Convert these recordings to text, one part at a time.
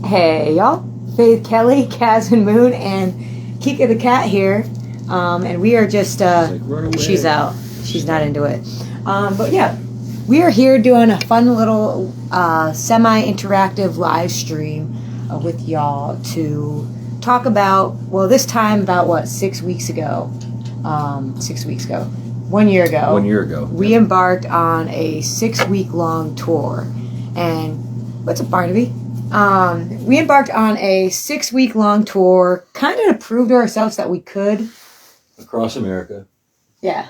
Hey y'all, Faith, Kelly, Kaz and Moon, and Kika the cat here, and we are just, she's out, she's not into it, but yeah, we are here doing a fun little semi-interactive live stream with y'all to talk about, well, this time about what, 6 weeks ago, 6 weeks ago, 1 year ago. 1 year ago. We embarked on a 6-week-long tour, and what's up, Barnaby? We embarked on a 6-week-long tour, kind of to prove to ourselves that we could. Across America. Yeah.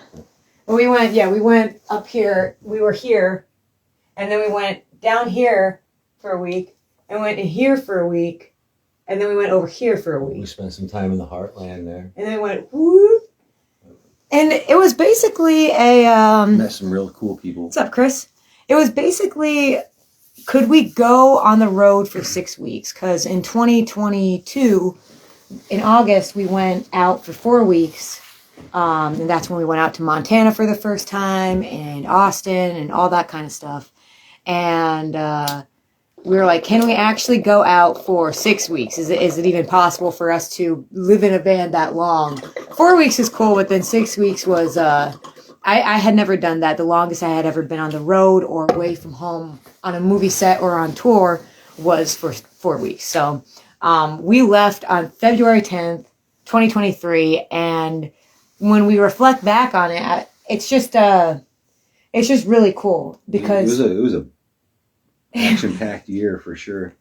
We went up here, we were here, and then we went down here for a week, and went in here for a week, and then we went over here for a week. We spent some time in the heartland there. And then we went, whoop. And it was basically a, met some real cool people. What's up, Chris? It was basically, could we go on the road for 6 weeks? Because in 2022, in August, we went out for 4 weeks. And that's when we went out to Montana for the first time, and Austin, and all that kind of stuff. And we were like, can we actually go out for 6 weeks? Is it even possible for us to live in a van that long? 4 weeks is cool, but then 6 weeks was, I had never done that. The longest I had ever been on the road or away from home on a movie set or on tour was for 4 weeks. So we left on February 10th, 2023, and when we reflect back on it, it's just really cool because it was a action-packed year for sure.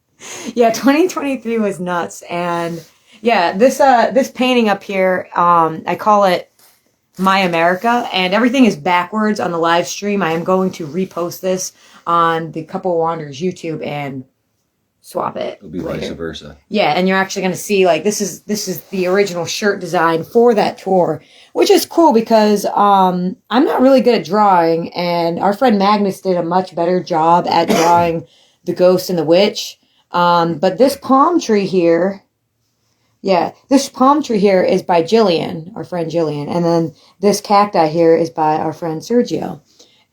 Yeah, 2023 was nuts, and yeah, this painting up here, I call it My America, and everything is backwards on the live stream. I am going to repost this on the Couple Wanderers YouTube and swap it. It'll be vice versa. Yeah, and you're actually going to see, like, this is the original shirt design for that tour, which is cool because I'm not really good at drawing, and our friend Magnus did a much better job at drawing the ghost and the witch. But this palm tree here, this palm tree here is by Jillian, our friend Jillian, and then this cacti here is by our friend Sergio,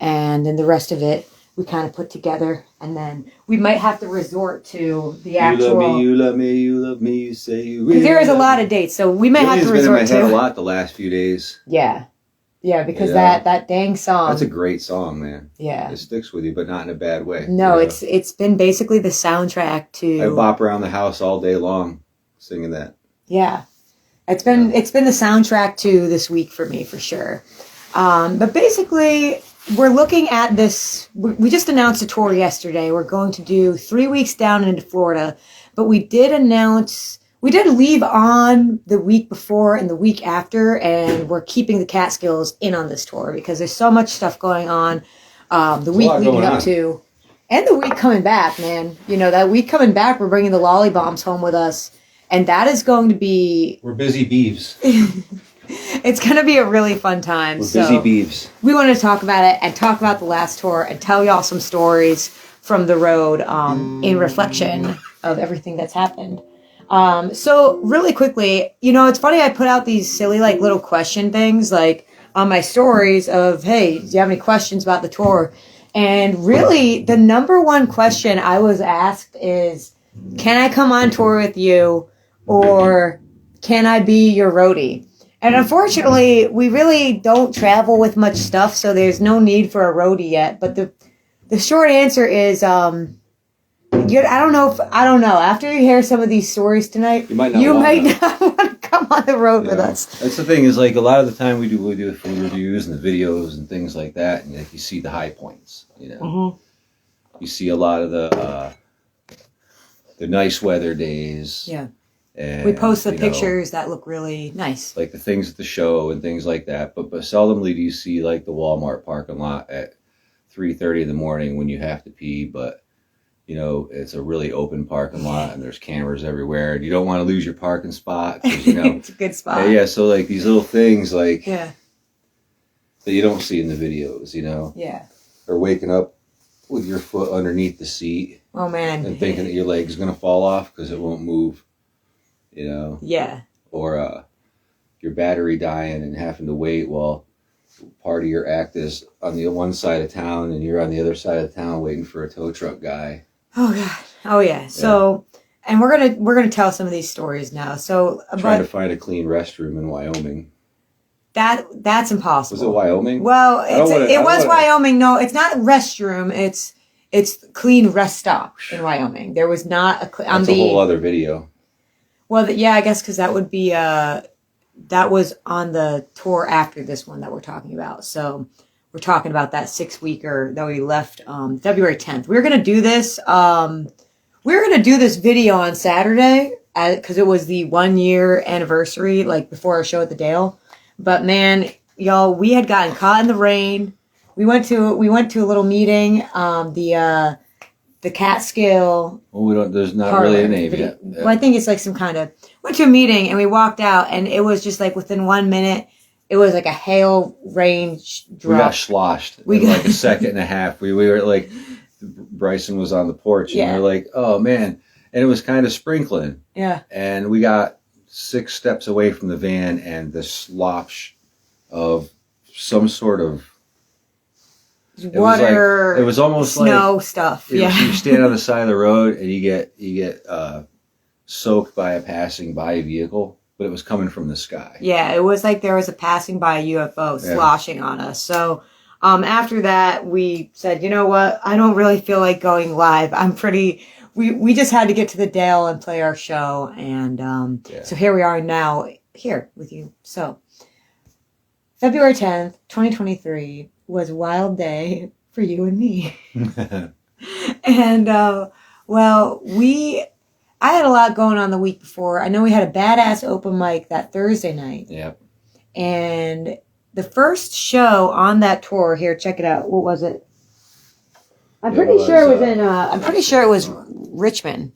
and then the rest of it we kind of put together, and then we might have to resort to the actual. You love me, you love me, you say you really. There is a lot of dates, so we might have to resort to. Been in my head a lot the last few days. Yeah, because that dang song. That's a great song, man. Yeah, it sticks with you, but not in a bad way. No, it's been basically the soundtrack to. I bop around the house all day long, singing that. Yeah, it's been the soundtrack to this week for me for sure. But basically, we're looking at this. We just announced a tour yesterday. We're going to do 3 weeks down into Florida, but we did leave on the week before and the week after, and we're keeping the Catskills in on this tour because there's so much stuff going on. The week leading up to, and the week coming back, man. You know, that week coming back, we're bringing the Lollybombs home with us, and that is going to be. We're busy beeves. It's going to be a really fun time. We're busy beeves. We want to talk about it and talk about the last tour and tell y'all some stories from the road in reflection of everything that's happened. So really quickly, you know, it's funny I put out these silly like little question things like on my stories of, hey, do you have any questions about the tour? And really the number one question I was asked is, can I come on tour with you or can I be your roadie? And unfortunately, we really don't travel with much stuff, so there's no need for a roadie yet. But the short answer is, I don't know. After you hear some of these stories tonight, you might not want to come on the road with us. That's the thing is, like, a lot of the time we do the food reviews and the videos and things like that, and like, you see the high points. You know, You see a lot of the nice weather days. Yeah. And, we post the pictures that look really nice. Like the things at the show and things like that. But seldomly do you see like the Walmart parking lot at 3:30 in the morning when you have to pee. But, you know, it's a really open parking lot and there's cameras everywhere. And you don't want to lose your parking spot. 'Cause, you know, it's a good spot. Yeah, so like these little things like that you don't see in the videos, you know. Yeah. Or waking up with your foot underneath the seat. Oh, man. And thinking that your leg's going to fall off because it won't move. You know? Yeah. Or your battery dying and having to wait while part of your act is on the one side of town and you're on the other side of town waiting for a tow truck guy. Oh, God. Oh, yeah. So and we're gonna tell some of these stories now. So, Trying to but find a clean restroom in Wyoming. that's impossible. Was it Wyoming? Well, it was wanna- Wyoming. No, it's not a restroom. It's clean rest stop in Wyoming. There was not That's a whole other video. Well, yeah, I guess because that would be that was on the tour after this one that we're talking about. So we're talking about that 6-weeker that we left February 10th. We were gonna do this. We were gonna do this video on Saturday because it was the 1-year anniversary, like before our show at the Dale. But man, y'all, we had gotten caught in the rain. We went to a little meeting. The Catskill. Well, we don't. There's not Parlor really a name video. yet. Yeah. Well, I think it's like some kind of. Went to a meeting and we walked out and it was just like within 1 minute, it was like a hail rain drop. We got sloshed in like a second and a half. We were like, Bryson was on the porch and we were like, oh man, and it was kind of sprinkling. Yeah. And we got 6 steps away from the van and the slosh of some sort of Water. It was almost snow like stuff. you stand on the side of the road and you get soaked by a passing by vehicle, but it was coming from the sky. Yeah, it was like there was a passing by UFO sloshing on us. So after that, we said, you know what? I don't really feel like going live. We just had to get to the Dale and play our show. And so here we are now here with you. So February 10th, 2023 was a wild day for you and me. And, I had a lot going on the week before. I know we had a badass open mic that Thursday night. Yep. And the first show on that tour, here, check it out. What was it? I'm pretty sure it was Richmond,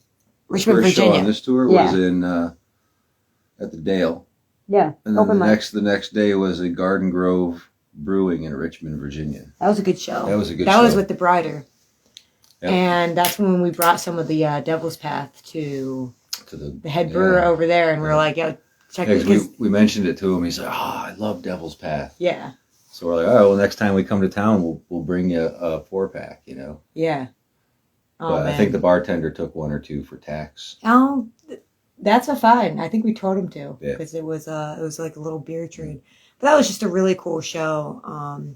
First Virginia. show on this tour was in at the Dale. Yeah. And then the next day was at Garden Grove Brewing in Richmond, Virginia. That was a good show. That was with the Brider. Yep. And that's when we brought some of the Devil's Path to the head brewer over there, and we were like, "Yo, check it." We mentioned it to him. He's like, "Oh, I love Devil's Path." Yeah. So we're like, "All right, well, next time we come to town, we'll bring you a 4-pack," you know. Yeah. Oh, but man. I think the bartender took 1 or 2 for tax. Oh, that's a fine. I think we told him to because Yeah. it was like a little beer trade. But that was just a really cool show.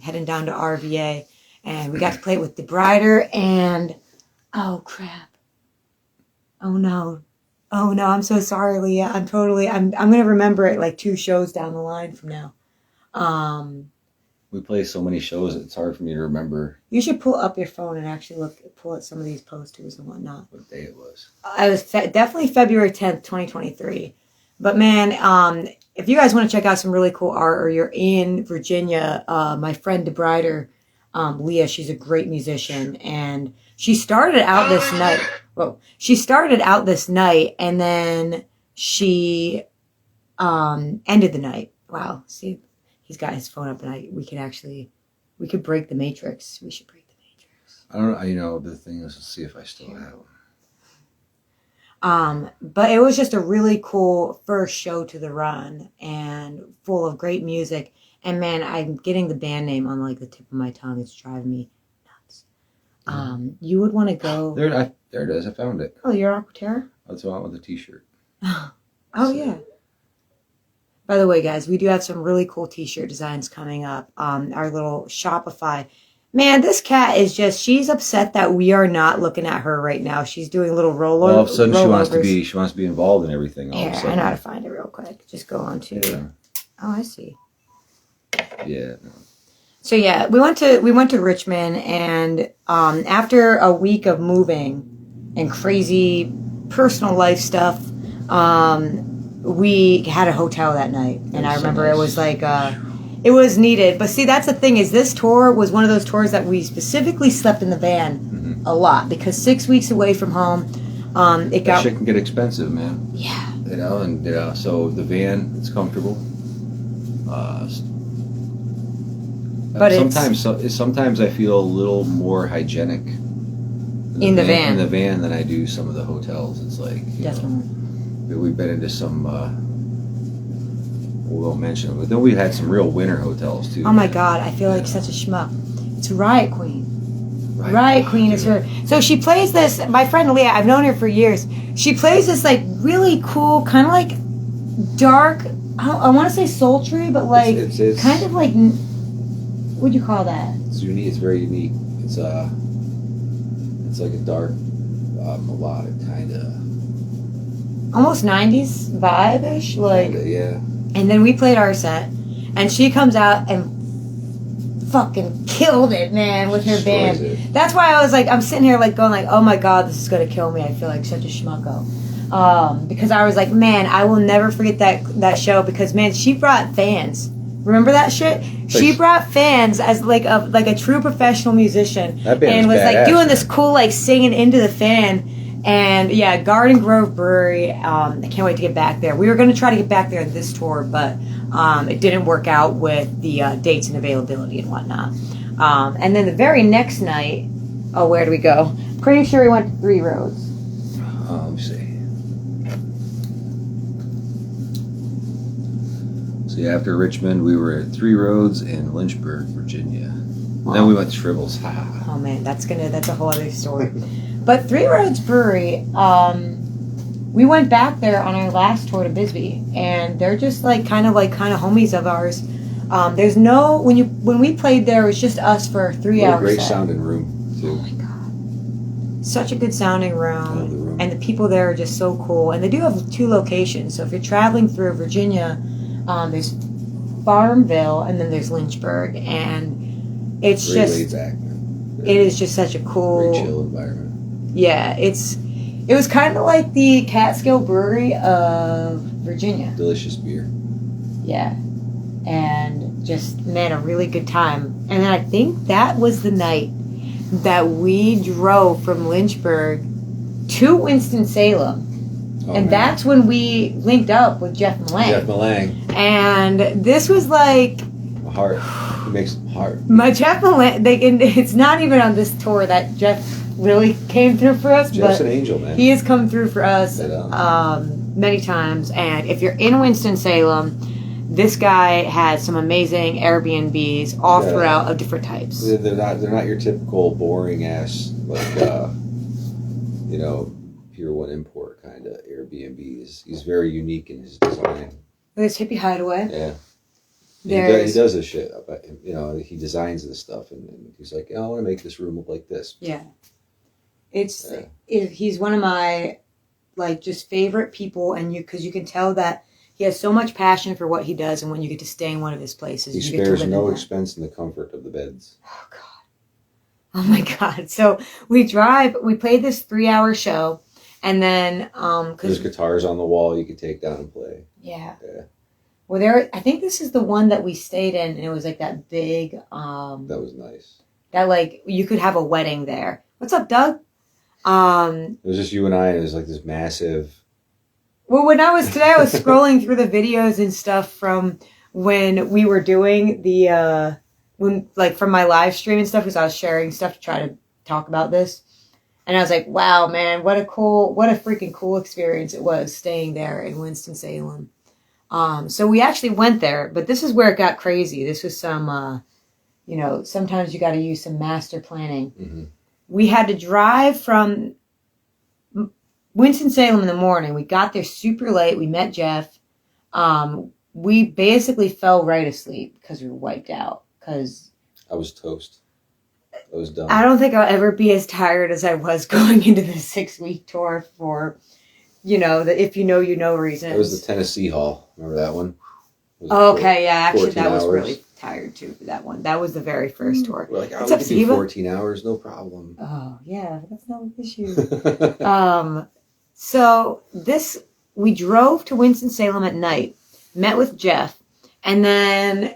Heading down to RVA. And we got to play with the Brider and, oh crap. Oh no, I'm so sorry, Leah. I'm going to remember it like 2 shows down the line from now. We play so many shows, it's hard for me to remember You should pull up your phone and actually pull at some of these posters and whatnot. what day it was. It was definitely February 10th, 2023. But man, if you guys want to check out some really cool art or you're in Virginia, my friend DeBrider, Leah, she's a great musician, and she started out this night. Whoa, she started out this night, and then she ended the night. Wow, see, he's got his phone up, and we could break the matrix. We should break the matrix. I don't know. You know, the thing is, let's see if I still have them. But it was just a really cool first show to the run, and full of great music. And man, I'm getting the band name on like the tip of my tongue. It's driving me nuts. You would want to go. There it is. I found it. Oh, you're Aquaterra? That's the one with the T-shirt. Oh yeah. By the way, guys, we do have some really cool T-shirt designs coming up. Our little Shopify. Man, this cat is she's upset that we are not looking at her right now. She's doing little All of a sudden, she wants to be involved in everything. All of a Here, sudden. I know how to find it real quick. Just go on to. Yeah. Oh, I see. Yeah. So yeah, we went to Richmond, and after a week of moving and crazy personal life stuff, we had a hotel that night, and I remember it was like it was needed. But see, that's the thing is this tour was one of those tours that we specifically slept in the van a lot because 6 weeks away from home, That shit can get expensive, man. Yeah. You know, and so the van, it's comfortable. But sometimes I feel a little more hygienic in the van than I do some of the hotels. It's like definitely. We've been into some. We won't mention them, but then we've had some real winter hotels too. Oh my God, I feel like such a schmuck. It's Riot Queen. Riot Queen is her. So she plays this. My friend Leah, I've known her for years. She plays this like really cool, kind of like dark. I want to say sultry, but like it's kind of like what'd you call that? It's unique. It's very unique. It's like a dark, melodic kind of, Almost 90s vibe-ish, like. yeah. And then we played our set, and she comes out and fucking killed it, man, with her Destroys band. it. That's why I was like, I'm sitting here like going like, oh my god, this is gonna kill me. I feel like such a schmucko. Because I was like, man, I will never forget that show because man, she brought fans. Remember that shit? She brought fans as like a true professional musician, That band and was was like badass, doing man. this cool like singing into the fan. And yeah, Garden Grove Brewery. I can't wait to get back there. We were going to try to get back there this tour, but it didn't work out with the dates and availability and whatnot. And then the very next night, oh, where do we go? Pretty sure we went to Three Roads. Let me see. See, after Richmond, we were at Three Roads in Lynchburg, Virginia. Wow. Then we went to Tribbles. Ha ha. Oh man, that's a whole other story. But Three Roads Brewery, we went back there on our last tour to Bisbee, and they're just like kind of homies of ours. There's no when we played there, it was just us for a 3 hours. Great sounding room too. Oh my god, such a good sounding Love the room. and the people there are just so cool. And they do have 2 locations, so if you're traveling through Virginia, there's Farmville and then there's Lynchburg, and it's Very just laid back, man. it is just such a cool, Very chill environment. yeah. It was kind of like the Catskill Brewery of Virginia. Delicious beer. Yeah. And just, man, a really good time. And I think that was the night that we drove from Lynchburg to Winston-Salem. Oh, and man. that's when we linked up with Jeff Malang. Jeff Malang. And this was like A heart. He makes a heart. my Jeff Malang. It's not even on this tour that Jeff really came through for us, Jeff's but an angel, man. he has come through for us Right on. many times. And if you're in Winston-Salem, this guy has some amazing Airbnbs all Yeah. throughout of different types. They're not your typical boring ass like Pier 1 import kind of Airbnbs. He's very unique in his design. There's Hippie Hideaway. Yeah. He There's does this shit. He designs this stuff, and he's like, I want to make this room look like this. yeah. Yeah. He's one of my like just favorite people, and because you can tell that he has so much passion for what he does, and when you get to stay in one of his places, He you get to spares live no in that. expense in the comfort of the beds. Oh god. Oh my god. So we played this 3-hour show, and then There's because guitars on the wall you can take down and play. yeah. Yeah. Well, I think this is the one that we stayed in, and it was like that big That was nice. that like you could have a wedding there. What's up, Doug? Well, It was just you and I, and it was like this massive. when I was scrolling through the videos and stuff from when we were doing the from my live stream and stuff, because I was sharing stuff to try to talk about this, and I was like, wow, man, what a freaking cool experience it was staying there in Winston-Salem. So we actually went there, but this is where it got crazy. This was some, sometimes you got to use some master planning. Mhm. We had to drive from Winston-Salem in the morning. We got there super late. We met Jeff. We basically fell right asleep because we were wiped out. Because I was toast. I was done. I don't think I'll ever be as tired as I was going into the 6-week tour for, the if you know, you know reasons. It was the Tennessee Hall. Remember that one? It was Okay, yeah, actually 14 that was hours. really tired too for that one. That was the very first tour. We're like, What's we up, could do Siva? 14 hours, no problem. Oh, yeah, that's no issue. So we drove to Winston-Salem at night, met with Jeff, and then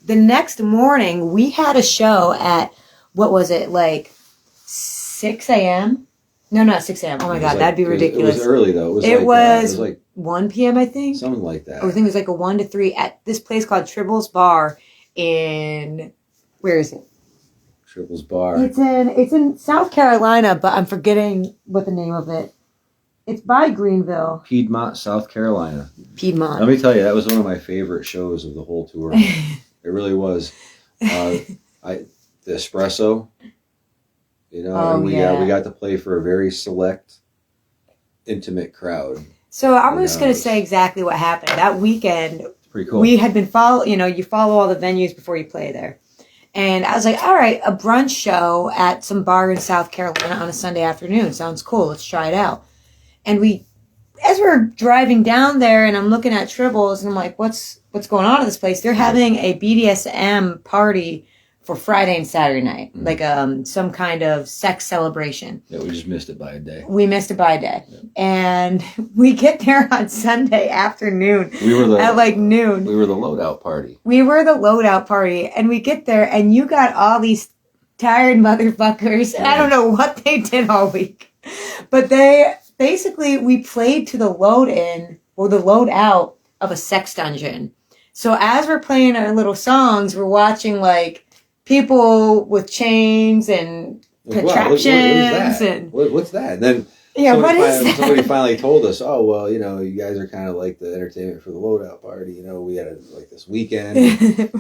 the next morning we had a show at, what was it, like 6 a.m.? No, not 6 a.m. Oh my God, that'd be ridiculous. It was early though. It was it was like 1 p.m., I think. something like that. I think it was like a 1 to 3 at this place called Tribbles Bar in, where is it? Tribbles Bar. It's in South Carolina, but I'm forgetting what the name of it. It's by Greenville, Piedmont, South Carolina. Piedmont. Let me tell you, that was one of my favorite shows of the whole tour. It really was. The espresso You know, Oh, and we yeah. we got to play for a very select, intimate crowd. So I'm You just know, going to it's- say exactly what happened. That weekend, It's pretty cool. we had been you follow all the venues before you play there. And I was like, all right, a brunch show at some bar in South Carolina on a Sunday afternoon. Sounds cool. Let's try it out. And as we're driving down there and I'm looking at Tribbles and I'm like, what's going on in this place? They're having a BDSM party for Friday and Saturday night, Mhm. like some kind of sex celebration. Yeah, we just missed it by a day. We missed it by a day. Yeah. And we get there on Sunday afternoon We were the at like noon. we were the loadout party. We were the loadout party, and we get there, and you got all these tired motherfuckers. And I don't know what they did all week, but we played to the the load out of a sex dungeon. So as we're playing our little songs, we're watching like people with chains and contraptions and What's that? And then yeah, somebody what is that? Somebody finally told us, oh, well, you know, you guys are kind of like the entertainment for the loadout party. You know, we had like this weekend.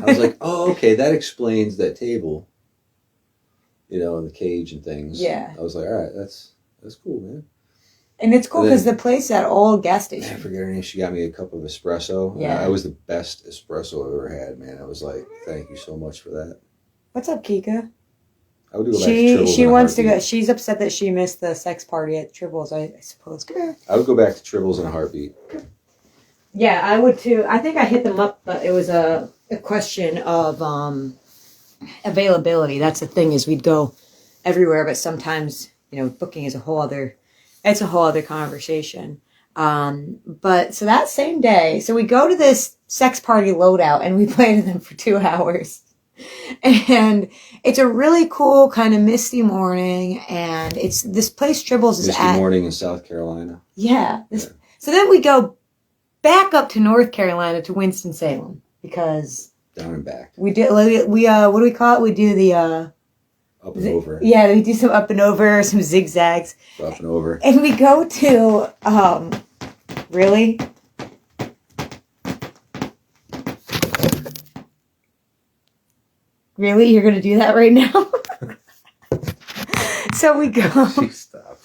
I was like, oh, okay, that explains that table, you know, and the cage and things. Yeah. I was like, all right, that's cool, man. And it's cool And because then- the place at old gas Man, I station. forget her name. She got me a cup of espresso. Yeah. It was the best espresso I've ever had, man. I was like, thank you so much for that. What's up, Kika? I would go back to Tribbles. She in a wants to go. heartbeat. She's upset that she missed the sex party at Tribbles. I suppose. Come here. I would go back to Tribbles in a heartbeat. Yeah, I would too. I think I hit them up, but it was a question of availability. That's the thing is we'd go everywhere, but sometimes booking is a whole other conversation. But so that same day, so we go to this sex party loadout and we play to them for 2 hours. And it's a really cool kind of misty morning, and it's this place Tribbles is Misty at. morning in South Carolina. Yeah. Yeah. So then we go back up to North Carolina to Winston-Salem because Down and back. we what do we call it? We do the Up and over. yeah, we do some up and over, some zigzags, Up and over. and we go to really. Really? You're going to do that right now? So we go. Jeez, stop.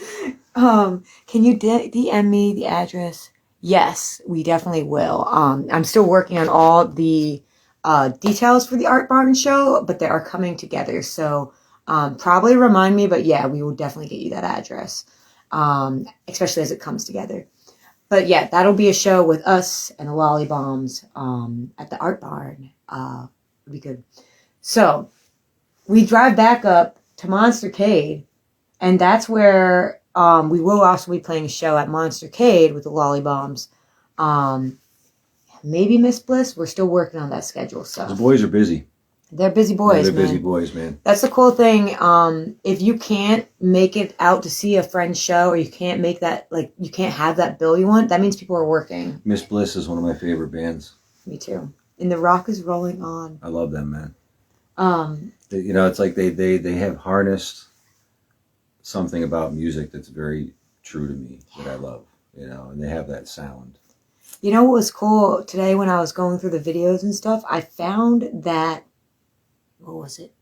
Can you DM me the address? Yes, we definitely will. I'm still working on all the details for the Art Barn show, but they are coming together. So probably remind me, but yeah, we will definitely get you that address, especially as it comes together. But yeah, that'll be a show with us and the Lolly Bombs at the Art Barn. It'll be good. So we drive back up to Monstercade, and that's where we will also be playing a show at Monstercade with the Lolly Bombs. Maybe Miss Bliss. We're still working on that schedule. So The boys are busy. they're busy boys, They're man. busy boys, man. That's the cool thing. If you can't make it out to see a friend's show, or you can't make that, like, you can't have that bill you want, that means people are working. Miss Bliss is one of my favorite bands. Me too. And the rock is rolling on. I love them, man. Um, It's like they have harnessed something about music that's very true to me that I love, and they have that sound. You know what was cool today when I was going through the videos and stuff? I found that, what was it?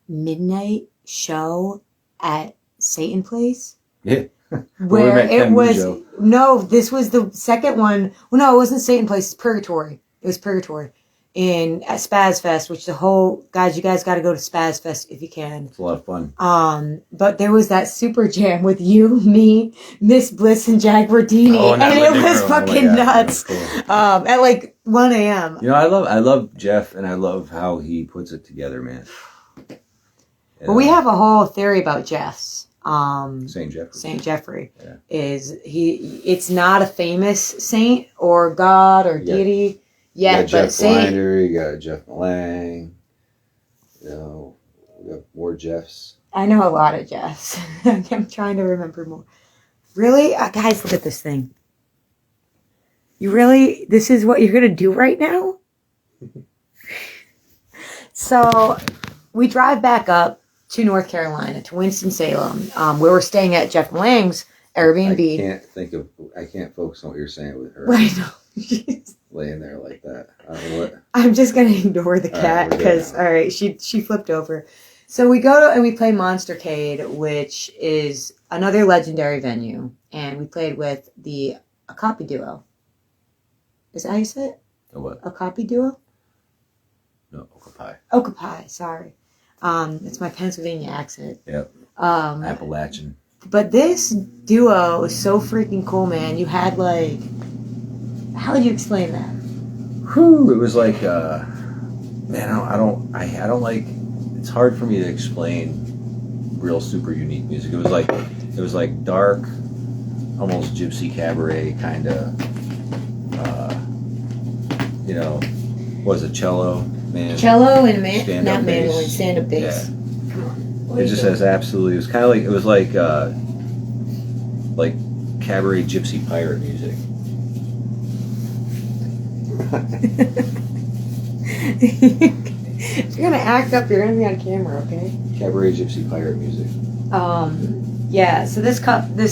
Midnight show at Satan Place. Yeah. Where met it Ken was, Mujo. no, this was the second one. Well, no, it wasn't Satan Place. It's Purgatory. It was Purgatory at Spaz Fest, which you guys got to go to Spaz Fest if you can. It's a lot of fun. But there was that super jam with you, me, Miss Bliss, and Jack Bordini, and it was fucking nuts. At like 1 a.m. I love Jeff, and I love how he puts it together, man. But we have a whole theory about Jeff's. St. Jeffrey. Saint Jeffrey Yeah. it's not a famous saint or god or Yeah. deity You yet, got but Jeff saint. Blinder, you got Jeff Malang. We got more Jeffs. I know a lot of Jeffs. I'm trying to remember more. Really, guys, look at this thing. This is what you're gonna do right now? So we drive back up to North Carolina, to Winston-Salem, where we're staying at Jeff Malang's Airbnb. I can't focus on what you're saying with her Right now. laying there like that. I don't know what. I'm just gonna ignore the All right, cat we're good because now. all right, she flipped over. So we go to and we play Monstercade, which is another legendary venue, and we played with the Okapi Duo. Is that how you say it? The what? Okapi Duo? No, Okapi. Okapi, sorry. It's my Pennsylvania accent. Yep. Appalachian. But this duo is so freaking cool, man. You had like, how would you explain that? Whew, it was like, man, I don't like. It's hard for me to explain real super unique music. It was like dark, almost gypsy cabaret kind of. You know, was it cello? Man, Cello and stand-up not mandolin, bass. stand-up bass. Yeah. Come on. What are It you just doing? has absolutely. It was kind of like it was like cabaret gypsy pirate music. If you're gonna act up, you're gonna be on camera, okay? Cabaret gypsy pirate music. Yeah. So this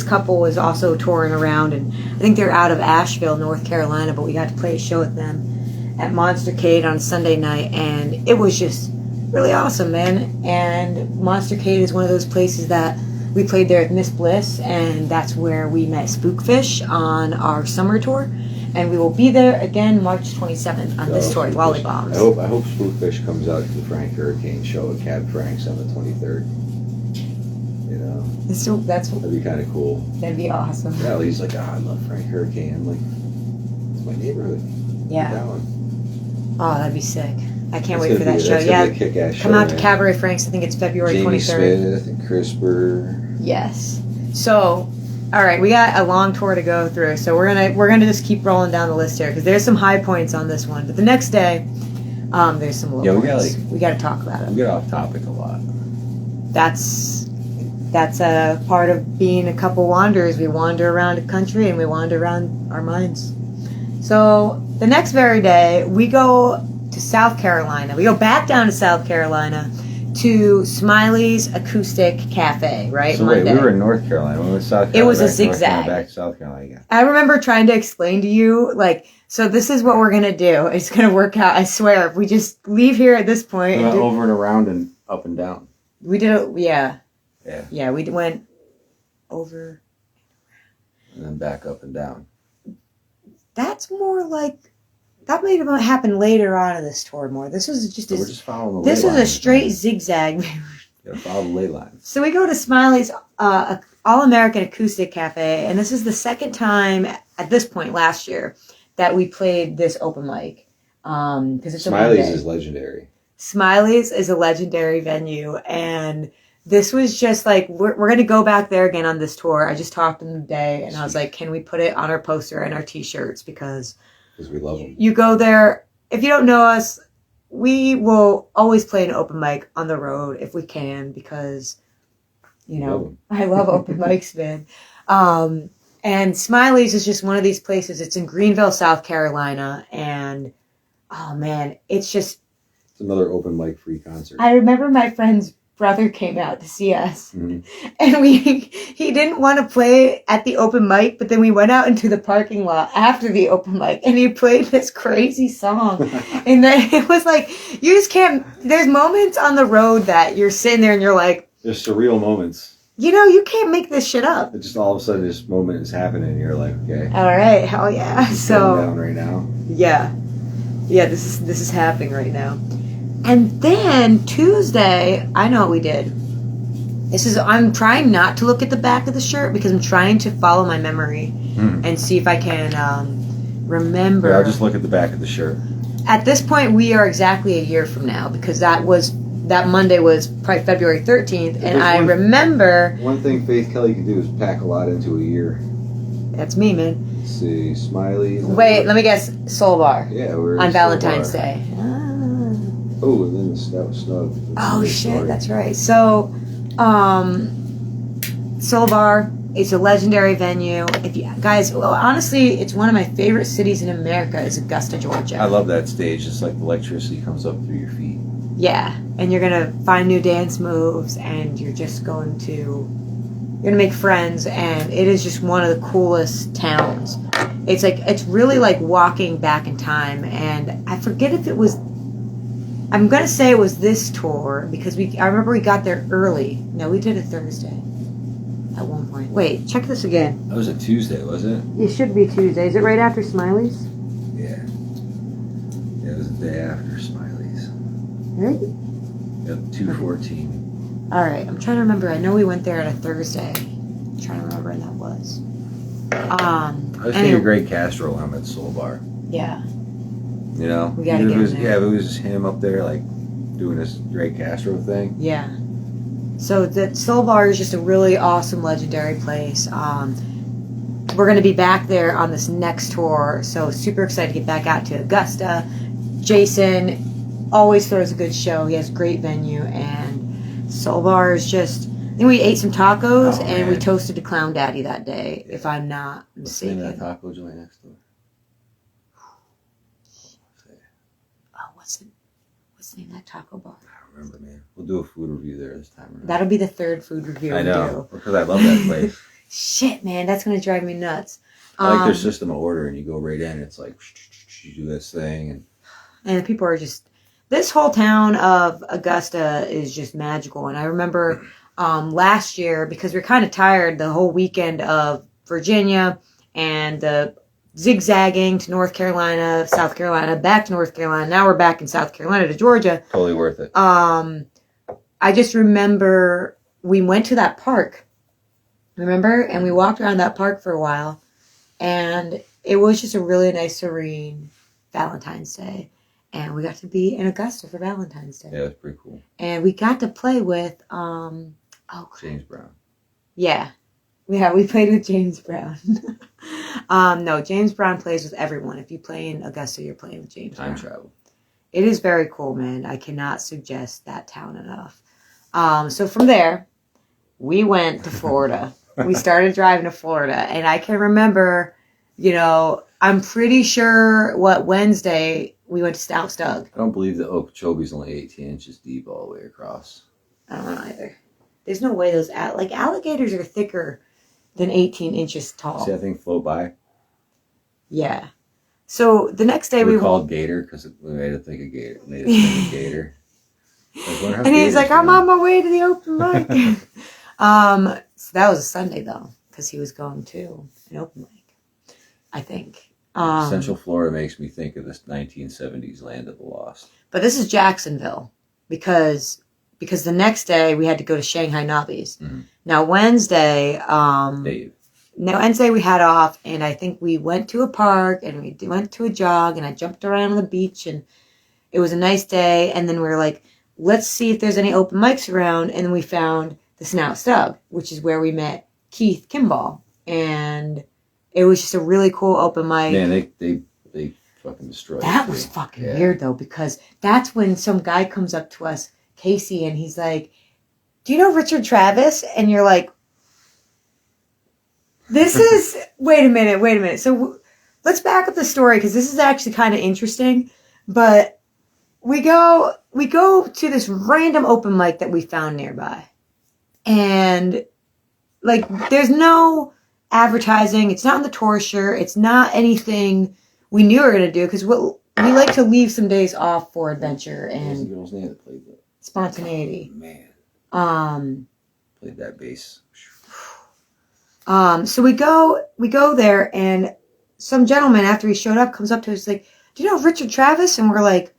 couple was also touring around, and I think they're out of Asheville, North Carolina. But we got to play a show with them at Monstercade on Sunday night, and it was just really awesome, man. And Monstercade is one of those places that we played there with Miss Bliss, and that's where we met Spookfish on our summer tour. And we will be there again March 27th on this tour, Spookfish. Wally Bombs. I hope Spookfish comes out to the Frank Hurricane show at Cab Frank's on the 23rd. You know, So that'd be kind of cool. that'd be awesome. Yeah, he's like, I love Frank Hurricane. I'm like, it's my neighborhood. Yeah. That one. Oh, that'd be sick. I can't That's wait gonna for that be- show. that's gonna Yeah. be a kick-ass show, Come out to man. Cabaret Franks. I think it's February Jamie 23rd. Smith and CRISPR. Yes. So, all right, we got a long tour to go through. So we're gonna just keep rolling down the list here because there's some high points on this one. But the next day, there's some low Yeah, we points. gotta, We got to talk about we it. get off topic a lot. That's a part of being a couple wanderers. We wander around the country and we wander around our minds. So the next very day, we go to South Carolina. We go back down to South Carolina to Smiley's Acoustic Cafe, right? So wait, Monday. we were in North Carolina. We went to South Carolina. It was a back to North zigzag. Carolina, back to South Carolina again. I remember trying to explain to you, like, so this is what we're going to do. It's going to work out. I swear. If we just leave here at this point. We and went over and around and up and down. we did it. Yeah. Yeah. Yeah. We went over. And then back up and down. That's more like, that may have happened later on in this tour more. This was just, So we're a, just following the this ley was a lines, straight man. zigzag. You gotta follow the ley lines. So we go to Smiley's All-American Acoustic Cafe, and this is the second time at this point last year that we played this open mic. Because it's a Smiley's Monday. is legendary. Smiley's is a legendary venue, and this was just like, we're going to go back there again on this tour. I just talked to them today, and I was like, can we put it on our poster and our t-shirts? Because Because we love them. you go there, if you don't know us, we will always play an open mic on the road if we can, because, you Love know, 'em. I love open mics, man. And Smiley's is just one of these places. It's in Greenville, South Carolina, and oh man, it's just, It's another open mic free concert. I remember my friend's brother came out to see us, Mhm. and he didn't want to play at the open mic, but then we went out into the parking lot after the open mic, and he played this crazy song. And then it was like, you just can't, there's moments on the road that you're sitting there and you're like, There's surreal moments. you know, you can't make this shit up. It just all of a sudden this moment is happening and you're like, okay. All right, hell yeah. It's So going down right now. yeah, this is happening right now. And then Tuesday, I know what we did. I'm trying not to look at the back of the shirt because I'm trying to follow my memory and see if I can remember. Here, I'll just look at the back of the shirt. At this point, we are exactly a year from now because that Monday was probably February 13th, and There's I one- remember. One thing Faith Kelly can do is pack a lot into a year. That's me, man. Let's see, Smiley. Wait, let me guess. Soul Bar Yeah, we're on in Valentine's Soul Bar. Day. Oh, and then that was snug. That's Oh a good shit, story. that's right. So, Soul Bar, it's a legendary venue. If you guys, well, honestly, it's one of my favorite cities in America. Is Augusta, Georgia. I love that stage. It's like the electricity comes up through your feet. Yeah, and you're gonna find new dance moves, and you're gonna make friends, and it is just one of the coolest towns. It's really like walking back in time, and I forget if it was I'm gonna say it was this tour because I remember we got there early. No, we did it Thursday at one point. Wait, check this again. That was a Tuesday, wasn't It should be Tuesday. Is it right after Smiley's? it? Yeah. Yeah, it was the day after Smiley's. Right? Yep, 2:14. All right, I'm trying to remember. I know we went there on a Thursday. I'm trying to remember when that was. I was thinking of Greg Castro when I'm at Soul Bar. Yeah. You know? We gotta Even if get it was, him there. yeah, if it was just him up there, like, doing this Greg Castro thing. Yeah. So the Soul Bar is just a really awesome, legendary place. We're going to be back there on this next tour, so super excited to get back out to Augusta. Jason always throws a good show. He has a great venue, and Soul Bar is just... I think we ate some tacos, Oh, and we man. toasted to Clown Daddy that day, if I'm not What's the name of that mistaken. taco joint next door? Oh, what's the name of that taco bar? I don't remember, man. We'll do a food review there this time around. That'll be the third food review I we know, do. because I love that place. Shit, man, that's going to drive me nuts. I like their system of order, and you go right in. It's like you do this thing, and people are just... This whole town of Augusta is just magical. And I remember last year, because we're kind of tired the whole weekend of Virginia and the zigzagging to North Carolina, South Carolina, back to North Carolina. Now we're back in South Carolina to Georgia. totally worth it. I just remember we went to that park. Remember? And we walked around that park for a while. And it was just a really nice, serene Valentine's Day. And we got to be in Augusta for Valentine's Day. Yeah, it was pretty cool. And we got to play with, James Brown. Yeah, we played with James Brown. No, James Brown plays with everyone. If you play in Augusta, you're playing with James Time Brown. travel. It is very cool, man. I cannot suggest that town enough. So from there, we went to Florida. We started driving to Florida. And I can remember, I'm pretty sure Wednesday we went to Stout Stug. I don't believe that Okeechobee's only 18 inches deep all the way across. I don't know either. There's no way those alligators are thicker than 18 inches tall. See that thing float by? Yeah. So the next day We we were called Gator because we made it think of Gator. Made us think of Gator. Like, wonder how and he's Gators like, do I'm it. on my way to the open mic. So that was a Sunday though, because he was going to an open mic, I think. Central Florida makes me think of this 1970s Land of the Lost. But this is Jacksonville because the next day we had to go to Shanghai Nobby's. Mhm. Now Wednesday, Dave. Wednesday we had off, and I think we went to a park and we went to a jog, and I jumped around on the beach, and it was a nice day. And then we were like, let's see if there's any open mics around, and then we found the Snout Stug, which is where we met Keith Kimball, and it was just a really cool open mic. Man, they fucking destroyed That it, was too. fucking Yeah. weird though, because that's when some guy comes up to us, Casey, and he's like, do you know Richard Travis? And you're like, this is, wait a minute. So let's back up the story, because this is actually kind of interesting. But we go to this random open mic that we found nearby. And there's no advertising. It's not on the tour shirt. It's not anything we knew we were going to do, because we like to leave some days off for adventure What was the and girl's name that played that? spontaneity. Man, played that bass. So we go there, and some gentleman, after he showed up, comes up to us like, do you know Richard Travis? And we're like,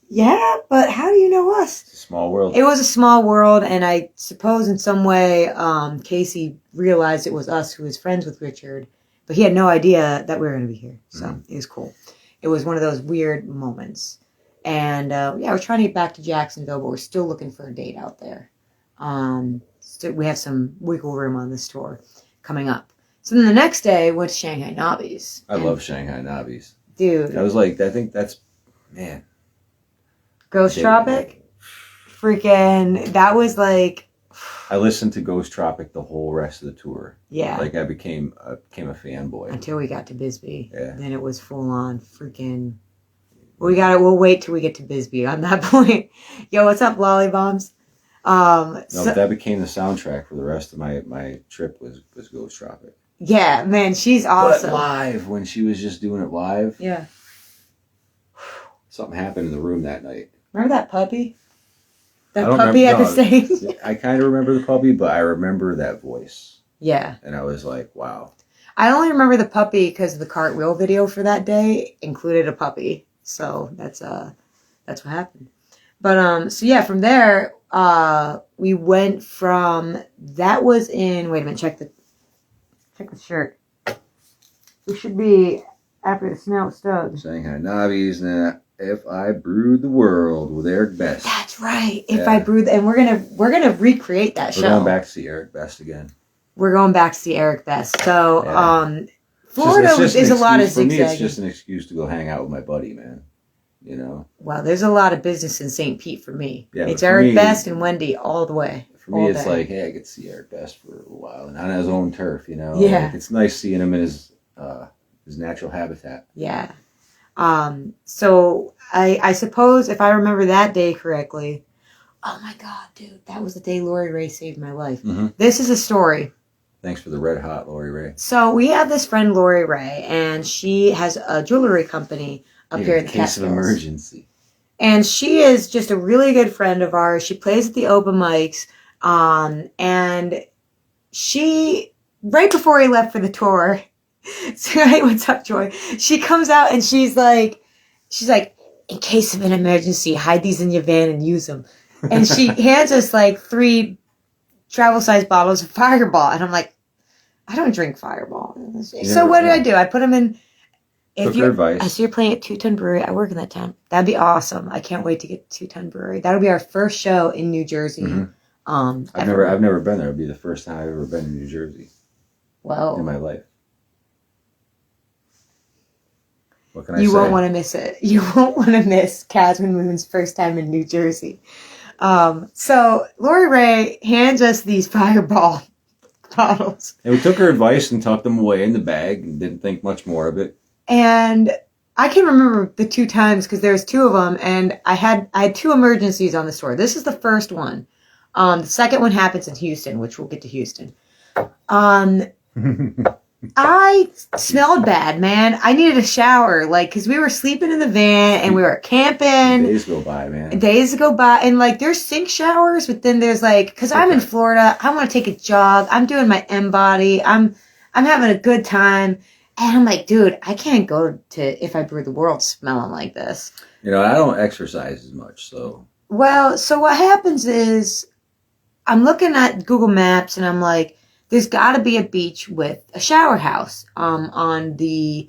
yeah, but how do you know us? It's a small world. It was a small world, and I suppose in some way Casey realized it was us who was friends with Richard, but he had no idea that we were going to be here. So It was cool. It was one of those weird moments. And we're trying to get back to Jacksonville, but we're still looking for a date out there. We have some wiggle room on this tour coming up. So then the next day, went to Shanghai Nobby's. I love Shanghai Nobby's. Dude. I was like, I think that's, man. Ghost Tropic? Freaking, that was like... I listened to Ghost Tropic the whole rest of the tour. Yeah. Like I became a fanboy. Until we got to Bisbee. Yeah. Then it was full on freaking... We'll wait till we get to Bisbee on that point. Yo, what's up, Lollybombs? But that became the soundtrack for the rest of my trip was Ghost Tropic. Yeah, man, she's awesome. But live, when she was just doing it live. Yeah. something happened in the room that night. Remember that puppy? That I don't puppy at the remember- stage? I kind of remember the puppy, but I remember that voice. Yeah. And I was like, wow. I only remember the puppy because the cartwheel video for that day included a puppy. So that's what happened. But so yeah, from there, we went from, that was in, wait a minute, check the shirt. We should be after the Snout Stugs. Shanghai Nobbies, and If I Brewed the World with Eric Best. That's right. If Yeah. I brewed, and we're gonna recreate that We're show. going back to see Eric Best again. We're going back to see Eric Best. So, Yeah. Florida It's just is an a lot of excuse- For me, it's zigzagging. just an excuse to go hang out with my buddy, man. You know? Well, there's a lot of business in St. Pete for me. Yeah, It's but for Eric me- Best and Wendy all the way. For me, All it's day. like, hey, I get to see Eric Best for a while and on his own turf, you know? Yeah. Like, it's nice seeing him in his natural habitat. Yeah. So I suppose if I remember that day correctly, oh my God, dude, that was the day Lori Ray saved my life. Mhm. This is a story. Thanks for the red hot, Lori Ray. So we have this friend Lori Ray, and she has a jewelry company up here in the case of Catskills. emergency. And she is just a really good friend of ours. She plays at the open mics. And she, right before he left for the tour, so, hey, what's up, Joy? She comes out and she's like, in case of an emergency, hide these in your van and use them. And she hands us like 3 travel-sized bottles of Fireball. And I'm like, I don't drink Fireball. So never- what did I put them in? Took her you're, advice. I see you're playing at Two Ton Brewery. I work in that town. That'd be awesome. I can't wait to get to Two Ton Brewery. That'll be our first show in New Jersey. Mhm. I've ever. never been there. It'll be the first time I've ever been in New Jersey Well, in my life. What can I you say? won't want to miss it. You won't want to miss Casman Moon's first time in New Jersey. So Lori Ray hands us these Fireball bottles. And we took her advice and tucked them away in the bag and didn't think much more of it. And I can remember the 2 times because there's 2 of them, and I had 2 emergencies on the tour. This is the first one. The second one happens in Houston, which we'll get to Houston. I smelled bad, man. I needed a shower, like, because we were sleeping in the van and we were camping. Days go by, man. Days go by, and like there's sink showers, but then there's like, because I'm in Florida, I want to take a jog. I'm doing my M-body. I'm having a good time, and I'm like, dude, I can't go to If I Brew the World smelling like this. You know, I don't exercise as much, so Well, so what happens is, I'm looking at Google Maps, and I'm like, there's got to be a beach with a shower house. On the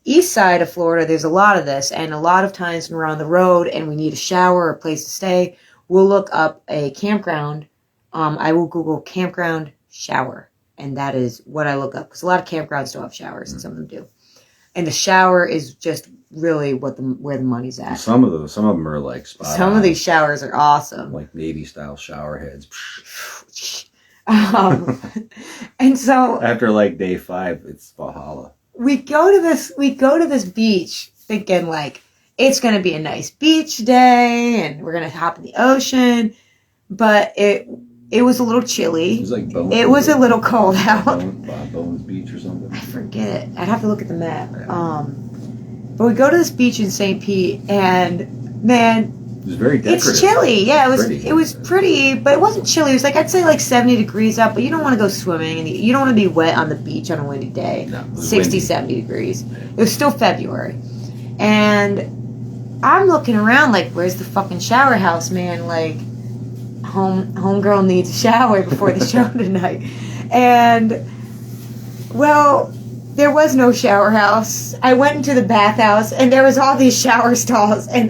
east side of Florida, there's a lot of this, and a lot of times when we're on the road and we need a shower or a place to stay, we'll look up a campground. I will Google campground shower, and that is what I look up, because a lot of campgrounds don't have showers, and some of them do. And the shower is just really where the money's at. some of them are like spot Some on, of these showers are awesome. like Navy style shower heads. And so After like day 5, it's Valhalla. we go to this beach thinking like it's gonna be a nice beach day and we're gonna hop in the ocean, but it was a little It chilly. was like Bones. It was a little cold out. Bones Beach or something. I forget it. I'd have to look at the map. But we go to this beach in St. Pete, and man, It was very decorative. it's chilly. Yeah, Pretty. it was pretty, but it wasn't chilly. It was like, I'd say like 70 degrees up, but you don't want to go swimming, and you don't want to be wet on the beach on a windy day. No, it was 60, windy. 70 degrees. It was still February. And I'm looking around like, where's the fucking shower house, man? Like, homegirl needs a shower before the show tonight. And, well, there was no shower house. I went into the bathhouse, and there was all these shower stalls, and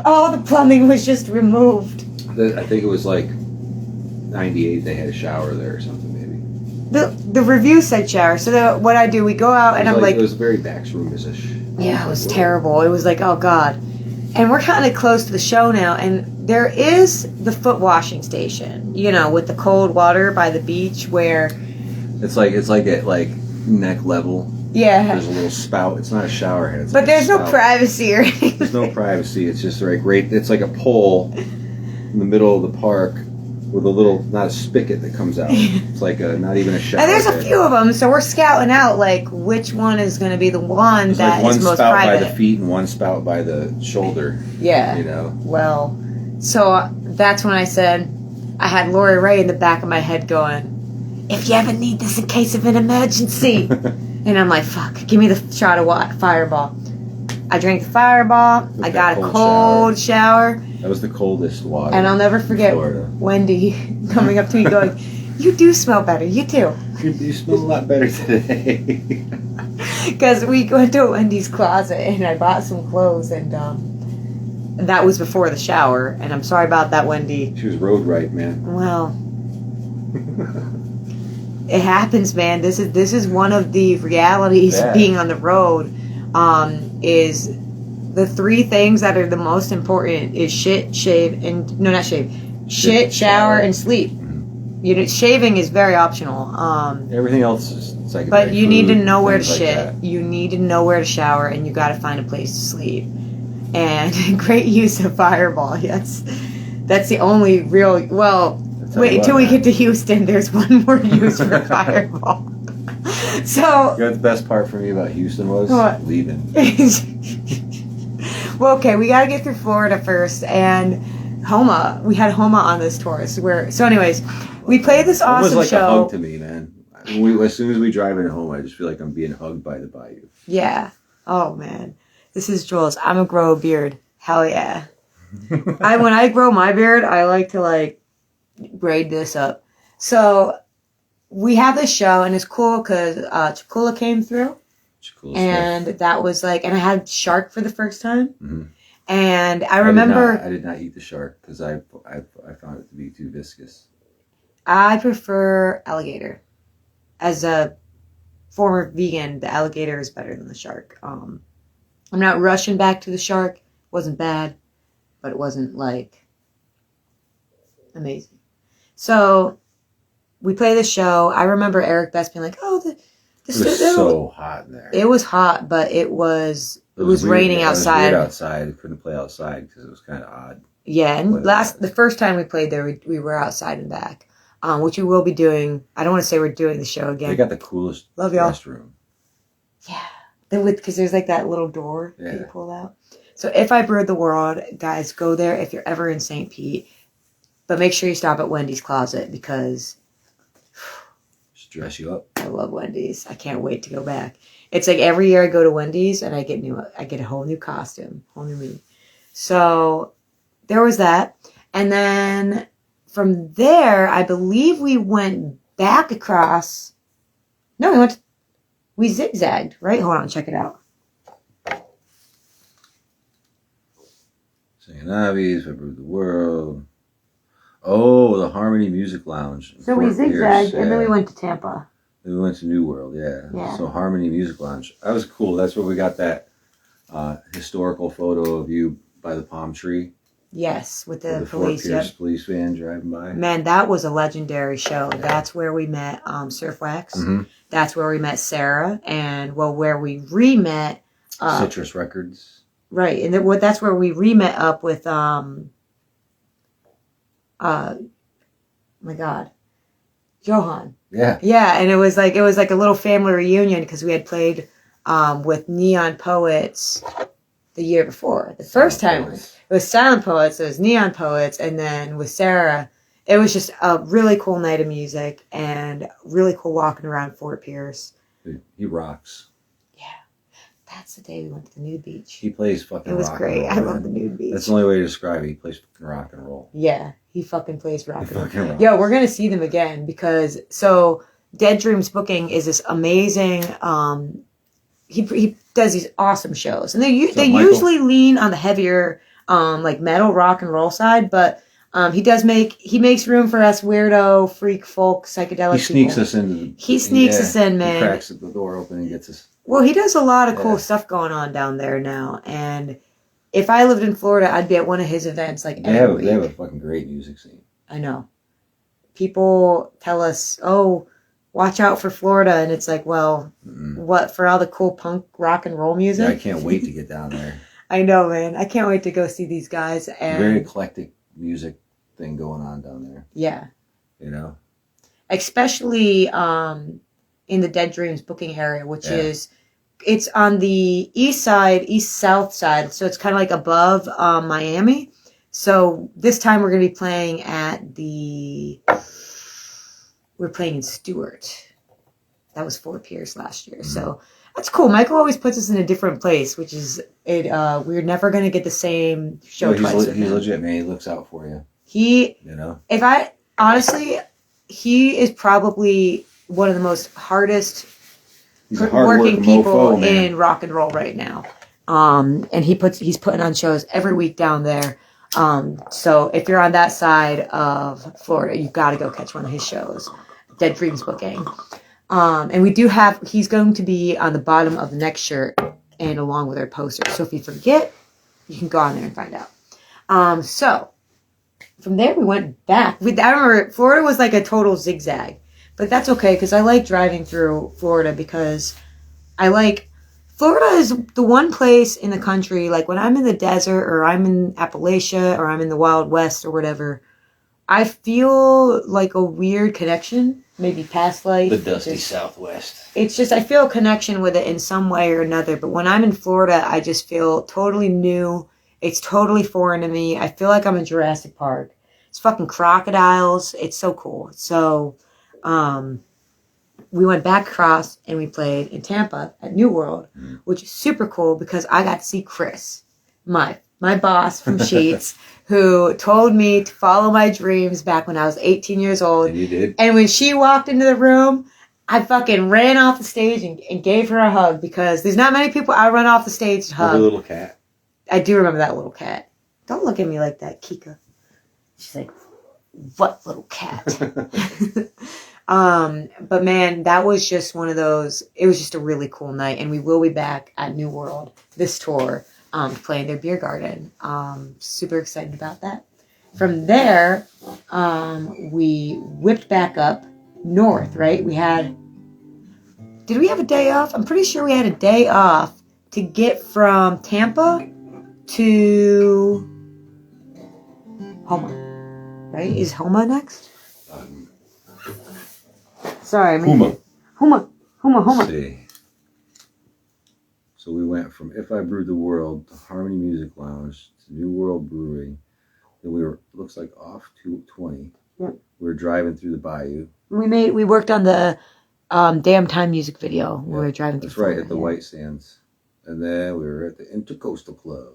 all the plumbing was just removed. I think it was like 98. They had a shower there or something, maybe. The review said shower. So what I do, we go out, and I'm like, it was very backsroomish-ish. yeah, it was terrible. It was like, oh God. And we're kind of close to the show now, and there is the foot washing station, you know, with the cold water by the beach where, It's like at like neck level. yeah. There's a little spout. It's not a shower head. It's But like there's a no spout. privacy or anything. There's no privacy. It's just like right. It's like a pole in the middle of the park, with a little, not a spigot that comes out. It's like not even a shower. And there's a head. few of them, so we're scouting out like which one is going to be the one There's that like one is most spout private. by the feet and one spout by the shoulder. Yeah. You know. Well, so that's when I said, I had Lori Ray in the back of my head going, if you ever need this in case of an emergency. And I'm like, fuck, give me the shot of Fireball. I drank the Fireball. With I that got a cold cold shower. That was the coldest water. And I'll never in forget Florida. Wendy coming up to me going, you do smell better. You too. You smell a lot better today. Because we went to Wendy's closet and I bought some clothes and that was before the shower. And I'm sorry about that, Wendy. She was road right, man. Well, it happens, man. This is one of the realities of Yeah. being on the road. Is the three things that are the most important is shit, shave, and no, not shave. Shit, shower, and sleep. You know, shaving is very optional. Everything else is secondary. But you need to food, know where to things like shit. that. You need to know where to shower, and you got to find a place to sleep. And great use of Fireball. Yes, that's the only real. Well, That's how wait you until are, we man. get to Houston. There's one more use for Fireball. So, You know what the best part for me about Houston was? What? Leaving. well, okay, we got to get through Florida first, and Homa. We had Homa on this tour. So anyways, we played this Homa's awesome like a show. hug to me, man. As soon as we drive into home, I just feel like I'm being hugged by the bayou. Yeah. Oh man, this is Jules. I'm gonna grow a beard. Hell yeah. When I grow my beard, I like to braid this up. So we have this show, and it's cool because Chakula came through, Cool and stuff. that was like, and I had shark for the first time, Mhm. and I remember I did not eat the shark because I found it to be too viscous. I prefer alligator. As a former vegan, the alligator is better than the shark. I'm not rushing back to the shark. It wasn't bad, but it wasn't like amazing. So we play the show. I remember Eric Best being like, "Oh, It was so hot in there. It was hot, but it was weird. raining It was outside. weird outside. I couldn't play outside because it was kind of odd. Yeah, and But, the first time we played there, we were outside and back, which we will be doing. I don't want to say we're doing the show They again. got the coolest Love y'all. restroom. Yeah, because there's like that little door that you Yeah. pull out. So if I Bird the World, guys, go there if you're ever in St. Pete. But make sure you stop at Wendy's Closet because Just dress you up. I love Wendy's. I can't wait to go back. It's like every year I go to Wendy's and I get a whole new costume, whole new me. So there was that. And then from there, I believe we went back across. No, we zigzagged, right? Hold on, check it out. Singing Obbies, February of the World. Oh, the Harmony Music Lounge. So we Fort Pierce, zigzagged and then we yeah. went to Tampa. Then we went to New World, yeah. Yeah. So Harmony Music Lounge. That was cool. That's where we got that historical photo of you by the palm tree. Yes, with the With the Fort police. Pierce Yep. police van driving by. Man, that was a legendary show. That's where we met Surf Wax. Mhm. That's where we met Sarah, and where we re-met. Citrus Records. Right, and that's where we re-met up with my God, Johan. Yeah. Yeah, and it was like a little family reunion because we had played with Neon Poets the year before. The first time it was Silent Poets, it was Neon Poets, and then with Sarah, it was just a really cool night of music and really cool walking around Fort Pierce. Dude, he rocks. That's the day we went to the nude beach. He plays fucking It was rock great. and roll, I man. love the nude beach. That's the only way to describe it. He plays fucking rock and roll. Yeah, he fucking plays rock He and roll. fucking rocks. Yo, we're gonna see them again because Dead Dreams Booking is this amazing. He does these awesome shows, and they So, Michael? usually lean on the heavier like metal rock and roll side, but he makes room for us weirdo freak folk psychedelic. He sneaks people. us into the. He sneaks us in, He man. cracks the door open and gets us. Well, he does a lot of cool Yeah. stuff going on down there now, and if I lived in Florida, I'd be at one of his events like They every have week. a fucking great music scene. I know. People tell us, "Oh, watch out for Florida," and it's like, well, Mm-mm. what for all the cool punk rock and roll music? Yeah, I can't wait to get down there. I know, man. I can't wait to go see these guys. Very And eclectic music. thing going on down there. Yeah. You know. Especially in the Dead Dreams booking area, which Yeah. is it's on the east south side, so it's kind of like above Miami. So this time we're going to be playing we're playing in Stewart. That was Fort Pierce last year, so that's cool. Michael always puts us in a different place, which is it. We're never going to get the same show No, twice. with he's him. legit, man. He looks out for you. He You know. If I honestly, he is probably one of the most hardest He's a working hard-working people mofo, man. in rock and roll right now. And he's putting on shows every week down there. So if you're on that side of Florida, you've got to go catch one of his shows. Dead Dreams booking. And he's going to be on the bottom of the next shirt and along with our poster. So if you forget, you can go on there and find out. So from there we went back. I remember Florida was like a total zigzag. But that's okay, because I like driving through Florida because Florida is the one place in the country, like when I'm in the desert or I'm in Appalachia or I'm in the Wild West or whatever, I feel like a weird connection, maybe past life. The dusty Southwest. It's just, I feel a connection with it in some way or another. But when I'm in Florida, I just feel totally new. It's totally foreign to me. I feel like I'm in Jurassic Park. It's fucking crocodiles. It's so cool. So... we went back across and we played in Tampa at New World, which is super cool because I got to see Chris, my boss from Sheets, who told me to follow my dreams back when I was 18 years old. And you did. And when she walked into the room, I fucking ran off the stage and gave her a hug because there's not many people I run off the stage to With hug. a little cat. I do remember that little cat. Don't look at me like that, Kika. She's like, what little cat? But man, that was just one of those, it was just a really cool night. And we will be back at New World this tour, playing their beer garden. Super excited about that. From there, we whipped back up north, right? Did we have a day off? I'm pretty sure we had a day off to get from Tampa to Homa, right? Is Homa next? Sorry, Homa. Homa. See. So we went from If I Brewed the World to Harmony Music Lounge to New World Brewing. Then we were, looks like, off 220. Yep. We were driving through the bayou. We worked on the Damn Time music video. We were driving through That's right, Florida, at the White Sands. And then we were at the Intercoastal Club.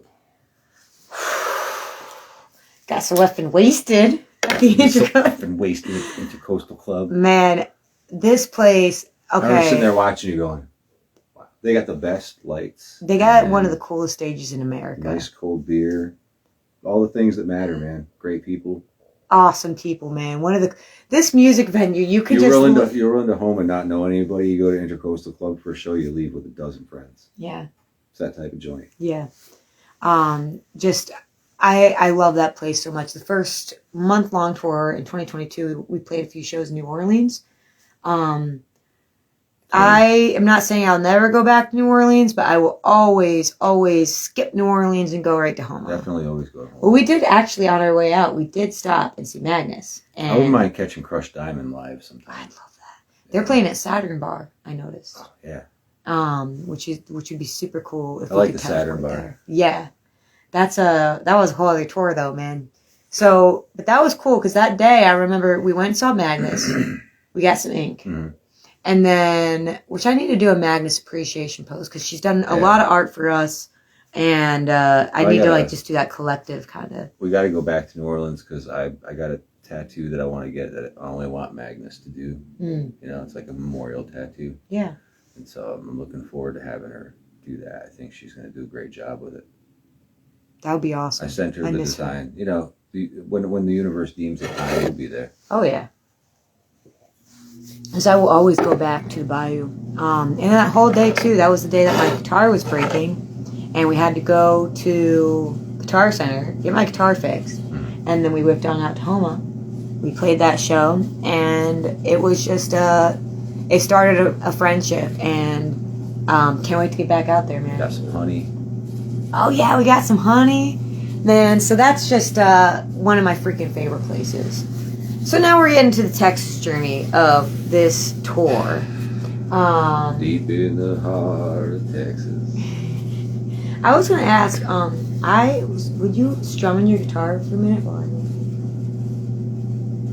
Got so effing wasted at the Intercoastal. And wasted at the Intercoastal Club. Man, this place, I was sitting okay. there watching you going, wow, they got the best lights. They got and one of the coolest stages in America. nice cold beer. All the things that matter, man. Great people. Awesome people, man. This music venue, you could You're just willing to home and not know anybody. You go to Intercoastal Club for a show, you leave with a dozen friends. Yeah. It's that type of joint. Yeah. I love that place so much. The first month-long tour in 2022, we played a few shows in New Orleans. I am not saying I'll never go back to New Orleans, but I will always, always skip New Orleans and go right to Homa. Definitely always go home. Well, we did actually, on our way out, we did stop and see Magnus. And I wouldn't mind catching Crushed Diamond live sometime. I'd love that. They're playing at Saturn Bar, I noticed. Oh, yeah. Which would be super cool if I we like could the Saturn teleport Bar. there. Yeah, that was a whole other tour though, man. So, but that was cool because that day I remember we went and saw Magnus. We got some ink, Mhm. and then which I need to do a Magnus appreciation post because she's done a Yeah. lot of art for us, and I need to gotta- just do that collective kind of. We got to go back to New Orleans because I got a tattoo that I want to get that I only want Magnus to do. You know, it's like a memorial tattoo. Yeah, And so I'm looking forward to having her do that. I think she's going to do a great job with it. that would be awesome. I sent her I the miss her. design. You know, when the universe deems it time, you'll be there. Oh yeah. Because I will always go back to the bayou. And that whole day too, that was the day that my guitar was breaking. And we had to go to Guitar Center, get my guitar fixed. And then we whipped on out to Homa. We played that show and it was just it started a friendship and can't wait to get back out there, man. Got some honey. Oh yeah, we got some honey. Man, so that's just one of my freaking favorite places. So now we're getting to the Texas journey of this tour. Deep in the heart of Texas. I was gonna ask, would you strum on your guitar for a minute while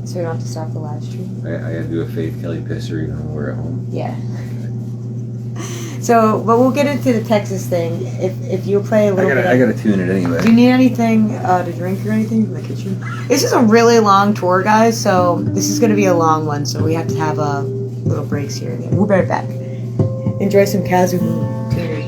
so we don't have to stop the live stream? I gotta do a Faith Kelly pisser even when we're at home. Yeah. So, but we'll get into the Texas thing. If you play a little bit. I gotta tune it anyway. Do you need anything to drink or anything from the kitchen? This is a really long tour, guys. So this is gonna be a long one. So we have to have little breaks here and there. We'll be right back. Enjoy some Kazoo tuners.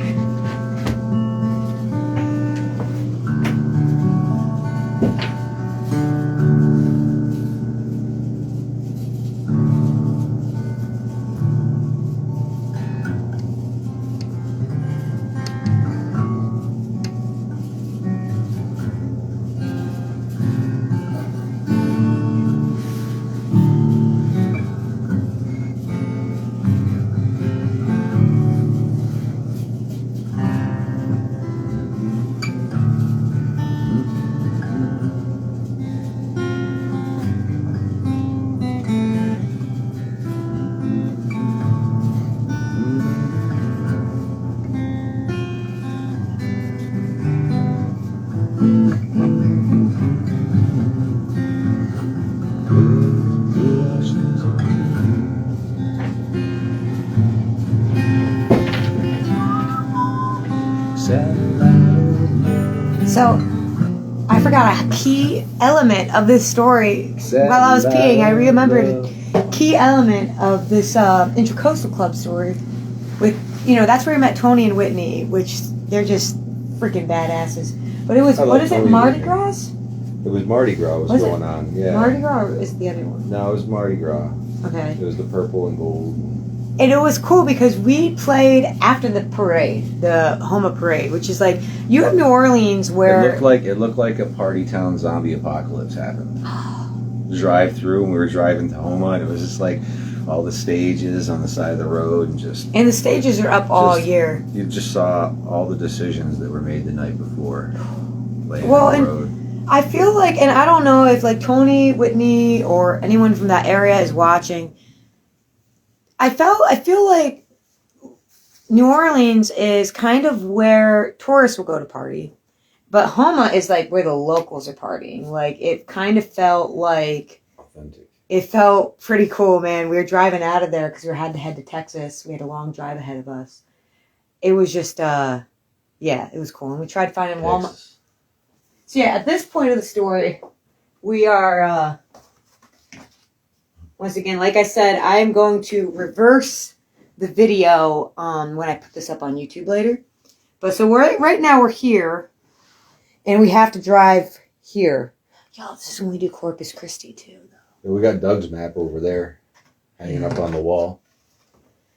So, I forgot a key element of this story. While I was peeing, I remembered a key element of this Intracoastal Club story. That's where we met Tony and Whitney, which they're just freaking badasses. But it was, what is it, Mardi Gras? It was Mardi Gras was going on. Yeah. Mardi Gras or is it the other one? No, it was Mardi Gras. Okay. It was the purple and gold. And it was cool because we played after the parade, the Homa parade, which is like, you have New Orleans where... It looked like a party town zombie apocalypse happened. Drive through, and we were driving to Homa, and it was just like all the stages on the side of the road, and just... And the stages are up all year. You just saw all the decisions that were made the night before laying Well, on the road. I feel like, and I don't know if like Tony, Whitney, or anyone from that area is watching, I feel like New Orleans is kind of where tourists will go to party, but Homa is like where the locals are partying. Like it kind of felt like Authentic. It felt pretty cool, man. We were driving out of there because we had to head to Texas. We had a long drive ahead of us. It was just, it was cool. And we tried finding Walmart. Texas. So yeah, at this point of the story, we are. Once again, like I said, I am going to reverse the video when I put this up on YouTube later. But so right now we're here, and we have to drive here. Y'all, this is when we do Corpus Christi too, though. We got Doug's map over there, hanging up on the wall.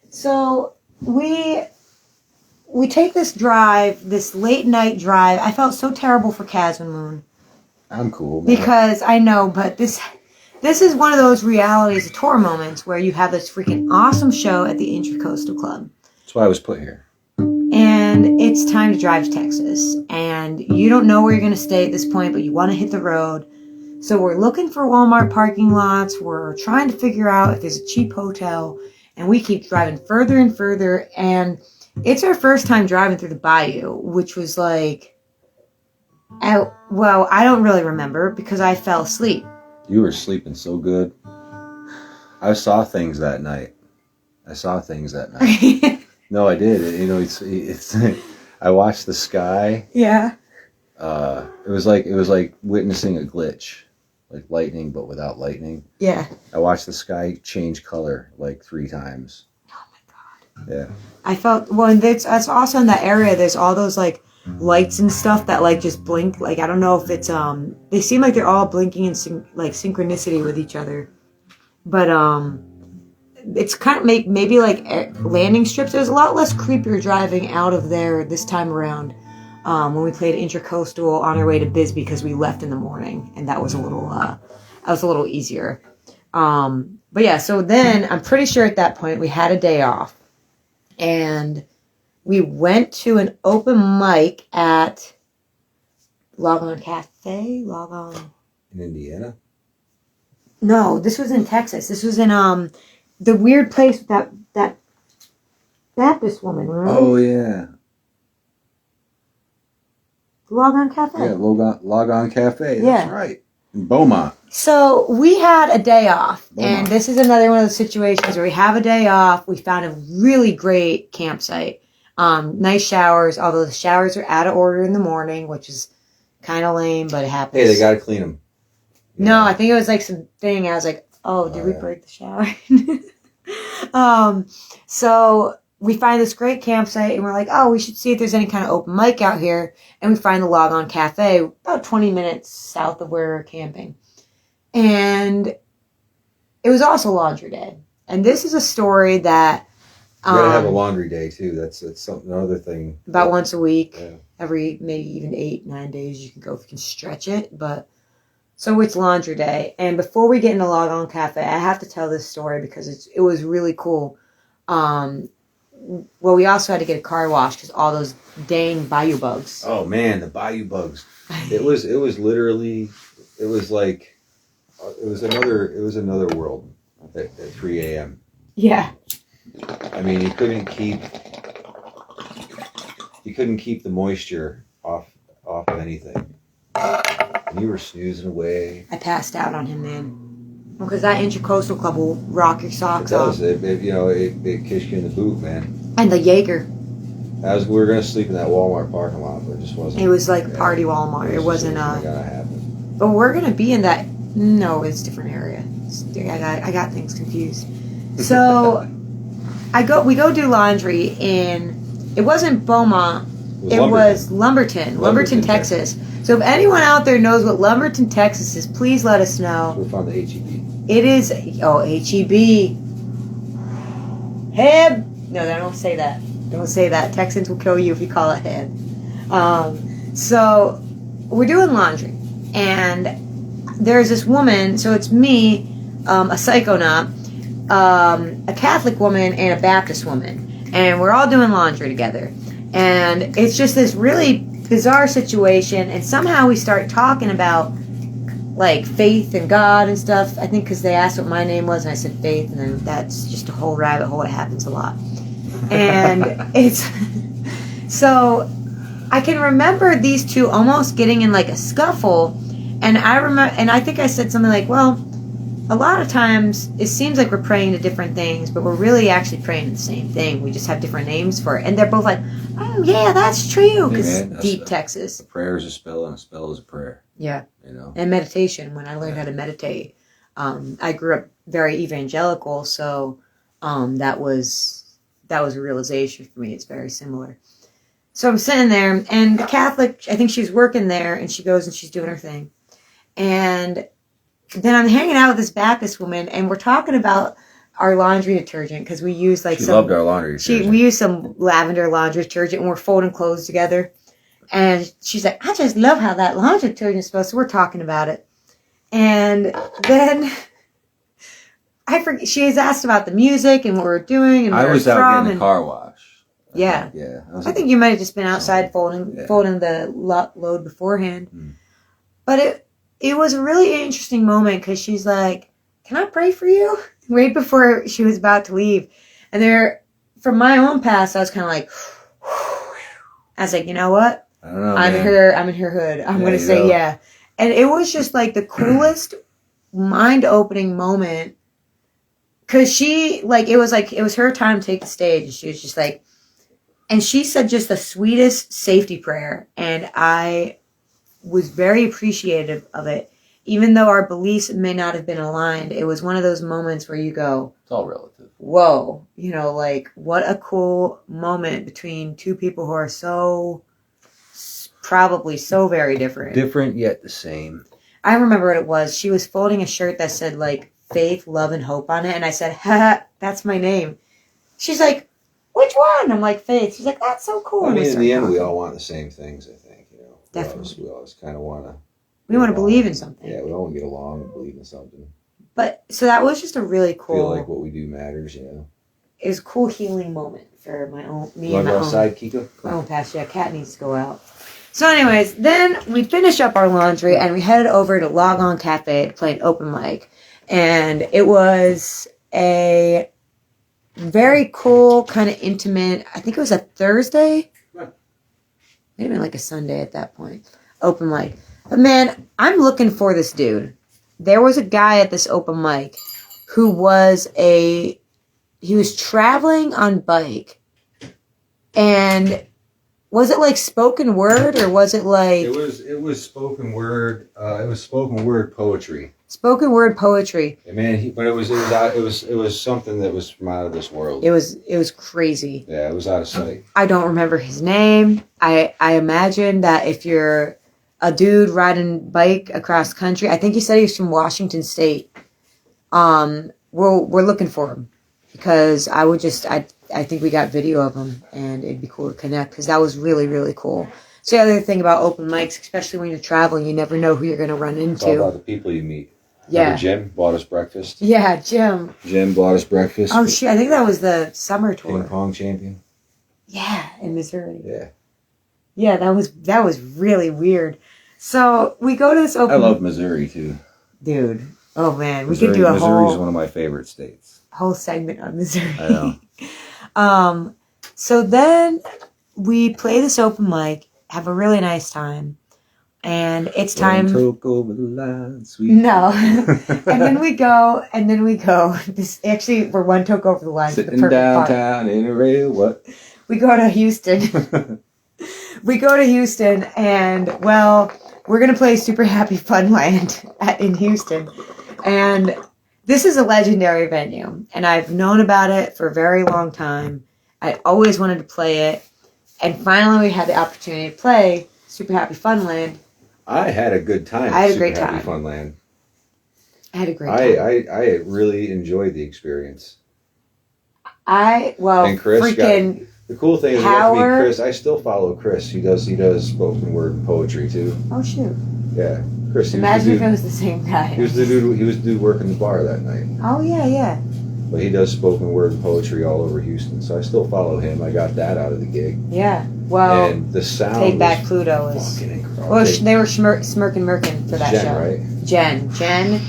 So we take this drive, this late night drive. I felt so terrible for Casman Moon. I'm cool, man. Because I know, but this is one of those realities of tour moments where you have this freaking awesome show at the Intracoastal Club. That's why I was put here. And it's time to drive to Texas. And you don't know where you're going to stay at this point, but you want to hit the road. So we're looking for Walmart parking lots. We're trying to figure out if there's a cheap hotel. And we keep driving further and further. And it's our first time driving through the bayou, which was like, I don't really remember because I fell asleep. You were sleeping so good. I saw things that night. No, I did. It's I watched the sky. Yeah. It was like witnessing a glitch, like lightning but without lightning. Yeah. I watched the sky change color like 3 times. Oh my God. Yeah. I felt, and that's also in that area. There's all those like lights and stuff that like just blink. Like I don't know if it's they seem like they're all blinking in synchronicity with each other, but it's kind of maybe like landing strips. It was a lot less creepier driving out of there this time around when we played Intracoastal on our way to Bisbee because we left in the morning, and that was a little easier. But yeah, so then I'm pretty sure at that point we had a day off, and we went to an open mic at Log On Cafe, Log On. In Indiana? No, this was in Texas. This was in the weird place with that Baptist woman, remember? Oh, yeah. Log On Cafe. Yeah, Log On Cafe. That's Yeah. right. In Beaumont. So we had a day off, Beaumont. and this is another one of those situations where we have a day off. We found a really great campsite. Nice showers, although the showers are out of order in the morning, which is kind of lame, but it happens. Hey, they got to clean them. No, I think it was like some thing. I was like, oh, did we yeah. break the shower? So we find this great campsite and we're like, oh, we should see if there's any kind of open mic out here. And we find the Log On Cafe about 20 minutes south of where we're camping. And it was also laundry day. And this is a story that You gotta have a laundry day too. That's something, another thing. about once a week, Yeah. every maybe even 8-9 days you can go if you can stretch it. But so it's laundry day. And before we get into Log On Cafe, I have to tell this story because it was really cool. Well, we also had to get a car wash because all those dang bayou bugs. Oh man, the bayou bugs. It was literally, it was like, it was another world at 3 a.m. Yeah. I mean, you couldn't keep the moisture off of anything. And you were snoozing away. I passed out on him, man. Because that Intracoastal Club will rock your It socks off. does. It kicks you in the boot, man. And the Jaeger. We were gonna sleep in that Walmart parking lot, but it just wasn't. It was like party Walmart. It just wasn't gonna happen. But we're gonna be in that. No, it's a different area. I got things confused. So we go do laundry in. It wasn't Beaumont. It was Lumberton, Texas. So if anyone out there knows what Lumberton, Texas is, please let us know. We found the HEB. It is HEB. Heb. No, don't say that. Don't say that. Texans will kill you if you call it Heb. So we're doing laundry, and there's this woman. So it's me, a psychonaut, a Catholic woman, and a Baptist woman, and we're all doing laundry together. And it's just this really bizarre situation, and somehow we start talking about like faith and God and stuff. I think because they asked what my name was, and I said Faith, and then that's just a whole rabbit hole. It happens a lot, and it's so I can remember these two almost getting in like a scuffle, and I think I said something like, "Well, a lot of times it seems like we're praying to different things, but we're really actually praying to the same thing. We just have different names for it." And they're both like, "Oh yeah, that's true," because Hey, man, deep Texas. A prayer is a spell, and a spell is a prayer. Yeah. You know. And meditation. When I learned how to meditate, I grew up very evangelical, so that was a realization for me. It's very similar. So I'm sitting there, and the Catholic, I think she's working there, and she goes and she's doing her thing, and then I'm hanging out with this Baptist woman, and we're talking about our laundry detergent because we use like She loved our laundry detergent. we use some lavender laundry detergent, and we're folding clothes together. And she's like, I just love how that laundry detergent smells. So we're talking about it. And then I forget, she has asked about the music and what we're doing and where I was it's out from. getting a car wash. Yeah. Yeah. I think you might have just been outside folding the load beforehand. Mm. But it was a really interesting moment because she's like, can I pray for you? Right before she was about to leave. And from my own past, I was kind of like, I was like, you know what? I don't know, I'm man. in her hood. I'm going to say yeah. And it was just like the coolest, mind-opening moment. Because it was her time to take the stage. And she was just like, and she said just the sweetest safety prayer. And I was very appreciative of it. Even though our beliefs may not have been aligned, it was one of those moments where you go, It's all relative. whoa, like what a cool moment between two people who are probably so very different. Different yet the same. I remember what it was. She was folding a shirt that said like faith, love, and hope on it. And I said, haha, that's my name. She's like, which one? I'm like, Faith. She's like, that's so cool. I mean, in the end, we talking. all want the same things, I think. Definitely. We always kind of want to. We want to believe in something. Yeah, we all want to get along and believe in something. But so that was just a really cool. Feel like what we do matters, It was a cool healing moment for me You and want my to go own. outside, Kiko? My own past. Yeah, Cat needs to go out. So, anyways, then we finish up our laundry and we headed over to Log On Cafe to play an open mic. And it was a very cool, kind of intimate, I think it was a Thursday. Maybe like a Sunday at that point. Open mic. But man, I'm looking for this dude. There was a guy at this open mic who was he was traveling on bike. And was it like spoken word or was it like It was spoken word. It was spoken word poetry. spoken word poetry? And man, but it was something that was from out of this world. It was crazy. Yeah, it was out of sight. I don't remember his name. I imagine that if you're a dude riding bike across country, I think he said he was from Washington State. We're looking for him because I think we got video of him and it'd be cool to connect because that was really, really cool. So the other thing about open mics, especially when you're traveling, you never know who you're going to run It's all into. about the people you meet. Yeah. Remember Jim bought us breakfast. Yeah, Jim. Jim bought us breakfast. Oh, shit. I think that was the summer tour. Ping pong champion. Yeah, in Missouri. Yeah. Yeah, that was really weird. So we go to this open. I love Missouri too. Dude. Oh man, we Missouri, could do a Missouri's whole one of my favorite states. segment on Missouri. I know. So then we play this open mic, have a really nice time, and it's time. Took over the line, sweet. No, and then we go. This actually, we're one toke over the line. Sitting the perfect part. downtown in a rail. What? We go to Houston. We go to Houston, and well, we're gonna play Super Happy Funland in Houston, and this is a legendary venue, and I've known about it for a very long time. I always wanted to play it, and finally we had the opportunity to play Super Happy Funland. I had a good time. I had a at great Super Happy time. Funland. I had a great time. I really enjoyed the experience. And Chris freaking the cool thing is Howard. you have to meet Chris. I still follow Chris. He does spoken word poetry too. oh shoot! Yeah, Chris. Imagine if it was the same guy. He was the dude working the bar that night. Oh yeah. But he does spoken word poetry all over Houston, so I still follow him. I got that out of the gig. Yeah. Well, And the sound Take was Back Pluto is. fucking incredible. Well, they were smirking Merkin for that Jen, show. right? Jen,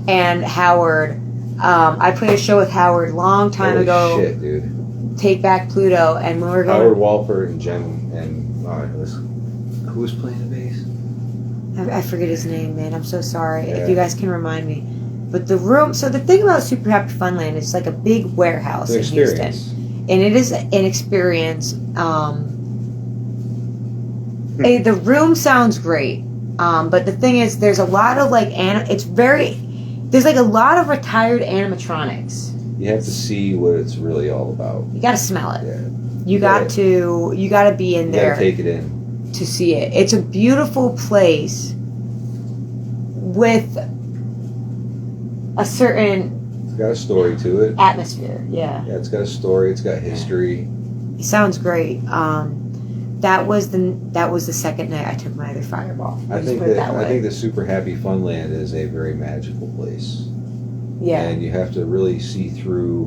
and Howard. I played a show with Howard long time Holy ago. shit, dude. Take Back Pluto, and when we were going, Howard Walpert and Jen and who was playing the bass? I forget his name, man. I'm so sorry. Yeah. If you guys can remind me. But the room. So the thing about Super Happy Funland is like a big warehouse It's an in experience. Houston, and it is an experience. The room sounds great, but the thing is, there's a lot of like there's like a lot of retired animatronics. You have to see what it's really all about. You got to smell it. Yeah. You got to be in You there gotta take it in. to see it. It's a beautiful place with a certain It's got a story to it. atmosphere. Yeah. Yeah, it's got a story. It's got history. It sounds great. That was the second night I took my other fireball. I Just think put it that way. I think the Super Happy Funland is a very magical place. Yeah. And you have to really see through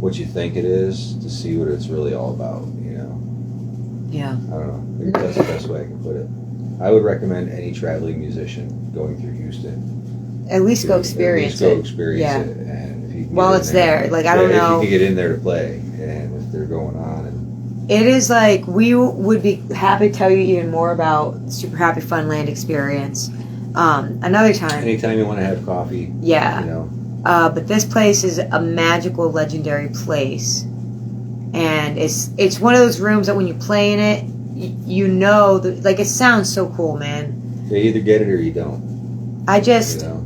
what you think it is to see what it's really all about, you know? Yeah. I don't know. Maybe that's the best way I can put it. I would recommend any traveling musician going through Houston. At least go to experience at least it. go experience Yeah. it. And if you can While get in it's there. Like, I don't if know. you can get in there to play and if they're going on. And It is like we would be happy to tell you even more about Super Happy Funland experience another time. anytime you want to have coffee, Yeah. you know, But this place is a magical, legendary place, and it's one of those rooms that when you play in it, you know, like it sounds so cool, man. you either get it or you don't. I just You know?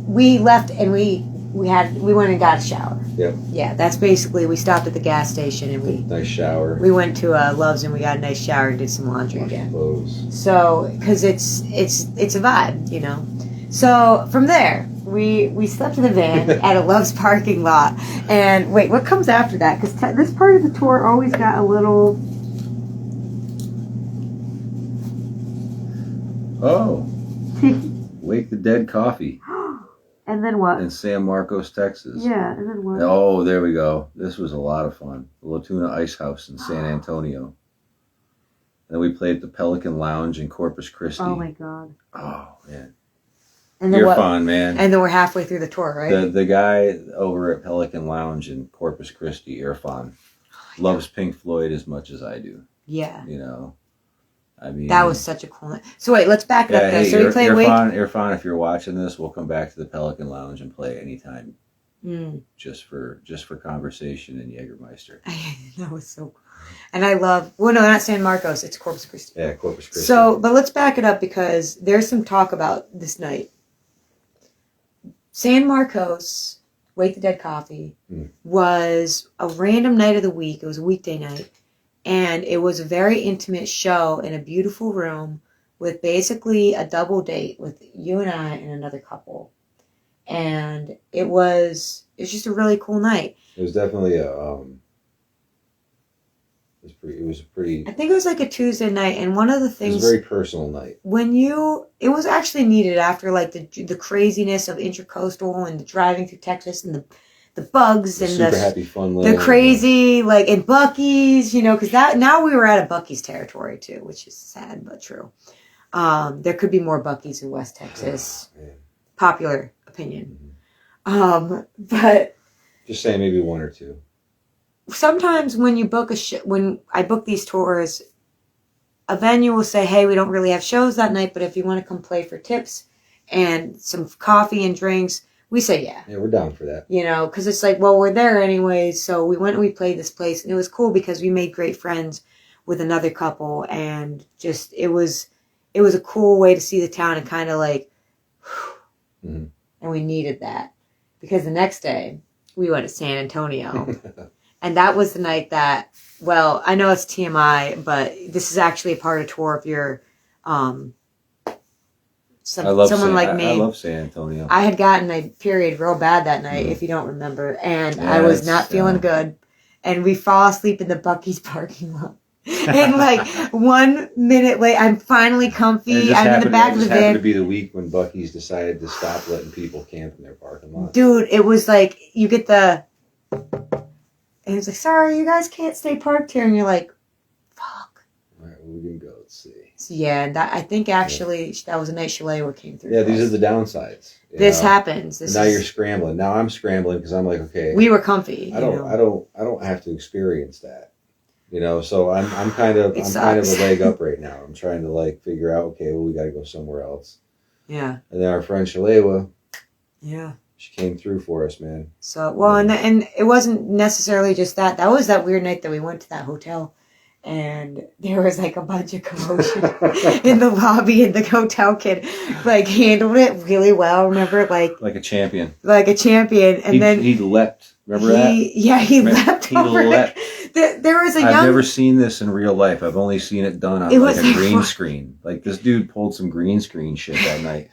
we left and we went and got a shower. Yep. Yeah, that's basically we stopped at the gas station and Nice shower. we went to Love's and we got a nice shower and did some laundry wash again. clothes. So, because it's a vibe, you know. So from there, we slept in the van at a Love's parking lot. And wait, what comes after that? Because this part of the tour always got a little. Oh, Wake the Dead Coffee And then what? in San Marcos, Texas. Yeah, and then what? Oh, there we go. This was a lot of fun. The La Tuna Ice House in San Antonio. then we played at the Pelican Lounge in Corpus Christi. Oh my god. Oh man, And then you're fun, man. And then we're halfway through the tour, right? The guy over at Pelican Lounge in Corpus Christi, Irfan, loves Pink Floyd as much as I do. Yeah. You know, I mean, That was such a cool night. So wait, let's back it up. hey, So we played Wake. Irfan, if you're watching this, we'll come back to the Pelican Lounge and play anytime, just for conversation and Jägermeister. That was so cool. And I love, well, no, not San Marcos. It's Corpus Christi. Yeah, Corpus Christi. So, but let's back it up because there's some talk about this night. San Marcos, Wake the Dead Coffee, was a random night of the week. It was a weekday night. And it was a very intimate show in a beautiful room with basically a double date with you and I and another couple. And it was just a really cool night. It was definitely it was a pretty. I think it was like a Tuesday night, and one of the things. It was a very personal night. It was actually needed after like the craziness of Intracoastal and the driving through Texas and the bugs and super happy fun. The crazy like in Buc-ee's, because now we were out of Buc-ee's territory too, which is sad but true. There could be more Buc-ee's in West Texas. Popular opinion, but just say maybe one or two. Sometimes when you book when I book these tours, a venue will say, hey, we don't really have shows that night, but if you want to come play for tips and some coffee and drinks, we say yeah. Yeah, we're down for that. Because it's like, well, we're there anyways, so we went and we played this place, and it was cool because we made great friends with another couple, and just it was a cool way to see the town and kind of like, and we needed that because the next day we went to San Antonio. And that was the night that, well, I know it's TMI, but this is actually a part of tour if you're someone like me. I love San Antonio. I had gotten a period real bad that night, if you don't remember, and I was not feeling good. And we fall asleep in the Buc-ee's parking lot. And like 1 minute late, I'm finally comfy. I'm in the back of the van. It happened to be the week when Buc-ee's decided to stop letting people camp in their parking lot. Dude, it was like, you get the... And he's like, sorry, you guys can't stay parked here. And you're like, fuck. All right, well, we can go. Let's see. So, yeah, I think actually that was a night Shalewa came through. Yeah, these are the downsides. This happens. Now you're scrambling. Now I'm scrambling because I'm like, okay. We were comfy. I don't have to experience that. So I'm kind of a leg up right now. I'm trying to like figure out, okay, well, we got to go somewhere else. Yeah. And then our friend Shalewa. Yeah. She came through for us, man. So, well, and it wasn't necessarily just that. That was that weird night that we went to that hotel, and there was like a bunch of commotion in the lobby, and the hotel kid like handled it really well. Remember, like a champion. And then he leapt. Remember that? Yeah, he leapt. He leapt. There was I've never seen this in real life. I've only seen it done on like a green screen. Like this dude pulled some green screen shit that night.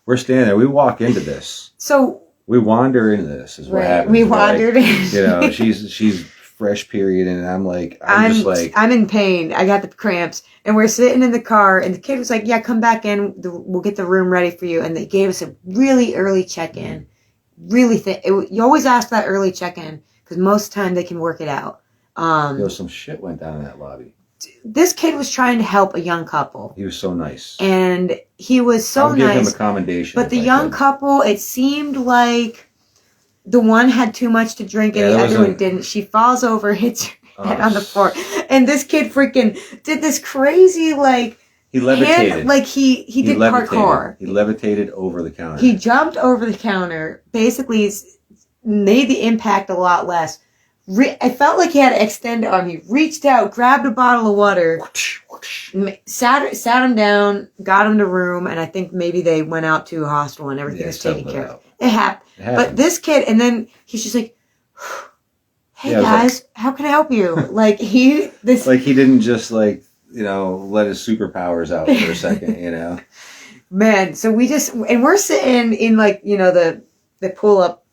We're standing there. We walk into this. So. We wander into this is what happens. We wandered in. She's fresh period, and I'm like, I'm in pain. I got the cramps, and we're sitting in the car, and the kid was like, yeah, come back in. We'll get the room ready for you. And they gave us a really early check-in. Really thick. You always ask that early check-in because most of the time they can work it out. Some shit went down in that lobby. This kid was trying to help a young couple. He was so nice. And he was so nice. I'll give him a commendation. But the young couple, it seemed like the one had too much to drink and the other one didn't. She falls over, hits her head on the floor. And this kid freaking did this crazy, like... He levitated. He did parkour. He levitated over the counter. He jumped over the counter, basically made the impact a lot less. I felt like he had to extend arm. He reached out, grabbed a bottle of water, sat him down, got him to room, and I think maybe they went out to a hospital and everything was taken care of. It happened. But this kid, and then he's just like, hey guys, how can I help you? Like he didn't just let his superpowers out for a second, Man, so we're sitting in the pull up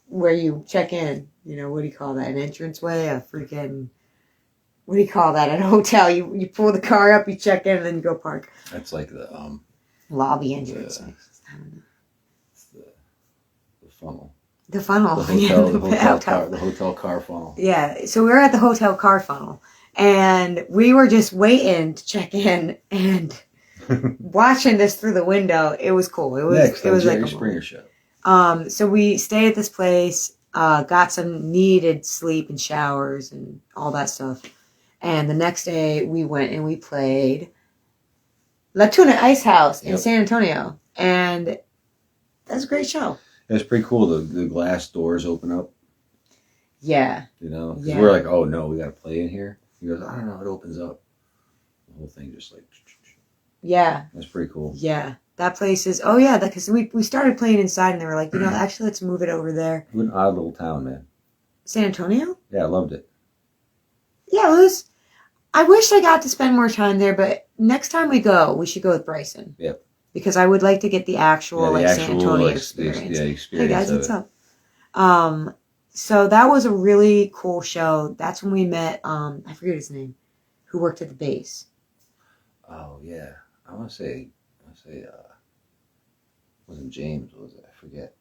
where you check in. What do you call that? An entranceway? A freaking... What do you call that? At a hotel. You pull the car up, you check in, and then you go park. That's like the... lobby entrance. The funnel. The funnel. The hotel car funnel. Yeah, so we were at the hotel car funnel. And we were just waiting to check in and watching this through the window. It was cool. It was Next, it was like Jerry a Springer show. So we stayed at this place, got some needed sleep and showers and all that stuff. And the next day we went and we played La Tuna Ice House in Yep. San Antonio. And that's a great show. It was pretty cool. The glass doors open up, Yeah. you know. 'Cause Yeah. we're like, oh no, we got to play in here. He goes, I don't know, it opens up. The whole thing just like, Yeah. that's pretty cool. Yeah. That place is, oh yeah, because we started playing inside and they were like, you know, actually let's move it over there. What an odd little town, man. San Antonio? Yeah, I loved it. Yeah, it was. I wish I got to spend more time there, but next time we go, we should go with Bryson. Yep. Because I would like to get the actual Yeah, the San Antonio like, experience. Hey experience guys, of what's it. up? So that was a really cool show. That's when we met. I forget his name, who worked at the base. Oh yeah, I want to say, wasn't James? Was it? I forget.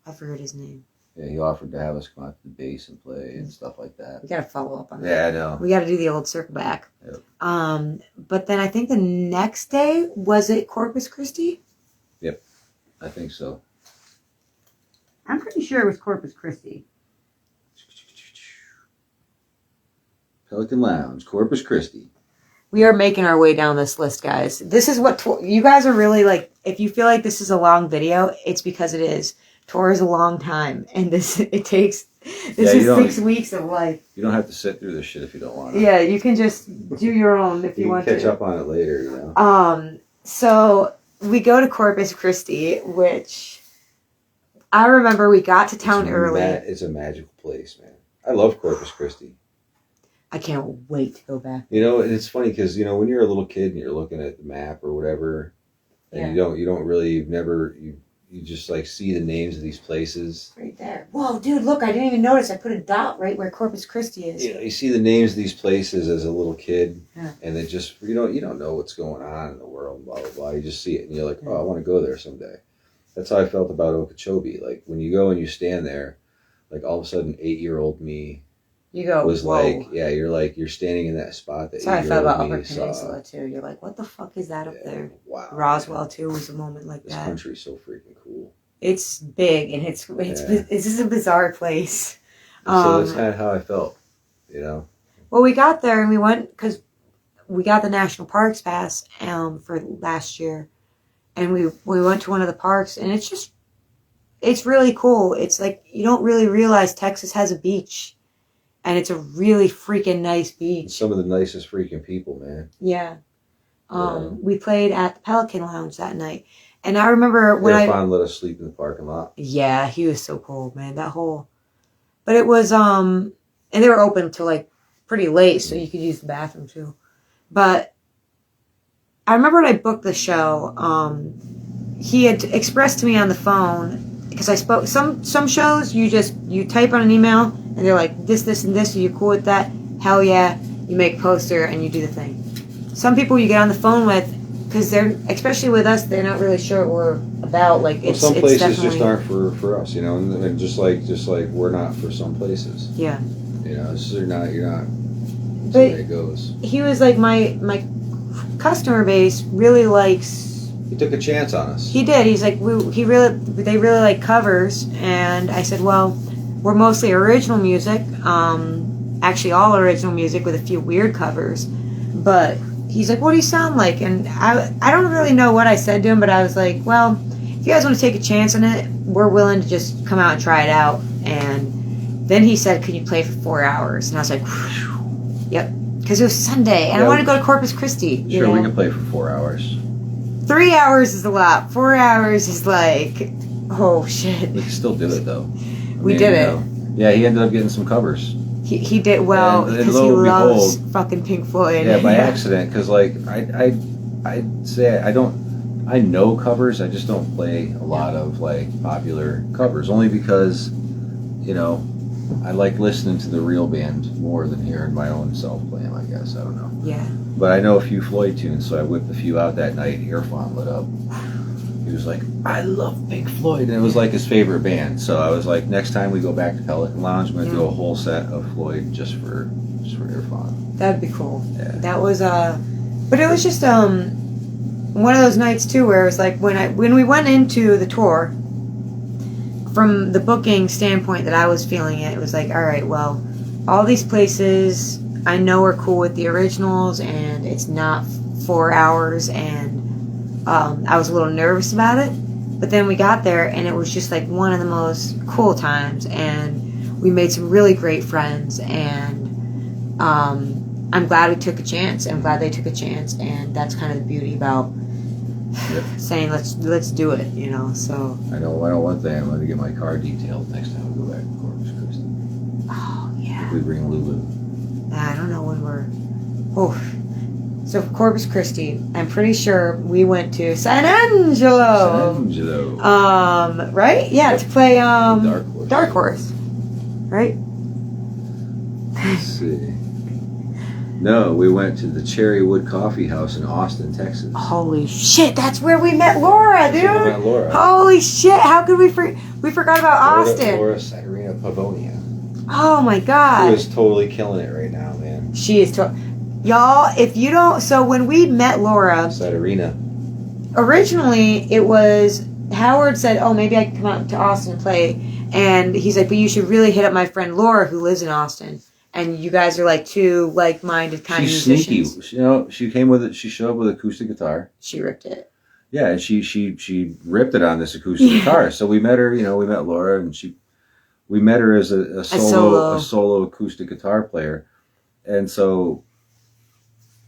I forget his name. Yeah, he offered to have us come out to the base and play and stuff like that. We got to follow up on that. Yeah, I know. We got to do the old circle back. Yep. But then I think the next day was it Corpus Christi? I think so. I'm pretty sure it was Corpus Christi. Pelican Lounge, Corpus Christi. We are making our way down this list, guys. This is what you guys are really like. If you feel like this is a long video, it's because it is. Tour is a long time, and it takes. This is 6 weeks of life. You don't have to sit through this shit if you don't want to. Yeah, you can just do your own if you You want can catch to. up on it later, you know. So we go to Corpus Christi, which I remember we got to town early. It's a magical place, man. I love Corpus Christi. I can't wait to go back. You know, and it's funny because you know when you're a little kid and you're looking at the map or whatever, and you just like see the names of these places. Right there. Whoa, dude, look! I didn't even notice. I put a dot right where Corpus Christi is. You know, you see the names of these places as a little kid, Yeah. and it just you don't know what's going on in the world, blah blah blah. You just see it, and you're like, oh, I want to go there someday. That's how I felt about Okeechobee. Like when you go and you stand there, like all of a sudden, 8-year-old me You go. was Whoa. like, you're standing in that spot that That's how I felt about 8-year-old Upper me saw. Peninsula too. You're like, what the fuck is that up there? Wow. Roswell too was a moment like This that. country's so freaking cool. It's big and it's Yeah. this is a bizarre place. So that's kind of how I felt, you know. Well, we got there and we went because we got the National Parks Pass for last year, and we went to one of the parks, and it's really cool. It's like you don't really realize Texas has a beach, and it's a really freaking nice beach. Some of the nicest freaking people, man. Yeah. Yeah. We played at the Pelican Lounge that night, and I remember when Irfan let us sleep in the parking lot. Yeah, he was so cool, man. But it was and they were open till like pretty late, so you could use the bathroom too. But I remember when I booked the show, he had expressed to me on the phone because I spoke some shows you type on an email and they're like this and this. Are you cool with that? Hell yeah! You make a poster and you do the thing. Some people you get on the phone with because they're especially with us, they're not really sure what we're about. Like Well, it's some it's places definitely, just aren't for us, you know, and just like we're not for some places, yeah. you know. So you're not. But- So there it goes. He was like my customer base really likes. He took a chance on us. He did. He's like they really like covers, and I said, well, we're mostly original music. Actually, all original music with a few weird covers. But he's like, what do you sound like? And I don't really know what I said to him, but I was like, well, if you guys want to take a chance on it, we're willing to just come out and try it out. And then he said, can you play for 4 hours? And I was like, whew, yep. Because it was Sunday, and I Yeah. wanted to go to Corpus Christi. you Sure, know? we can play for 4 hours. 3 hours is a lot. 4 hours is like, oh shit. We can still do it though. We did it. Yeah, he ended up getting some covers. He did well And because he lo and loves behold- fucking Pink Floyd. Yeah, by accident, because like I'd say I know covers. I just don't play a lot of like popular covers, only because, you know, I like listening to the real band more than hearing my own self play them. I guess I don't know, Yeah. but I know a few Floyd tunes, so I whipped a few out that night. Earphone lit up. He was like, "I love Pink Floyd," and it was like his favorite band. So I was like, next time we go back to Pelican Lounge, I'm gonna do a whole set of Floyd just for just for their fun. That'd be cool. Yeah. That was but it was just one of those nights too where it was like when we went into the tour, from the booking standpoint that I was feeling it was like, all right, well, all these places I know are cool with the originals and it's not 4 hours, and I was a little nervous about it, but then we got there and it was just like one of the most cool times, and we made some really great friends, and I'm glad we took a chance. I'm glad they took a chance, and that's kind of the beauty about saying let's do it, you know. So I know one thing. I'm going to get my car detailed next time we go back to Corpus Christi. oh yeah, If we bring Lulu. I don't know when we're so Corpus Christi, I'm pretty sure we went to San Angelo. San Angelo. Right? Yeah, Yep. to play Dark Horse. Right? Let's see. No, we went to the Cherrywood Coffee House in Austin, Texas. Holy shit, that's where we met Laura, dude. So we met Laura. Holy shit, how could we forgot about Austin? Laura Saturina Pavonia. Oh my Who god. is totally killing it right now, man. She is y'all, if you don't, so when we met Laura, Saturina. originally it was Howard said, oh, maybe I can come out to Austin and play, and he's like, but you should really hit up my friend Laura who lives in Austin, and you guys are like two like-minded kind She's of musicians. sneaky. You know, she came with it. She showed up with acoustic guitar. She ripped it. Yeah, and she ripped it on this acoustic guitar. So we met her. You know, we met Laura, and we met her as a solo acoustic guitar player, and so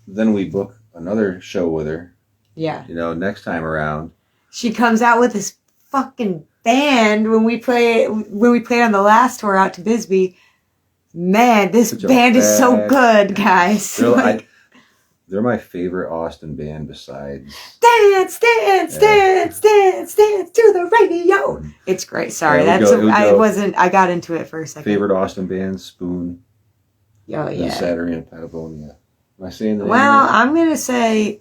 then we book another show with her. Yeah. You know, next time around. She comes out with this fucking band when we played on the last tour out to Bisbee. Man, this Such a band is so bad- good, guys. They're my favorite Austin band besides. Dance to the radio. It's great. Sorry, Yeah, I got into it for a second. Favorite Austin band, Spoon. Oh And yeah. Saturday Patagonia. Am I saying the name Well, right? I'm gonna say,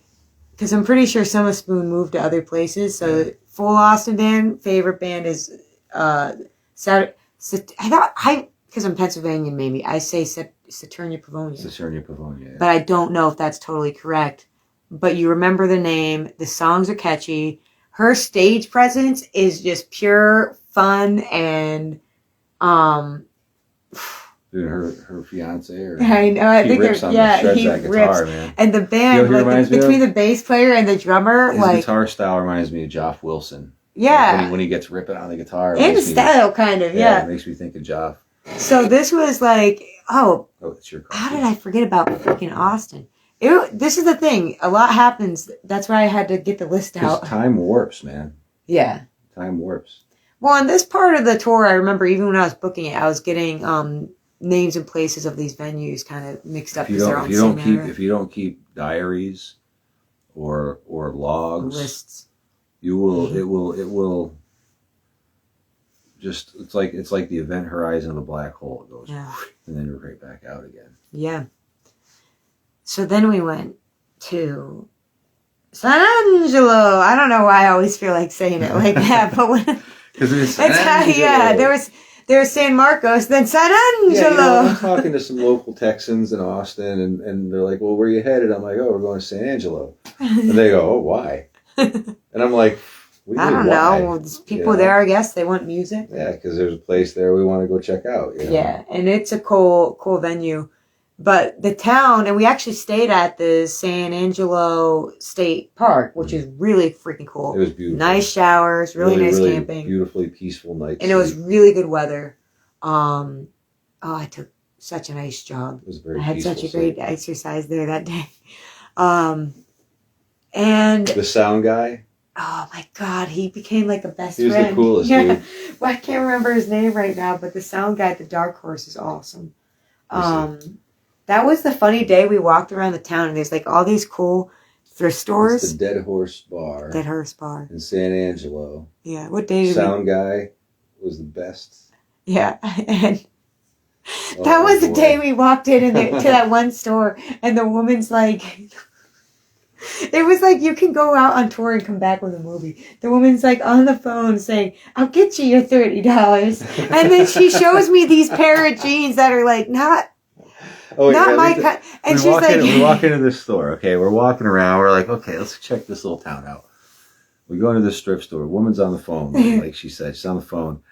because I'm pretty sure some of Spoon moved to other places. So full Austin band favorite band is because I'm Pennsylvania, maybe I say Saturnia Pavonia. Saturnia Pavonia. But I don't know if that's totally correct. But you remember the name. The songs are catchy. Her stage presence is just pure fun, and Dude, her fiance or I know. I he think rips on yeah, shreds he that rips. guitar, man. And the band, You know who he reminds me of? between the bass player and the drummer, His like guitar style reminds me of Joff Wilson. yeah, When he gets ripping on the guitar. and the style kind of yeah. It makes me think of Joff. So this was like, Oh, it's your how coffee. did I forget about freaking Austin? This is the thing. A lot happens. That's why I had to get the list 'Cause out. time warps, man. Yeah. Time warps. Well, on this part of the tour, I remember even when I was booking it, I was getting names and places of these venues kind of mixed up because they're on If you don't keep diaries or logs, lists. you will it will just it's like the event horizon of a black hole. It goes Yeah. and then you're right back out again. Yeah. So then we went to San Angelo. I don't know why I always feel like saying it like that, but when Because it's there was San Marcos, then San Angelo. Yeah, you know, I'm talking to some local Texans in Austin, and they're like, well, where you headed? I'm like, oh, we're going to San Angelo. And they go, oh, why? And I'm like, what do you I mean, don't why? know. There's people You know? there, I guess. They want music. Yeah, because there's a place there we want to go check out. You know? Yeah, and it's a cool venue. But the town, and we actually stayed at the San Angelo State Park, which is really freaking cool. It was beautiful. Nice showers, really nice camping. Beautifully peaceful night. And it was really good weather. I took such a nice job. It was very I had peaceful such a great site. exercise there that day. And The sound guy, oh my God, he became like a best he was friend. the coolest, Yeah. dude. Well, I can't remember his name right now, but the sound guy at the Dark Horse is awesome. That was the funny day we walked around the town, and there's like all these cool thrift It's stores. the Dead Horse Bar That Horse Bar. in San Angelo. Yeah. What day did Sound guy was the best. we? Yeah. And Oh, that was the boy. day we walked in to that one store, and the woman's like, it was like you can go out on tour and come back with a movie. The woman's like on the phone saying, I'll get you your $30. And then she shows me these pair of jeans that are like not Oh, not yeah, my we- kind. And we she's walk like, we walk into this store. Okay, we're walking around. We're like, okay, let's check this little town out. We go into this thrift store. Woman's on the phone, like she said, she's on the phone,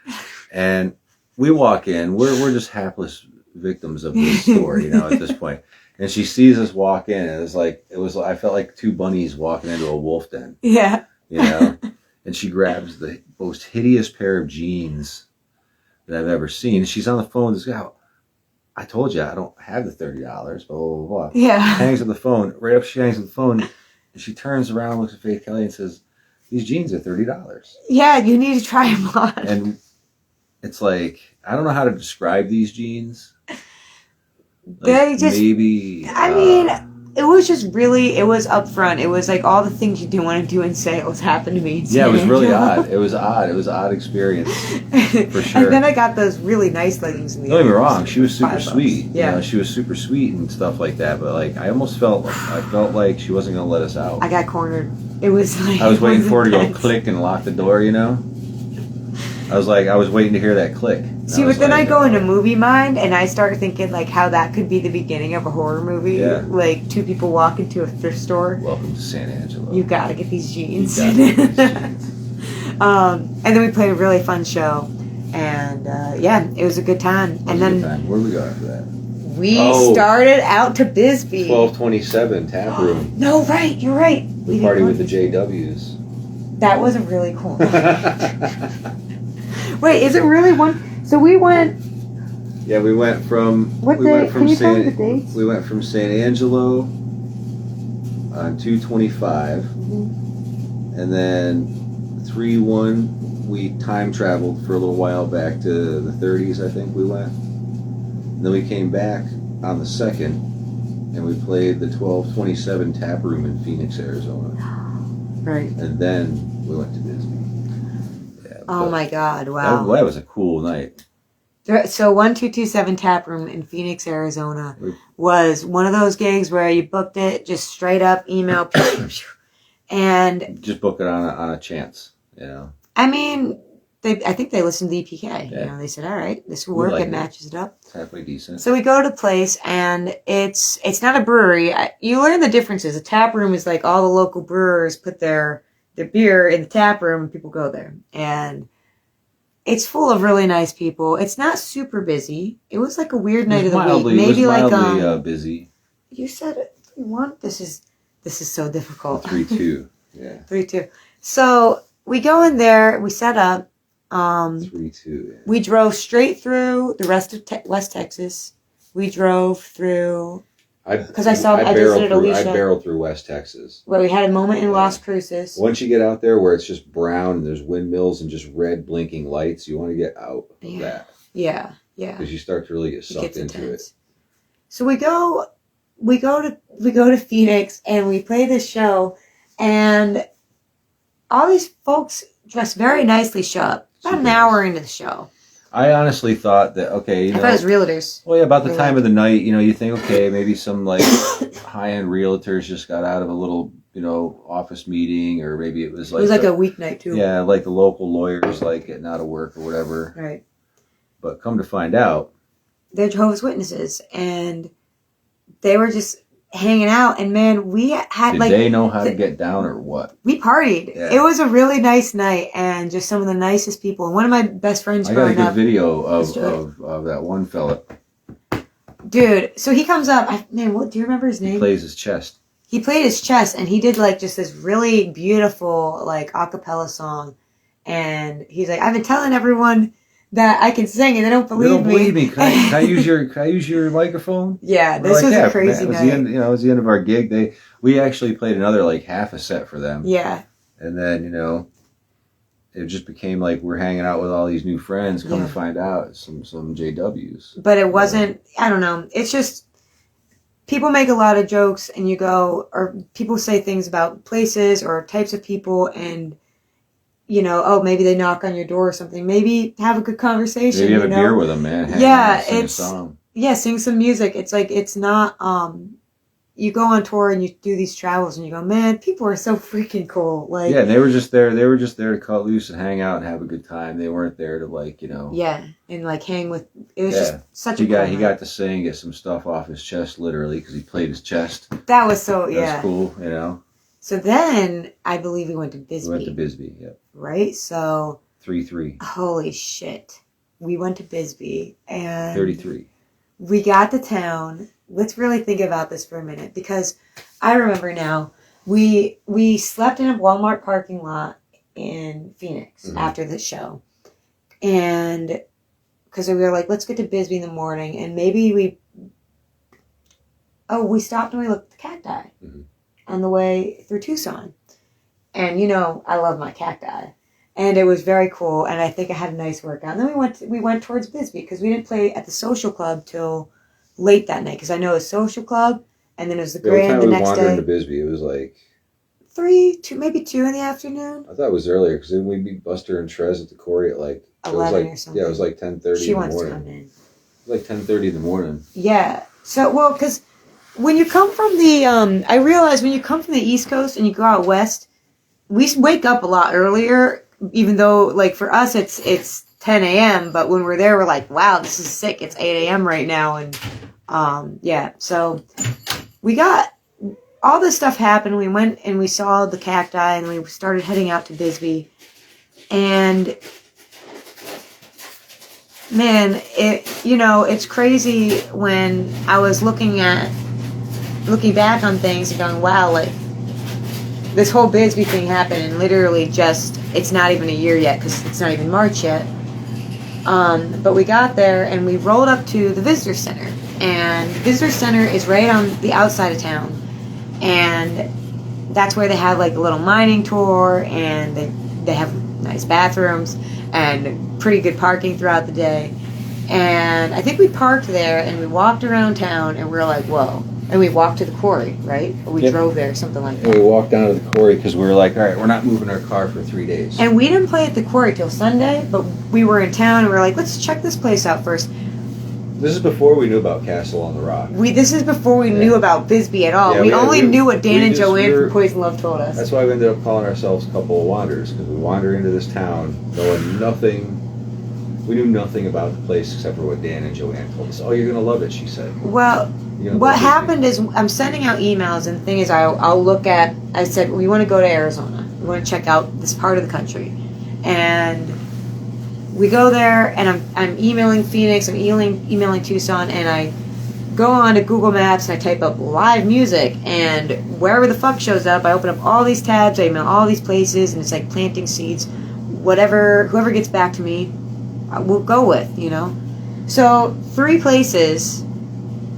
and we walk in. We're just hapless victims of this store, at this point. And she sees us walk in, and I felt like two bunnies walking into a wolf den, yeah. And she grabs the most hideous pair of jeans that I've ever seen. And she's on the phone with this guy. I told you I don't have the $30. Blah blah blah. Blah. Yeah. Hangs up the phone. Right up, she hangs up the phone. And she turns around, looks at Faith Kelly, and says, "These jeans are $30." Yeah, you need to try them on. And it's like, I don't know how to describe these jeans. They just, maybe. I mean, it was upfront. It was like all the things you do want to do in sales happened to me. Yeah, it was really odd. It was odd. It was an odd experience. For sure. And then I got those really nice leggings in the Don't get me end. wrong. She was super $5. sweet. Yeah. She was super sweet and stuff like that. But like, I felt like she wasn't gonna let us out. I got cornered. It was like I was waiting for her to go intense. click and lock the door. I was waiting to hear that click. And See, was but then I like, go into movie mind and I start thinking like how that could be the beginning of a horror movie. Yeah. Like two people walk into a thrift store. Welcome to San Angelo. You gotta get these jeans. You gotta get these jeans. And then we played a really fun show, and it was a good time. And then Where we go after that? we Oh. started out to Bisbee. 1227 tap room. No, right, you're right. We Party didn't with the JWs. That was a really cool night. Wait, is it really one? So we went. Yeah, we went from What we day? went from Can you tell me San the dates? we went from San Angelo on 225, and then 3-1 we time traveled for a little while back to the 30s. I think we went. And then we came back on the 2nd, and we played the 1227 tap room in Phoenix, Arizona, Right. and then we went to Disney. Yeah, Oh but my God! Wow. that was a cool night. So 1227 Tap Room in Phoenix, Arizona We- was one of those gigs where you booked it just straight up email, and Just book it on a chance, I mean, I think they listened to the EPK. Yeah. They said, "All right, this will We work. liked It it. matches it up." It's halfway decent. So we go to the place, and it's not a brewery. You learn the differences. A tap room is like all the local brewers put their beer in the tap room, and people go there, and it's full of really nice people. It's not super busy. It was like a weird night of the week. Maybe like busy. you said it. 3-1. This is so difficult. 3-2. Yeah. 3-2. So we go in there. We set up. 3-2. Yeah. We drove straight through the rest of West Texas. We drove through. Because I visited Alicia. I barreled through West Texas. Well, we had a moment in Las Cruces. Once you get out there where it's just brown and there's windmills and just red blinking lights, you want to get out of that Yeah. because you start to really get It sucked gets into intense. So we go to Phoenix and we play this show, and all these folks dressed very nicely show up. About an Super hour into the show. I honestly thought that, okay, I thought it was realtors. well, yeah, about the Really? time of the night, you think, okay, maybe some like high-end realtors just got out of a little, office meeting, or maybe it was like It was like a weeknight too. yeah, like the local lawyers like getting out of work or whatever. Right. But come to find out, They're Jehovah's Witnesses, and they were just hanging out. And man, we had did like they know how to get down or what? we partied. Yeah. It was a really nice night, and just some of the nicest people. And one of my best friends I got a growing good up, video Let's do it. of that one fella. dude. So he comes up. What do you remember his He name? plays his chest. He played his chest, and he did like just this really beautiful like a cappella song. And he's like, I've been telling everyone that I can sing, and they don't They believe don't me. believe me. Can I use your microphone? Yeah, We're this like, was yeah, a crazy man, it was night. the end. It was the end of our gig. We actually played another like half a set for them. Yeah, And then, it just became like we're hanging out with all these new friends. Come Yeah. to find out, some JWs. but it wasn't. I don't know. It's just people make a lot of jokes, and you go, or people say things about places or types of people, and oh, maybe they knock on your door or something. Maybe have a good conversation. Maybe have a beer with them, man. Hang Yeah, out, sing it's- a song. Yeah, sing some music. It's like it's not you go on tour and you do these travels and you go, man, people are so freaking cool. Like, Yeah, they were just there. They were just there to cut loose and hang out and have a good time. They weren't there to like, yeah, and like hang with. It was Yeah. just such a He got cool he night. got to sing, get some stuff off his chest, literally, because he played his chest. That was so That yeah. was cool. So then I believe we went to We Bisbee, went to Bisbee. Yep, right? So 3-3, holy shit, we went to Bisbee and 33. we got to town. Let's really think about this for a minute because I remember now. We slept in a Walmart parking lot in Phoenix Mhm. after the show, and because we were like, let's get to Bisbee in the morning, and maybe we stopped and we looked at the cacti Mhm. on the way through Tucson, and I love my cacti. And it was very cool, and I think I had a nice workout. And then we went towards Bisbee because we didn't play at the social club till late that night. Because I know it was social club, and then it was the Yeah, what time grand the we next wandered day. into Bisbee? It was like 2 in the afternoon. I thought it was earlier because then we'd be Buster and Trez at the quarry at like it was 11 like or something. yeah, it was like 10:30 She in the wants to morning. come in. It was like 10:30 in the morning. Yeah. So well, because when you come from the I realize when you come from the East Coast and you go out west, we wake up a lot earlier. Even though, like, for us, it's 10 a.m., but when we're there, we're like, wow, this is sick. It's 8 a.m. right now. And, yeah, so we got all this stuff happened. We went and we saw the cacti, and we started heading out to Bisbee. And, man, it's crazy when I was looking back on things and going, wow, like, this whole Bisbee thing happened and literally it's not even a year yet because it's not even March yet. But we got there and we rolled up to the visitor center. And the visitor center is right on the outside of town. And that's where they have like a little mining tour and they have nice bathrooms and pretty good parking throughout the day. And I think we parked there and we walked around town and we were like, whoa. And we walked to the quarry, right? Or we Yep. drove there, something like And that. we walked down to the quarry because we were like, all right, we're not moving our car for 3 days. And we didn't play at the quarry till Sunday, but we were in town and we were like, let's check this place out first. This is before we knew about Castle on the Rock. This is before we knew about Bisbee at all. Yeah, we only knew what Dan and Joanne were- from Poison Love told us. That's why we ended up calling ourselves a couple of wanderers because we wandered into this town knowing nothing. We knew nothing about the place except for what Dan and Joanne told us. Oh, you're gonna love it, she said. Well, You're gonna what love Bisbee. happened is I'm sending out emails, and the thing is, I'll look at. I said we want to go to Arizona. We want to check out this part of the country, and we go there. And I'm emailing Phoenix. I'm emailing Tucson, and I go on to Google Maps and I type up live music, and wherever the fuck shows up, I open up all these tabs. I email all these places, and it's like planting seeds. Whoever gets back to me, we'll go with. So 3 places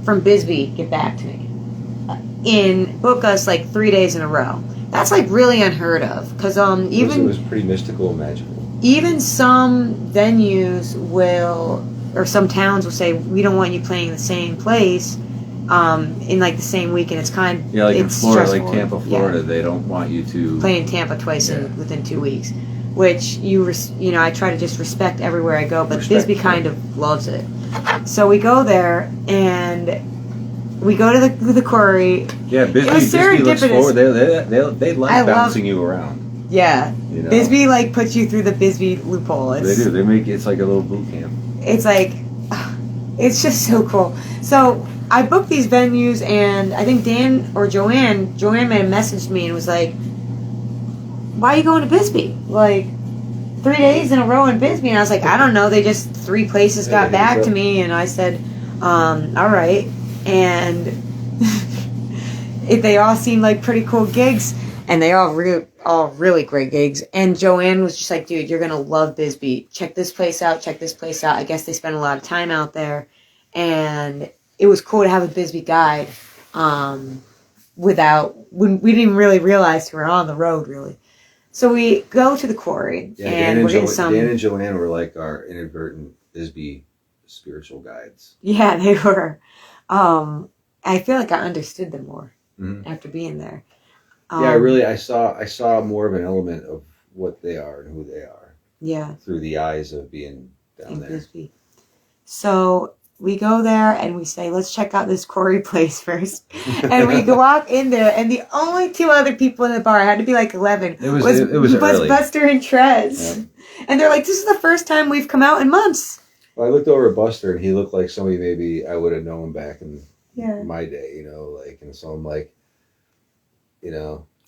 from Bisbee get back to me book us like 3 days in a row. That's like really unheard of because It was pretty mystical and magical. even some venues or some towns will say we don't want you playing the same place in like the same week, and it's Yeah, like in it's Florida, like stressful. Tampa, Florida, they don't want you to. Playing Tampa twice within 2 weeks, which I try to just respect everywhere I go, but Respect, Bisbee kind of loves it. So we go there and we go to the quarry. Yeah, Bisbee was looks serendipitous. forward. They like I love- bouncing you around. Yeah, You know? Bisbee like puts you through the Bisbee loophole. They do. They make it's like a little boot camp. It's like, it's just so cool. So I booked these venues, and I think Dan or Joanne may have messaged me and was like, why are you going to Bisbee? Like, 3 days in a row in Bisbee. And I was like, I don't know. They just 3 places Yeah, got they back hit to up. me, and I said, all right. And they all seemed like pretty cool gigs, and they all really great gigs. And Joanne was just like, dude, you're gonna love Bisbee. Check this place out. I guess they spend a lot of time out there, and it was cool to have a Bisbee guide. We didn't even really realize we were on the road really. So we go to the quarry, Yeah, and we're getting some. Dan and Joanne were like our inadvertent Bisbee spiritual guides. Yeah, they were. I feel like I understood them more Mhm. after being there. I saw more of an element of what they are and who they are Yeah, through the eyes of being down in there. Bisbee. So we go there and we say, let's check out this Corey place first. And we walk in there, and the only two other people in the bar, had to be like 11, It was early. Buster and Trez. Yeah. And they're like, this is the first time we've come out in months. Well, I looked over at Buster, and he looked like somebody maybe I would have known back in Yeah. my day, and so I'm like,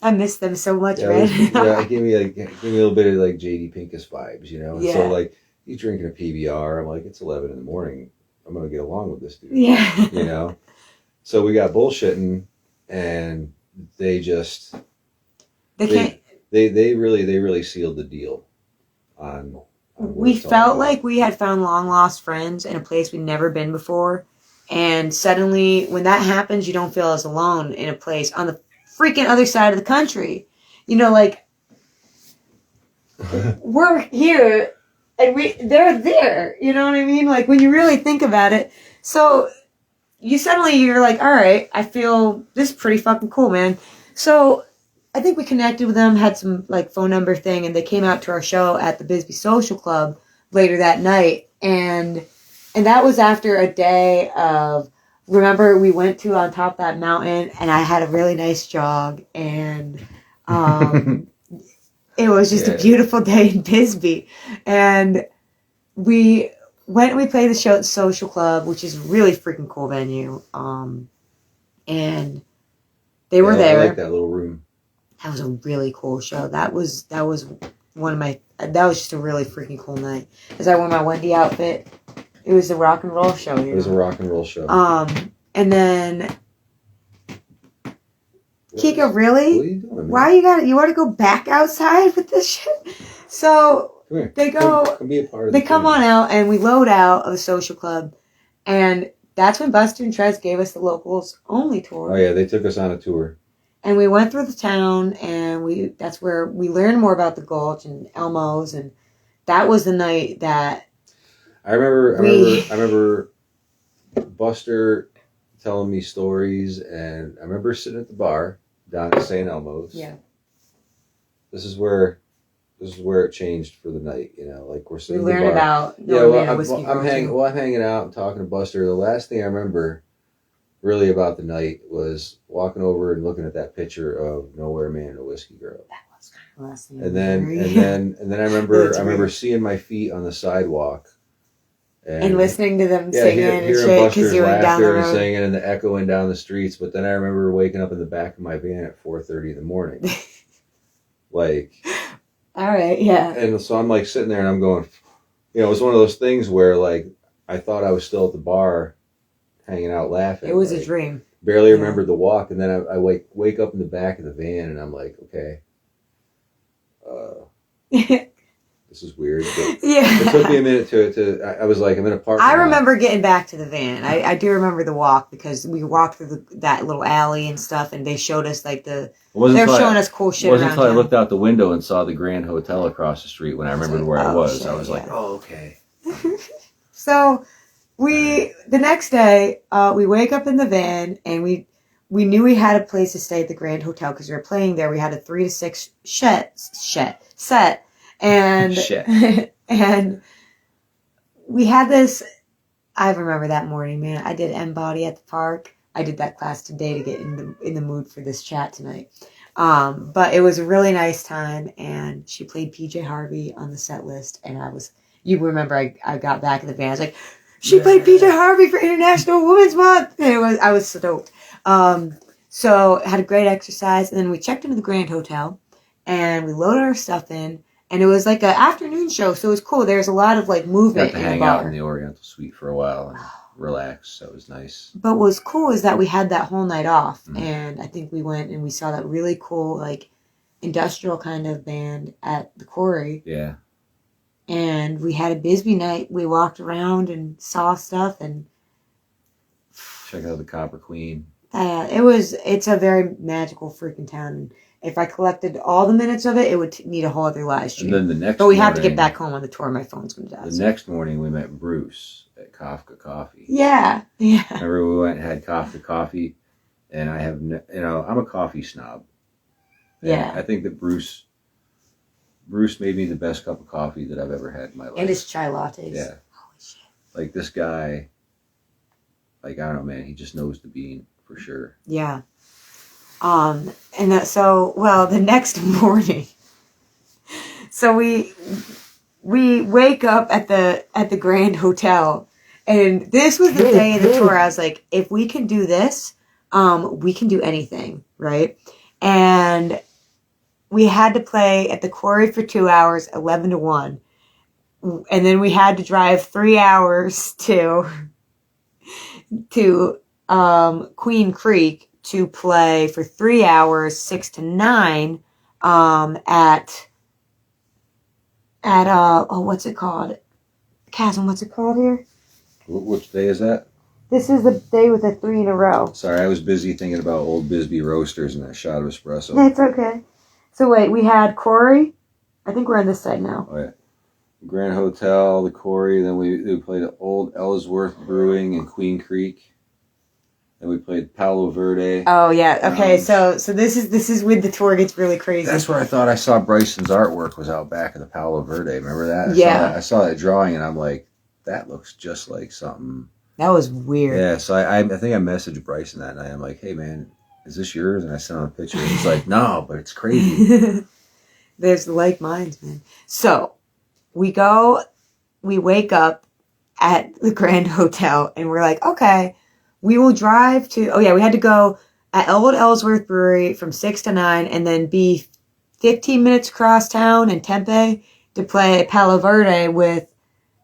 I miss them so much, yeah, man. it gave me a little bit of like JD Pincus vibes, and Yeah. so like he's drinking a PBR. I'm like, it's 11 in the morning. I'm gonna get along with this dude, Yeah. So we got bullshitting, and they just They can't. they really sealed the deal on what We it's all felt about. like we had found long lost friends in a place we'd never been before. And suddenly, when that happens, you don't feel as alone in a place on the freaking other side of the country. Like, we're here and they're there. You know what I mean? Like, when you really think about it. So, you're like, all right, I feel this is pretty fucking cool, man. So, I think we connected with them, had some like phone number thing, and they came out to our show at the Bisbee Social Club later that night. And that was after a day of, remember, we went to on top of that mountain, and I had a really nice jog, and it was just a beautiful day in Bisbee. And we went and we played the show at the Social Club, which is a really freaking cool venue. And they were there. I like that little room. That was a really cool show. That was one of my, that was just a really freaking cool night. As I wore my Wendy outfit, it was a rock and roll show. It was a rock and roll show. And then Kika, What really? are you doing, man? Why you want to go back outside with this shit? So Come here. they go, Come be a part of they the come family. on out, and we load out of the Social Club, and that's when Buster and Trez gave us the locals only tour. Oh yeah, they took us on a tour. And we went through the town, and that's where we learned more about the Gulch and Elmo's, and that was the night that I remember Buster telling me stories, and I remember sitting at the bar down at St. Elmo's. Yeah. This is where it changed for the night. Like we're we sitting at the learned bar. about Yeah, Norman well, and Whiskey Girl, too. I'm hanging out and talking to Buster. The last thing I remember really about the night was walking over and looking at that picture of Nowhere Man and a Whiskey Girl. That was kind of the last thing I And then remember. I remember That's I remember weird. seeing my feet on the sidewalk And listening to them yeah, singing and hearing shit Buster's because you went down the laughter and road. singing and the echoing down the streets. But then I remember waking up in the back of my van at 4:30 in the morning, like. All right, yeah. And so I'm like sitting there and I'm going, it was one of those things where like I thought I was still at the bar, hanging out laughing. It was like, a dream. Barely Yeah. remembered the walk, and then I wake up in the back of the van and I'm like, okay, this is weird. But it took me a Yeah. minute to I was like, I'm in a park. I remember getting back to the van. I do remember the walk because we walked through that little alley and stuff, and they showed us like they were showing us cool shit It wasn't around until I town. looked out the window and saw the Grand Hotel across the street when I remembered like, where I oh, was. shit, I was like, yeah. oh, okay. So the next day, we wake up in the van, and we knew we had a place to stay at the Grand Hotel because we were playing there. We had a 3 to 6 set, and Shit. and we had this. I remember that morning, man. I did Embody at the park. I did that class today to get in the mood for this chat tonight. But it was a really nice time, and she played PJ Harvey on the set list, and you remember I got back in the van. I was like, she played PJ Harvey for International Women's Month. And I was stoked. So had a great exercise, and then we checked into the Grand Hotel, and we loaded our stuff in, and it was like an afternoon show, so it was cool. There's a lot of like Got movement to in the hang out bar. in the Oriental Suite for a while and relax. That was nice. But what was cool is that we had that whole night off, Mhm. and I think we went and we saw that really cool like industrial kind of band at the Quarry, Yeah. and we had a Bisbee night. We walked around and saw stuff, and Check out the Copper Queen. it's a very magical freaking town. And if I collected all the minutes of it, it would need a whole other live stream. And then the next But we have to get morning- back home on the tour. My phone's going to die. The next morning we met Bruce at Kafka Coffee. Yeah, yeah. Remember we went and had Kafka Coffee, and I have, I'm a coffee snob. And Yeah. I think that Bruce made me the best cup of coffee that I've ever had in my life. And his chai lattes. Yeah. Holy shit. Like this guy like, I don't know, man, he just knows the bean for sure. Yeah. And the next morning, so we wake up at the Grand Hotel, and this was the day of the tour. I was like, if we can do this, we can do anything, right? And we had to play at the Quarry for 2 hours, 11 to 1. And then we had to drive 3 hours to Queen Creek to play for 3 hours, 6 to 9, at what's it called? Chasm, what's it called here? Which day is that? This is the day with the 3 in a row. Sorry, I was busy thinking about Old Bisbee Roasters and that shot of espresso. That's okay. So wait, we had Quarry. I think we're on this side now. Oh, yeah. Grand Hotel, the Quarry, then we played at Old Ellsworth Brewing in Queen Creek. Then we played Palo Verde. Oh yeah. Okay. So this is when the tour gets really crazy. That's where I thought I saw Bryson's artwork was out back of the Palo Verde. Remember that? Yeah. I saw that drawing and I'm like, that looks just like something. That was weird. Yeah. So I think I messaged Bryson that night. I'm like, hey man, is this yours? And I sent him a picture. And he's like, no, but it's crazy. There's like minds, man. So we wake up at the Grand Hotel and we're like, okay, we will drive to, we had to go at Old Ellsworth Brewery from 6 to 9 and then be 15 minutes across town in Tempe to play Palo Verde with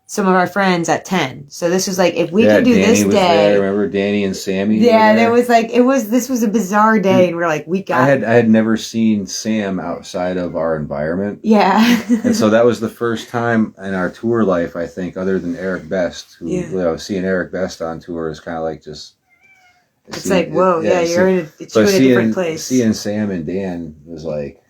some of our friends at 10. So this was like, if we could do Danny this was day. There. Remember Danny and Sammy? Yeah, there was like, this was a bizarre day and we're like, we got I had never seen Sam outside of our environment. Yeah. And so that was the first time in our tour life, I think, other than Eric Best, who, seeing Eric Best on tour is kind of like just... You're in a different place. Seeing Sam and Dan was like...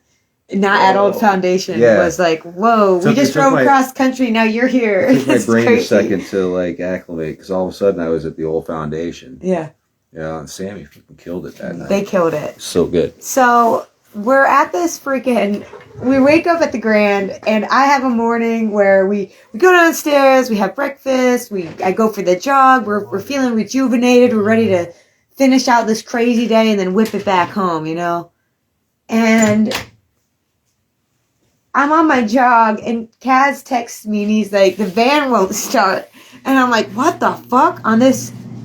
Not at Old Foundation. Yeah. Was like, whoa, we just drove across country, now you're here. It took my brain a second to like acclimate, because all of a sudden I was at the Old Foundation. Yeah. And Sammy freaking killed it that night. They killed it. So good. So we're at this we wake up at the Grand, and I have a morning where we go downstairs, we have breakfast, I go for the jog, we're feeling rejuvenated, we're ready to finish out this crazy day and then whip it back home, And I'm on my jog, and Kaz texts me, and he's like, the van won't start. And I'm like, what the fuck? On the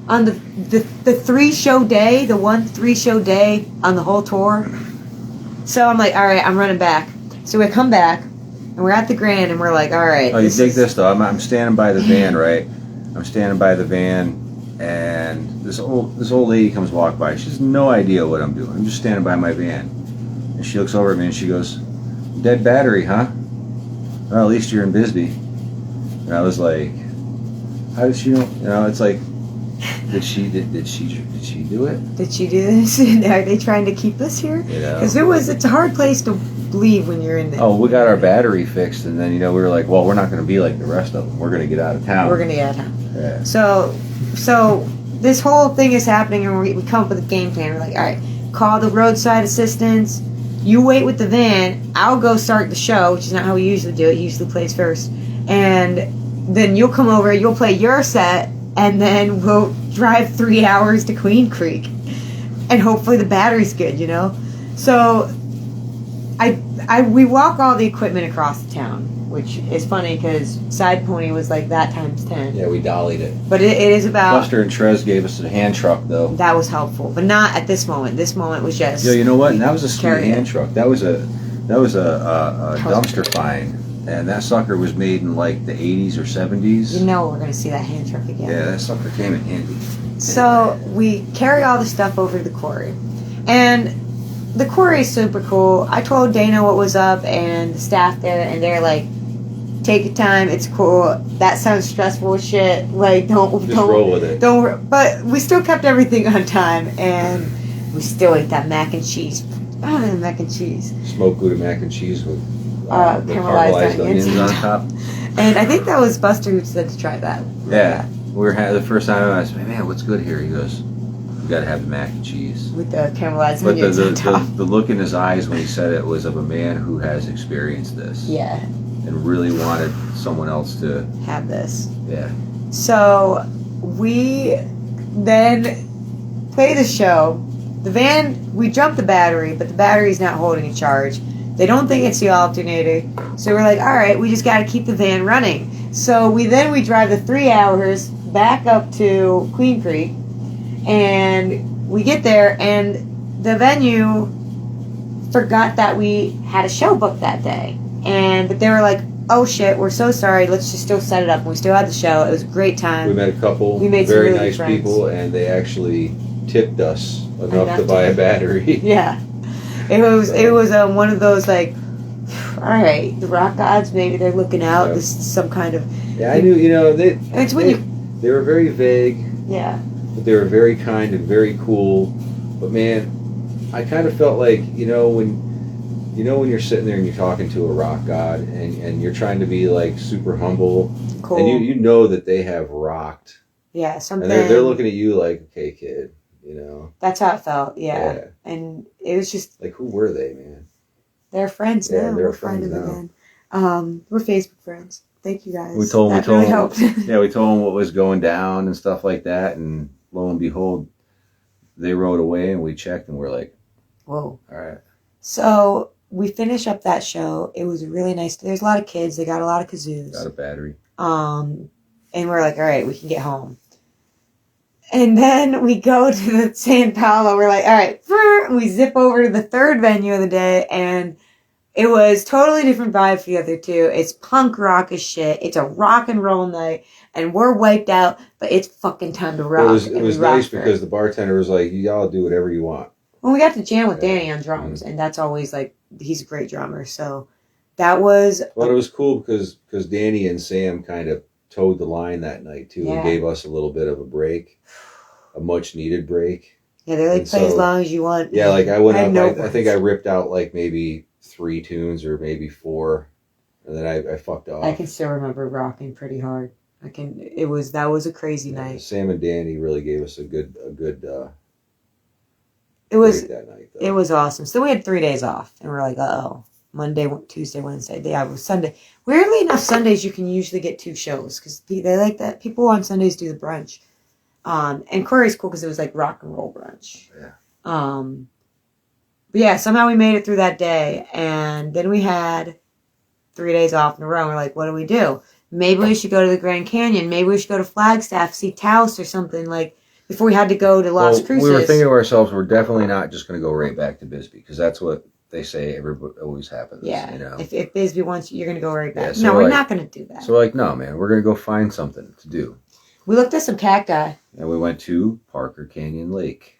3-show day, the 3-show day on the whole tour. So I'm like, all right, I'm running back. So we come back, and we're at the Grand, and we're like, all right. Oh, you dig this, though. I'm standing by the van, right? I'm standing by the van, and this old lady comes walk by. She has no idea what I'm doing. I'm just standing by my van. And she looks over at me, and she goes... Dead battery, huh? Well, at least you're in Bisbee. And I was like, how did she know? It's like, did she do it? Did she do this? Are they trying to keep us here? Because it's a hard place to leave when you're in there. Oh, we got our battery fixed, and then we were like, well, we're not going to be like the rest of them. We're going to get out of town. Yeah. So this whole thing is happening, and we come up with a game plan. We're like, all right, call the roadside assistance. You wait with the van. I'll go start the show, which is not how we usually do it. He usually plays first. And then you'll come over, you'll play your set, and then we'll drive 3 hours to Queen Creek. And hopefully the battery's good, So we walk all the equipment across the town, which is funny because Side Pony was like that times 10. Yeah, we dollied it. But it is about... Buster and Trez gave us a hand truck, though. That was helpful, but not at this moment. This moment was just... Yeah, you know what? And that was a sweet hand truck. That was a dumpster find. And that sucker was made in like the 80s or 70s. We're going to see that hand truck again. Yeah, that sucker came in handy. So we carry all the stuff over to the Quarry. And the Quarry is super cool. I told Dana what was up and the staff there, and they're like, take your time, it's cool. That sounds stressful as shit. Like, don't roll with it. But we still kept everything on time, and we still ate that mac and cheese. The mac and cheese. Smoked Gouda mac and cheese with caramelized onions on top. And I think that was Buster who said to try that. Yeah. We were the first time I said, man, what's good here? He goes, you got to have the mac and cheese. With the caramelized onions on top. The look in his eyes when he said it was of a man who has experienced this. Yeah. And really wanted someone else to have this. Yeah. So we then play the show. The van, we jumped the battery, but the battery's not holding a charge. They don't think it's the alternator. So we're like, all right, we just got to keep the van running. So we drive the 3 hours back up to Queen Creek, and we get there, and the venue forgot that we had a show booked that day. But they were like, oh shit, we're so sorry, let's just still set it up. And we still had the show. It was a great time. We met a couple We made some very really nice good friends. people, and they actually tipped us enough Enough to buy a to- battery. Yeah. It was one of those like, all right, the rock gods, maybe they're looking out. Yeah. This is some kind of. Yeah, I knew, And it's when they were very vague, yeah. but they were very kind and very cool. But man, I kind of felt like, when you're sitting there and you're talking to a rock god and you're trying to be like super humble, Cool. and you know that they have rocked, Yeah, something. and they're looking at you like, okay, kid, That's how it felt. Yeah. Yeah. And it was just like, who were they, man? they're friends Yeah, now. they're We're friends friends now. again. We're Facebook friends. Thank you guys. We told that really helped. yeah, we told them what was going down and stuff like that, and lo and behold, they rode away, and we checked, and we're like, Whoa. all right. So we finished up that show. It was really nice. There's a lot of kids. They got a lot of kazoos. Got a battery. And we're like, all right, we can get home. And then we go to the San Paulo. We're like, all right, we zip over to the third venue of the day, and it was totally different vibe for the other two. It's punk rock as shit. It's a rock and roll night, and we're wiped out, but it's fucking time to rock. It was nice because the bartender was like, y'all do whatever you want. Well, we got to jam with Yeah. Danny on drums, and that's always like, he's a great drummer. So that was Well, it was cool because Danny and Sam kind of towed the line that night too, Yeah. and gave us a little bit of a break, a much needed break. yeah, they're like, and play as so- long as you want. Yeah, like I went I up. had no I think I words. ripped out like maybe 3 tunes or maybe 4, and then I fucked off. I can still remember rocking pretty hard. That was a crazy Yeah, night. Sam and Danny really gave us a good It was break that night. Though. it was awesome. So we had 3 days off, and we're like, oh, Monday, Tuesday, Wednesday. Yeah, it was Sunday. Weirdly enough, Sundays you can usually get 2 shows because they like that. People on Sundays do the brunch. And Corey's cool because it was like rock and roll brunch. Yeah. But yeah, somehow we made it through that day, and then we had 3 days off in a row. And we're like, what do we do? Maybe we should go to the Grand Canyon. Maybe we should go to Flagstaff, see Taos or something like before we had to go to Las Well, Cruces. we were thinking to ourselves, we're definitely not just going to go right back to Bisbee because that's what they say everybody always happens. Yeah, if Bisbee wants you, you're going to go right back. Yeah, so No, we're we're like- not going to do that. So we're like, no, man, we're going to go find something to do. We looked at some cacti, And we went to Parker Canyon Lake.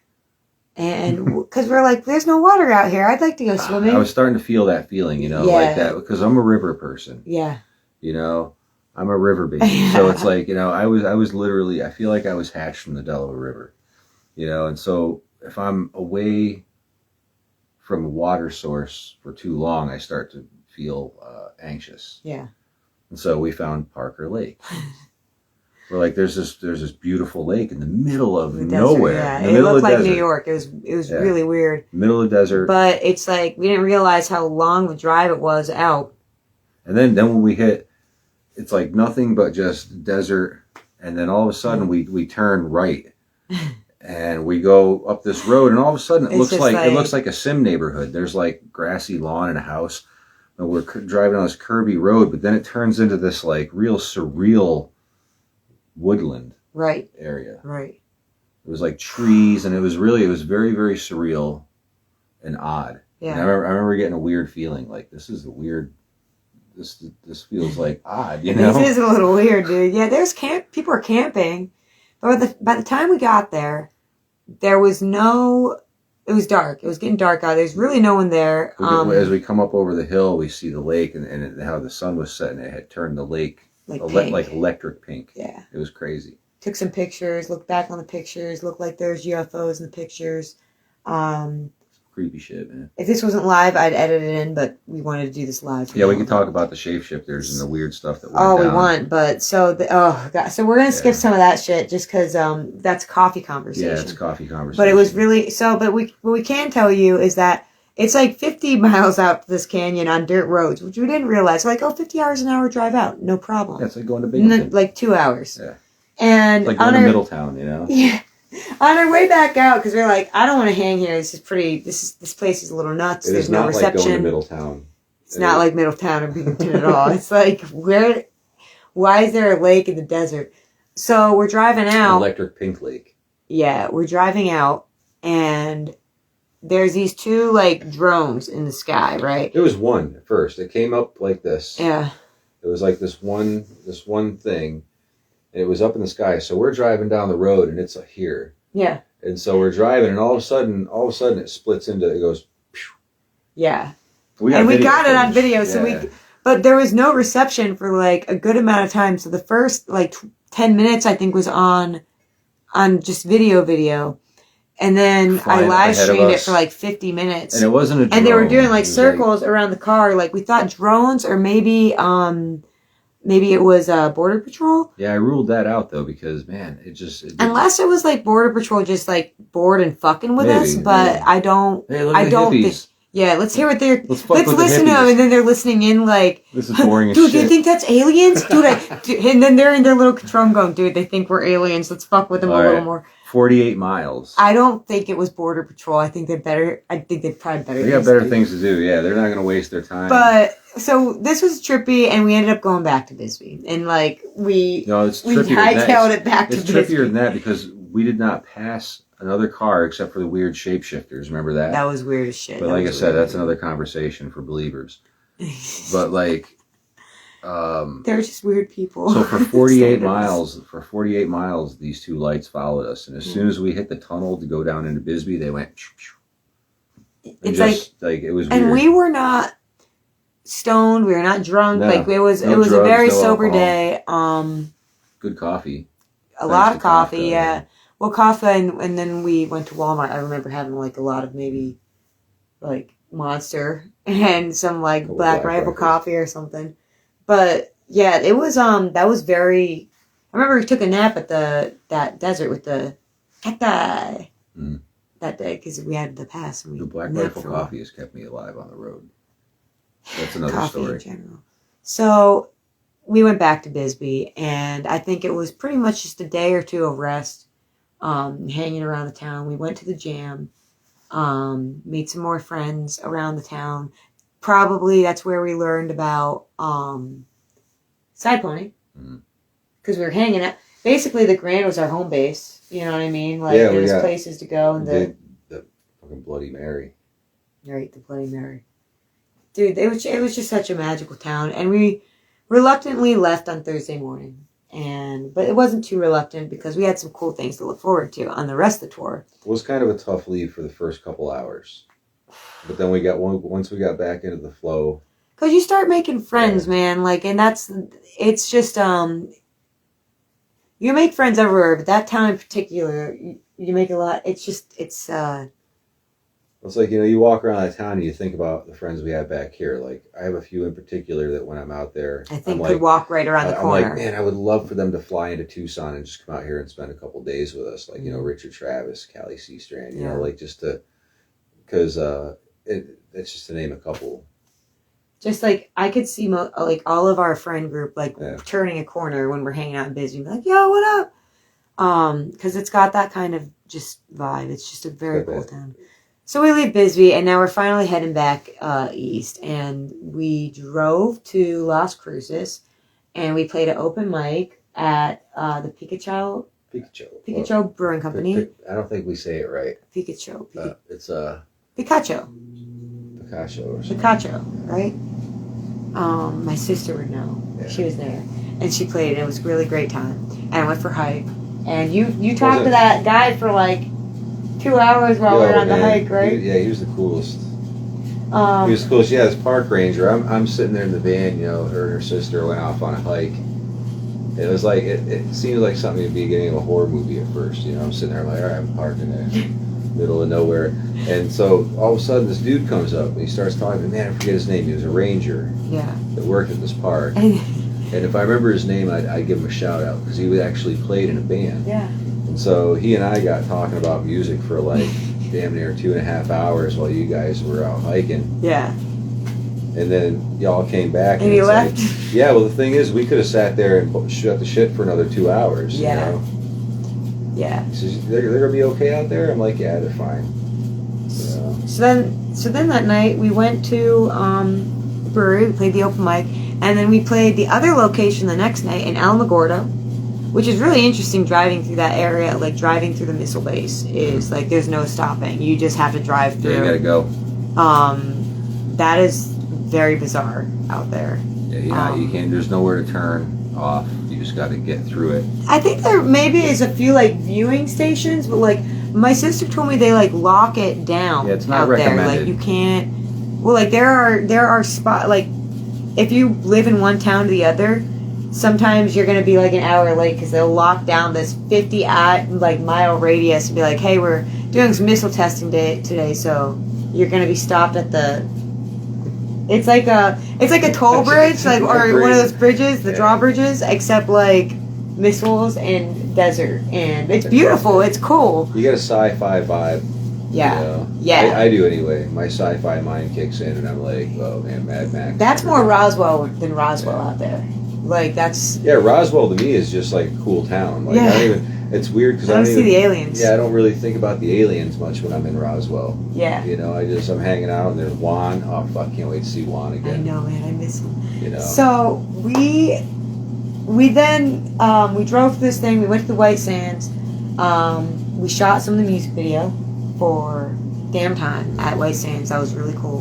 and because we're like, there's no water out here. I'd like to go swimming. I was starting to feel that feeling, Yeah. like that because I'm a river person. Yeah. I'm a river baby. So it's like, I was literally, I feel like I was hatched from the Delaware River, and so if I'm away from a water source for too long, I start to feel anxious. Yeah. And so we found Parker Lake. We're like, there's this beautiful lake in the middle of The desert, nowhere. yeah. In the It middle looked of the like desert. New York. It was Yeah. really weird. Middle of the desert. But it's like we didn't realize how long the drive it was out. And then when we hit, it's like nothing but just desert. And then all of a sudden we turn right and we go up this road. And all of a sudden It's just it looks like a sim neighborhood. There's like grassy lawn and a house. And we're driving on this curvy road, but then it turns into this like real surreal woodland Right. area. Right. It was like trees, and it was very, very surreal and odd. Yeah. And I remember getting a weird feeling, like this is a weird. This feels like odd, This is a little weird, dude. Yeah, there's people are camping. But by the time we got there, there was no. It was dark. It was getting dark out. There's really no one there. As we come up over the hill, we see the lake, and how the sun was setting. It had turned the lake pink. like electric pink. Yeah. It was crazy. Took some pictures. Looked back on the pictures. Looked like there's UFOs in the pictures. Creepy shit, man. If this wasn't live, I'd edit it in, but we wanted to do this live. Yeah, we can talk about the shapeshifters and the weird stuff that went Oh, we down. want, but so God, so we're gonna skip Yeah. some of that shit just because that's coffee conversation. Yeah, it's coffee conversation. But it was really so. But what we can tell you is that it's like 50 miles out this canyon on dirt roads, which we didn't realize. Like 50 hours an hour drive out, no problem. Yeah, it's like going to Binghamton. Like 2 hours. Yeah. And It's like on going to our Middletown, yeah, On our way back out, because we're like, I don't want to hang here. This is pretty. This place is a little nuts. It There's is no not like going to reception. Middletown. It's not like Middletown or Binghamton at all. It's like where? Why is there a lake in the desert? So we're driving out. Electric Pink Lake. Yeah, we're driving out, and there's these two like drones in the sky, right? There was one at first. It came up like this. Yeah. It was like this one thing, and it was up in the sky. So we're driving down the road, and it's here. Yeah. And so we're driving, and all of a sudden, it splits into. It goes. Yeah. We And we got it on footage. video, so Yeah. but there was no reception for like a good amount of time. So the first like 10 minutes, I think, was on just video. And then Flying I live ahead of streamed it us. for like 50 minutes. And it wasn't a drone. And they were doing It like was circles around the car. Like we thought drones or maybe it was Border Patrol. Yeah, I ruled that out though because man, it Unless it was like Border Patrol just like bored and fucking with us. Maybe, But maybe. I don't. Hey, look I at the don't hippies. think. Yeah, let's hear what they're. Let's fuck Let's with the listen to them, hippies. and then they're listening in like. This is boring as Dude, do shit. you think that's aliens? Dude, and then they're in their little control room going, dude, they think we're aliens. Let's fuck with them a All little right. more. 48 miles. I don't think it was Border Patrol. I think they'd probably better. They got better things to do. Yeah, they're not going to waste their time. But so this was trippy, and we ended up going back to Bisbee, and like no, it's we trippier than that. hightailed it back to It's Bisbee. trippier than that because we did not pass another car except for the weird shapeshifters. Remember that? That was weird as shit. But That like I was said, weird. that's another conversation for believers. But like, They're just weird people. so for 48 miles, these two lights followed us, and as soon as we hit the tunnel to go down into Bisbee, they went. And It's just, like it was weird. and we were not stoned. We were not drunk. No, Like it was no a drugs, very no sober alcohol. day. Good coffee. A Thanks lot to of coffee, Kafka, yeah. Well, coffee, and then we went to Walmart. I remember having like a lot of maybe like Monster and some like Couple Black Black Rifle Rifles. coffee or something. But yeah, it was that was very. I remember we took a nap at that desert with the cacti that day because we had the pass. And we The Black napped Rifle for a while. coffee has kept me alive on the road. That's another Coffee in story. general. So we went back to Bisbee, and I think it was pretty much just a day or two of rest, hanging around the town. We went to the jam, made some more friends around the town. Probably that's where we learned about side pony, because we were hanging out. Basically, the Grand was our home base. You know what I mean? Like Yeah, we there's got places to go, and the fucking Bloody Mary. right, the Bloody Mary. Dude, it was just such a magical town, and we reluctantly left on Thursday morning, but it wasn't too reluctant because we had some cool things to look forward to on the rest of the tour. It was kind of a tough leave for the first couple hours, but then once we got back into the flow. Because you start making friends, man. Like, and it's just you make friends everywhere, but that town in particular, you make a lot. It's It's like, you walk around the town and you think about the friends we have back here. Like, I have a few in particular that when I'm out there, I think I'm could walk right around the I'm corner. like, man, I would love for them to fly into Tucson and just come out here and spend a couple days with us. Like, Richard Travis, Callie Seastrand, you know, like just to, because it's just to name a couple. Just like I could see like all of our friend group like turning a corner when we're hanging out in Bisbee, and be like, "Yo, what up?" Because it's got that kind of just vibe. It's just a very cool town. So we leave Bisbee, and now we're finally heading back east, and we drove to Las Cruces, and we played an open mic at the Pikachu Brewing Company. I don't think we say it right. Pikachu. It's Picacho, Picasso or something. right? My sister would know. Yeah. She was there, and she played, and it was a really great time. And I went for a hike, and you talked to that guy for like 2 hours while we were on the hike, right? He was the coolest. He was the coolest. Yeah, this park ranger. I'm sitting there in the van. Her and her sister went off on a hike. It was like it seemed like something at the beginning of a horror movie at first. I'm sitting there like, all right, I'm parked in the middle of nowhere, and so all of a sudden this dude comes up and he starts talking. Man, I forget his name. He was a ranger. Yeah. That worked at this park. And if I remember his name, I'd give him a shout out because he actually played in a band. Yeah. And so he and I got talking about music for like damn near 2.5 hours while you guys were out hiking. Yeah. And then y'all came back. And you left? Like, yeah, well, the thing is, we could have sat there and shut the shit for another 2 hours. Yeah. Yeah. He says, they're gonna be okay out there. I'm like, yeah, they're fine. Yeah. So then that night we went to the brewery. We played the open mic, and then we played the other location the next night in Alamogordo, which is really interesting. Driving through that area, like driving through the missile base, is like there's no stopping. You just have to drive through. Yeah, you gotta go. That is very bizarre out there. Yeah, you can't. There's nowhere to turn off. You just got to get through it. I think there maybe is a few like viewing stations, but like my sister told me they like lock it down. Yeah, it's not out there. recommended. Like you can't. Well, like there are spot like if you live in one town to the other, sometimes you're gonna be like an hour late because they'll lock down this 50 mile radius and be like, hey, we're doing some missile testing today, so you're gonna be stopped at the. It's like a toll bridge, like or one of those bridges, the drawbridges, except like missiles and desert, and it's beautiful. It's cool. You get a sci-fi vibe. Yeah, You know? yeah. I do anyway. My sci-fi mind kicks in, and I'm like, oh man, Mad Max. That's more Roswell than Roswell out there. Like that's. Yeah, Roswell to me is just like a cool town. Like Yeah. I don't even. It's weird because I don't see the aliens. Yeah, I don't really think about the aliens much when I'm in Roswell. Yeah. You know, I'm hanging out and there's Juan. Oh fuck, can't wait to see Juan I again. know, man. I miss him. You know. So we then we drove through this thing. We went to the White Sands. We shot some of the music video for Damn Time at White Sands. That was really cool.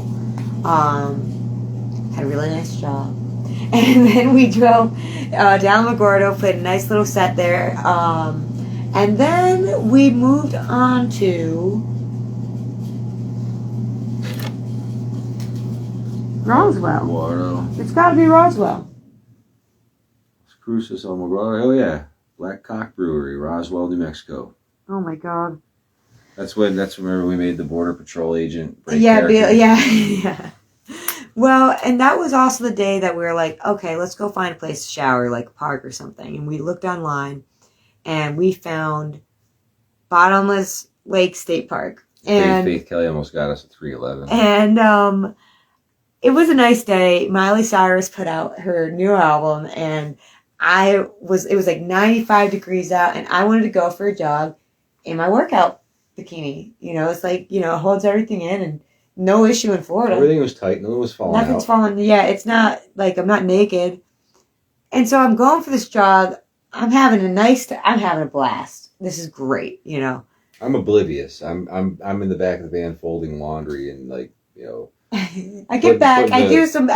Had a really nice job. And then we drove down LaGuardo, played a nice little set there. And then we moved on to Roswell. Guardo. It's got to be Roswell. Cruces on Guardo. Oh yeah, Black Cock Brewery, Roswell, New Mexico. Oh my God. That's remember we made the border patrol agent. break Yeah, character. yeah. Well, and that was also the day that we were like, okay, let's go find a place to shower, like a park or something. And we looked online, and we found Bottomless Lake State Park. And Faith Kelly almost got us at 311. And it was a nice day. Miley Cyrus put out her new album, and it was like 95 degrees out, and I wanted to go for a jog in my workout bikini. You know, it's like, you know, it holds everything in, and no issue in Florida. Everything was tight. Nothing was falling Nothing's out. falling. Yeah, it's not like I'm not naked. And so I'm going for this jog. I'm having a blast. This is great, you know. I'm oblivious. I'm in the back of the van folding laundry and like, you know. I get back. I do some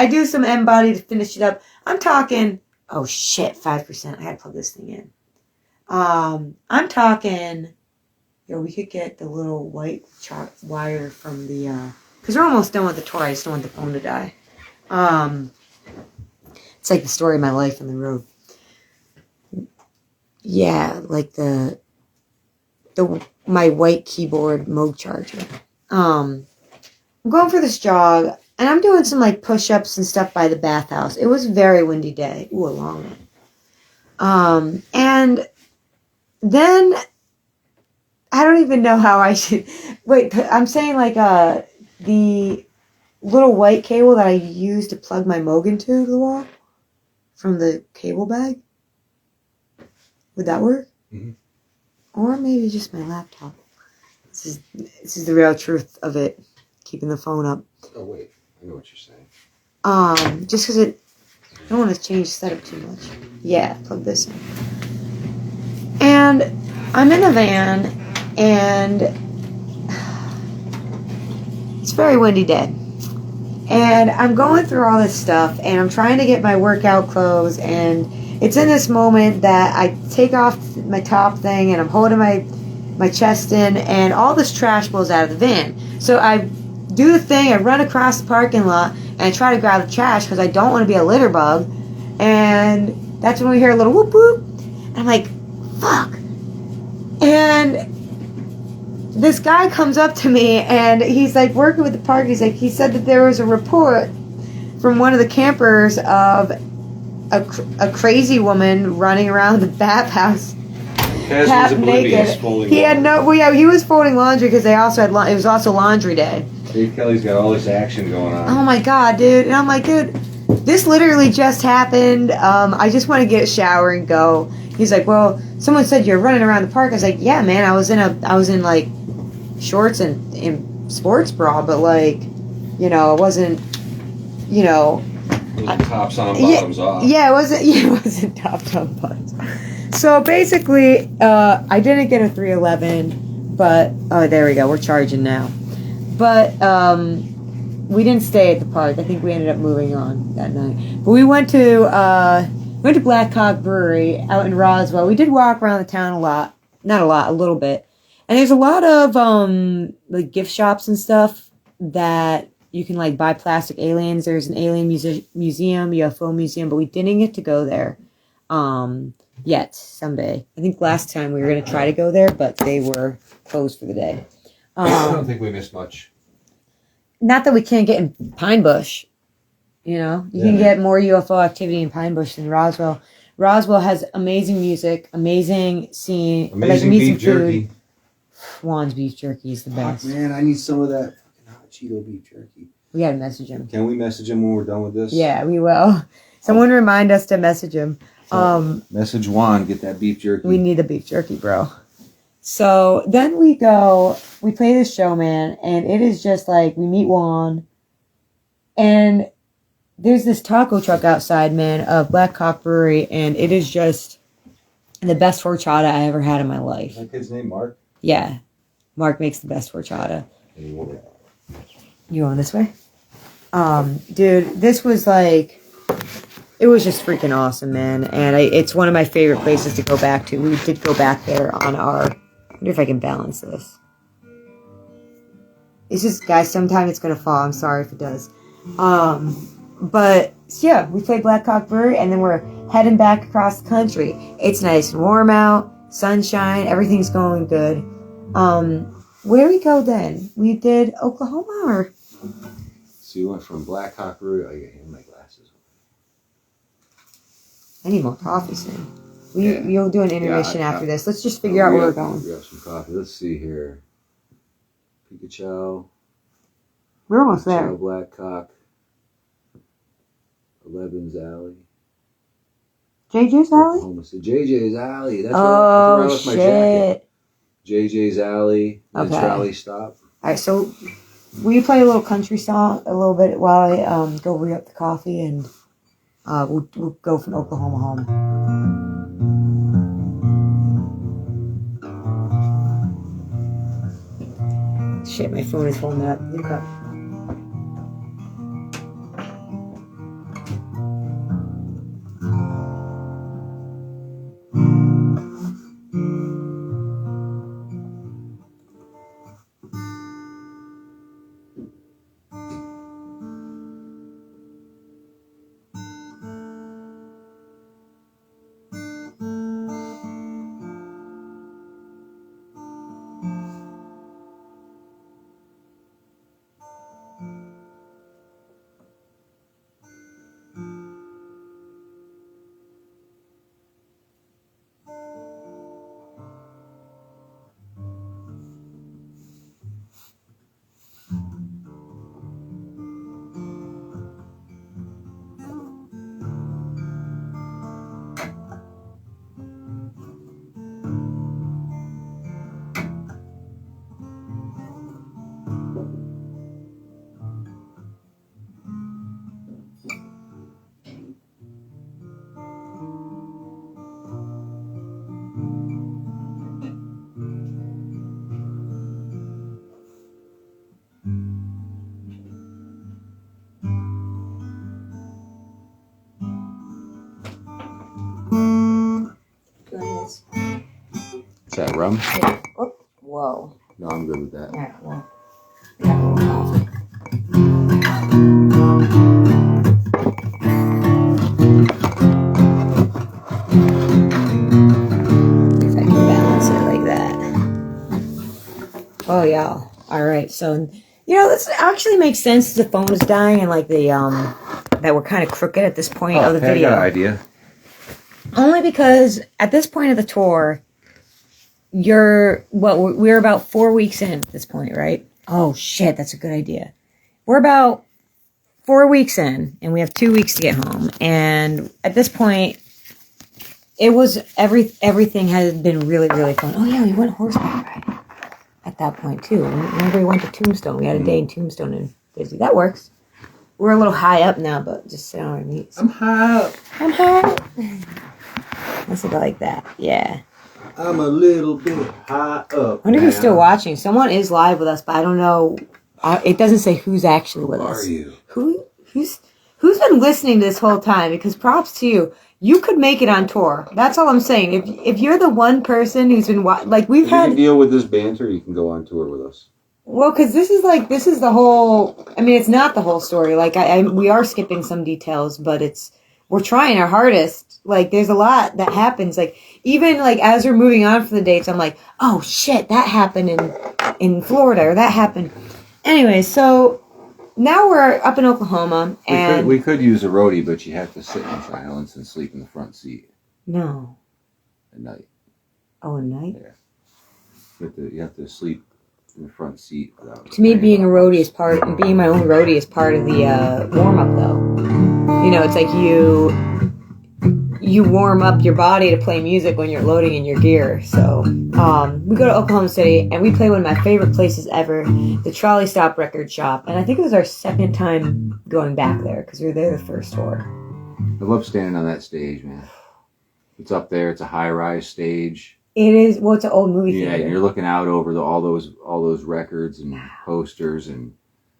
M body to finish it up. I'm talking. Oh shit, 5%. I gotta plug this thing in. I'm talking. Yo, we could get the little white wire from the. Because we're almost done with the tour. I just don't want the phone to die. It's like the story of my life on the road. Yeah, like my white keyboard Moog charger. I'm going for this jog, and I'm doing some like push-ups and stuff by the bathhouse. It was a very windy day. Ooh, a long one. And then I don't even know how I should wait. I'm saying like the little white cable that I use to plug my Moog into the wall from the cable bag. Would that work? Mm-hmm. Or maybe just my laptop. This is the real truth of it. Keeping the phone up. Oh wait, I know what you're saying. Just because I don't want to change the setup too much. Yeah, plug this in. And I'm in the van, and it's a very windy day. And I'm going through all this stuff, and I'm trying to get my workout clothes, and it's in this moment that I take off my top thing, and I'm holding my chest in, and all this trash blows out of the van. So I do the thing, I run across the parking lot, and I try to grab the trash because I don't want to be a litter bug. And that's when we hear a little whoop whoop. And I'm like, fuck. And this guy comes up to me, and he's like working with the park. He said that there was a report from one of the campers of a crazy woman running around the bathhouse half naked. He was folding laundry because they also had it was also laundry day. Dave Kelly's got all this action going on. Oh my god, dude. And I'm like, dude, this literally just happened. I just want to get a shower and go. He's like, well, someone said you're running around the park. I was like, yeah, man, I was in like shorts and in sports bra, but like, you know, it wasn't, you know. It was tops on, bottoms off. Yeah, it wasn't. Yeah, it wasn't tops on bottoms. So basically, I didn't get a 311, but oh, there we go. We're charging now. But we didn't stay at the park. I think we ended up moving on that night. But we went to Black Hawk Brewery out in Roswell. We did walk around the town a lot. Not a lot, a little bit. And there's a lot of like gift shops and stuff that you can like buy plastic aliens. There's an alien museum, UFO museum, but we didn't get to go there yet. Someday. I think last time we were going to try to go there, but they were closed for the day. I don't think we missed much. Not that we can't get in Pine Bush. You know, you can get more UFO activity in Pine Bush than Roswell. Roswell has amazing music, amazing scene, Amazing like, beef jerky. Juan's beef jerky is the best. Oh, man, I need some of that fucking hot Cheeto beef jerky. We gotta message him. Can we message him when we're done with this? Yeah, we will. Someone remind us to message him. Message Juan, get that beef jerky. We need the beef jerky, bro. So then we play this show, man, and it is just like, we meet Juan, and there's this taco truck outside, man, of Black Hawk Brewery, and it is just the best horchata I ever had in my life. Is that kid's name Mark? Yeah. Mark makes the best horchata. You going this way? Dude, this was like, it was just freaking awesome, man. And it's one of my favorite places to go back to. We did go back there on our, I wonder if I can balance this. It's just, guys, sometimes it's going to fall. I'm sorry if it does. But yeah, we played Black Hawk Brewery, and then we're heading back across the country. It's nice and warm out, sunshine, everything's going good. Where we go then? We did Oklahoma, or? So you went from Black Hawk Brewery. I get my glasses. I need more coffee soon. You'll do an intermission after this. Let's just figure out where we're going. Grab some coffee. Let's see here. Pikachu. We're almost there. Black Hawk. 11's Alley. JJ's Alley? Oklahoma City. JJ's Alley. That's Oh, where I left my jacket. shit. JJ's Alley. Okay. Then Trolley Stop. Alright, so will you play a little country song a little bit while I go re-up the coffee, and we'll go from Oklahoma home. Shit, my phone is holding up. Look up. Is that rum? Yeah. Oh, whoa. No, I'm good with that. Yeah, well, we got a little coffee. If I can balance it like that. Oh, yeah. All right. So, you know, this actually makes sense. The phone is dying, and like the that we're kind of crooked at this point of the Hey, video. I got an idea. Only because at this point of the tour, we're about 4 weeks in at this point, right? Oh shit, that's a good idea. We're about 4 weeks in, and we have 2 weeks to get home. And at this point, it was everything has been really, really fun. Oh yeah, we went horseback riding at that point too. Remember, we went to Tombstone. We had a day in Tombstone in Disney. That works. We're a little high up now, but just sit on our knees. I'm high up. I'm high. That's about like that. Yeah. I'm a little bit high up. I wonder if you're still watching. Someone is live with us, but I don't know. It doesn't say who's actually with us. Are you? Who's been listening this whole time? Because props to you. You could make it on tour. That's all I'm saying. If you're the one person who's been like we've If you had. can deal with this banter, you can go on tour with us. Well, because this is the whole. I mean, it's not the whole story. Like we are skipping some details, but we're trying our hardest. Like there's a lot that happens. Like even like as we're moving on from the dates, I'm like, oh shit, that happened in Florida or that happened. Anyway, so now we're up in Oklahoma, and We could use a roadie, but you have to sit in silence and sleep in the front seat no, at night. at night. You have to sleep in the front seat. To me, being my own roadie is part of the warm up, though. You know, it's like you warm up your body to play music when you're loading in your gear. So we go to Oklahoma City and we play one of my favorite places ever, the Trolley Stop Record Shop. And I think it was our second time going back there because we were there the first tour. I love standing on that stage, man. It's up there. It's a high-rise stage. It is. Well, it's an old movie Yeah, theater. and you're looking out over all those records and posters and.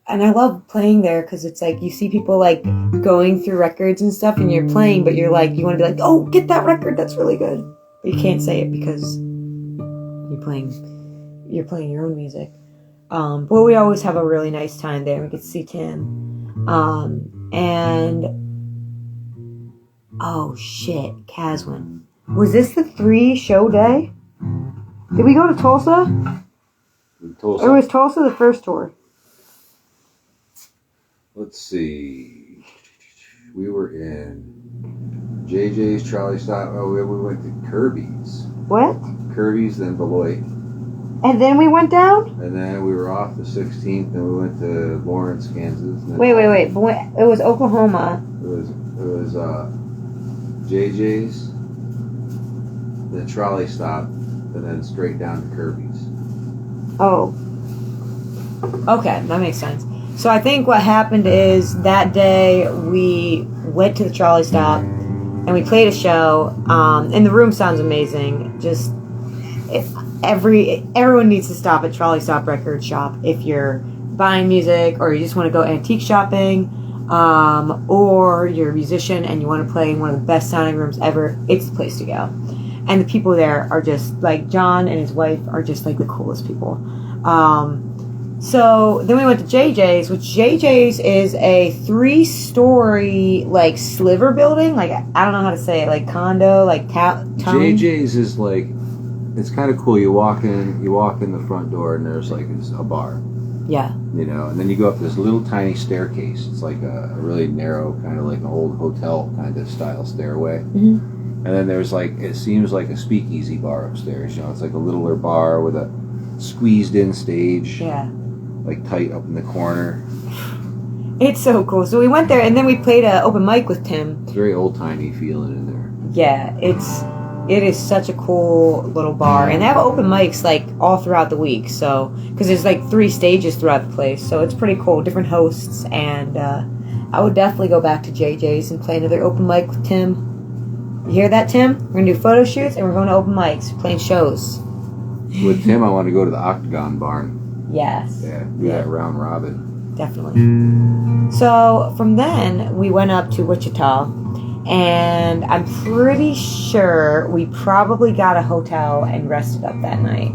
And I love playing there because it's like you see people like going through records and stuff, and you're playing, but you're like you want to be like, oh, get that record, that's really good, but you can't say it because you're playing your own music. But we always have a really nice time there. We get to see Tim, and oh shit, Caswin. Was this the 3-show day? Did we go to Tulsa? Or was Tulsa the first tour? Let's see. We were in JJ's, Trolley Stop. Oh, we went to Kirby's. What? Kirby's, then Beloit. And then we went down? And then we were off the 16th, and we went to Lawrence, Kansas. Wait. It was Oklahoma. It was JJ's, the Trolley Stop, and then straight down to Kirby's. Oh. Okay, that makes sense. So I think what happened is that day we went to the Trolley Stop and we played a show. And the room sounds amazing. Just everyone needs to stop at Trolley Stop Record Shop if you're buying music or you just want to go antique shopping, or you're a musician and you want to play in one of the best sounding rooms ever. It's the place to go. And the people there are just like John and his wife are just like the coolest people. So then we went to JJ's, which JJ's is a 3-story like sliver building. Like I don't know how to say it, like condo, like JJ's is like, it's kind of cool. You walk in the front door and there's like a bar. Yeah. You know, and then you go up this little tiny staircase. It's like a really narrow, kind of like an old hotel kind of style stairway. Mm-hmm. And then there's like, it seems like a speakeasy bar upstairs. You know, it's like a littler bar with a squeezed in stage. Yeah. Like tight up in the corner. It's so cool. So we went there and then we played an open mic with Tim. It's very old timey feeling in there. Yeah, it is such a cool little bar, and they have open mics like all throughout the week. So because there's like 3 stages throughout the place, so it's pretty cool. Different hosts, and I would definitely go back to JJ's and play another open mic with Tim. You hear that, Tim? We're gonna do photo shoots and we're going to open mics, playing shows. With Tim, I want to go to the Octagon Barn. Yes. Yeah, do that round robin. Definitely. So from then we went up to Wichita, and I'm pretty sure we probably got a hotel and rested up that night.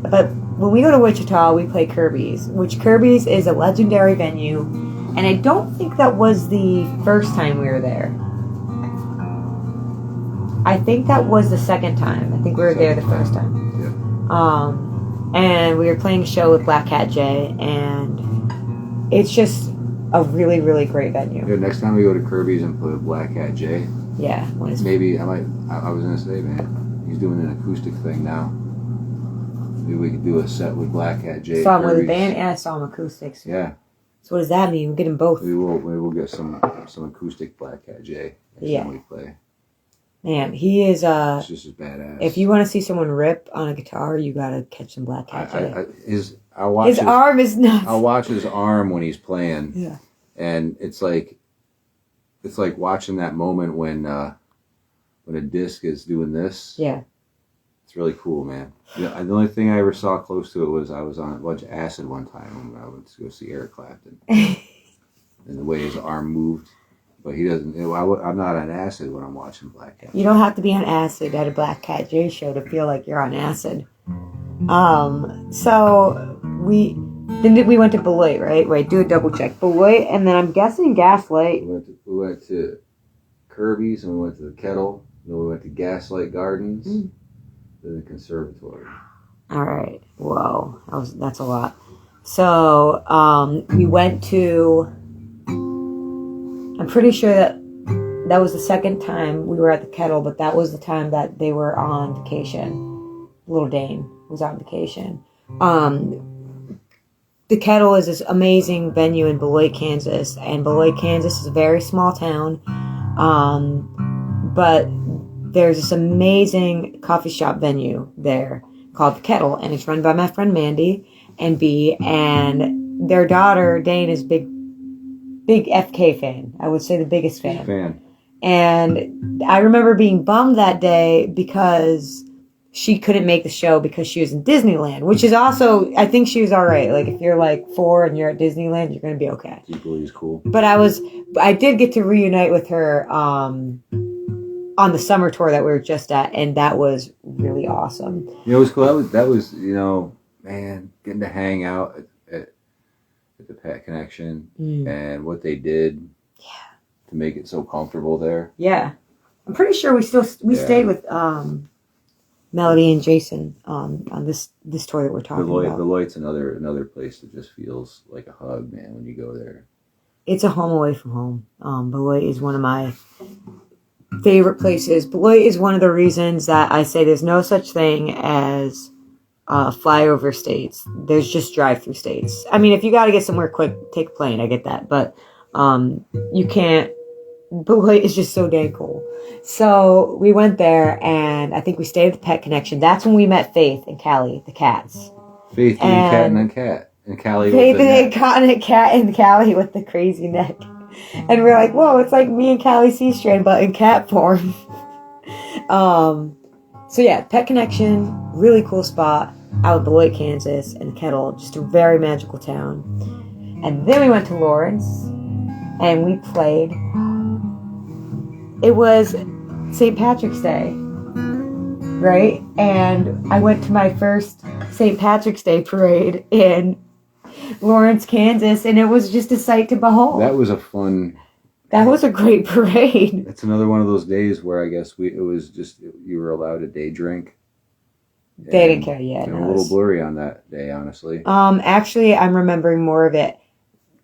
But when we go to Wichita, we play Kirby's, which Kirby's is a legendary venue, and I don't think that was the first time we were there. I think that was the second time. I think we were there the first time. Yeah. And we were playing a show with Black Cat Jay, and it's just a really, really great venue. Yeah, next time we go to Kirby's and play with Black Hat Jay, Yeah. maybe I was gonna say, man, he's doing an acoustic thing now. Maybe we could do a set with Black Hat Jay. Saw him with a Kirby's. band, and I saw him acoustics. Yeah. So what does that mean? We're getting both. We will get some acoustic Black Cat J next Yeah. time we play. Man, he is It's just as badass. if you want to see someone rip on a guitar, you gotta catch some Black Cat J. I'll watch His arm is nuts. I'll watch his arm when he's playing. Yeah. And it's like watching that moment when a disc is doing this. Yeah. It's really cool, man. The only thing I ever saw close to it was I was on a bunch of acid one time when I went to go see Eric Clapton. And the way his arm moved. But he doesn't. I'm not on acid when I'm watching Black Cat. You don't have to be on acid at a Black Cat J show to feel like you're on acid. So we went to Beloit, right? Wait, do a double check. Beloit, and then I'm guessing Gaslight. We went to Kirby's and we went to the Kettle. Then we went to Gaslight Gardens. Then the Conservatory. All right. Whoa, that's a lot. So we went to. I'm pretty sure that was the second time we were at the Kettle, but that was the time that they were on vacation. Little Dane was on vacation. The Kettle is this amazing venue in Beloit, Kansas, and Beloit, Kansas is a very small town, but there's this amazing coffee shop venue there called the Kettle, and it's run by my friend Mandy and B, and their daughter Dane is big FK fan. I would say the biggest fan. And I remember being bummed that day because she couldn't make the show because she was in Disneyland, which is also, I think she was all right. Like, if you're like 4 and you're at Disneyland, you're going to be okay. Equally as cool. But I did get to reunite with her on the summer tour that we were just at, and that was really awesome. You know, it was cool. That was man, getting to hang out at the Pet Connection and what they did to make it so comfortable there. Yeah. I'm pretty sure we stayed with Melody and Jason on this tour that we're talking about. Beloit's another place that just feels like a hug, man, when you go there. It's a home away from home. Beloit is one of my favorite places. Beloit is one of the reasons that I say there's no such thing as flyover states. There's just drive-through states. I mean, if you got to get somewhere quick, take a plane. I get that. But you can't. Beloit is just so dang cool. So we went there, and I think we stayed at the Pet Connection. That's when we met Faith and Callie, the cats. Faith and a cat. And Callie Faith with the and neck. a cat and Callie with the crazy neck. And we're like, whoa, it's like me and Callie Seastrand, but in cat form. So yeah, Pet Connection, really cool spot out of Beloit, Kansas, and Kettle, just a very magical town. And then we went to Lawrence, and we played. It was St. Patrick's Day, right? And I went to my first St. Patrick's Day parade in Lawrence, Kansas, and it was just a sight to behold. That was a fun. That was a great parade. It's another one of those days where I guess it was just you were allowed a day drink. They didn't care yet. A little blurry on that day, honestly. Actually, I'm remembering more of it.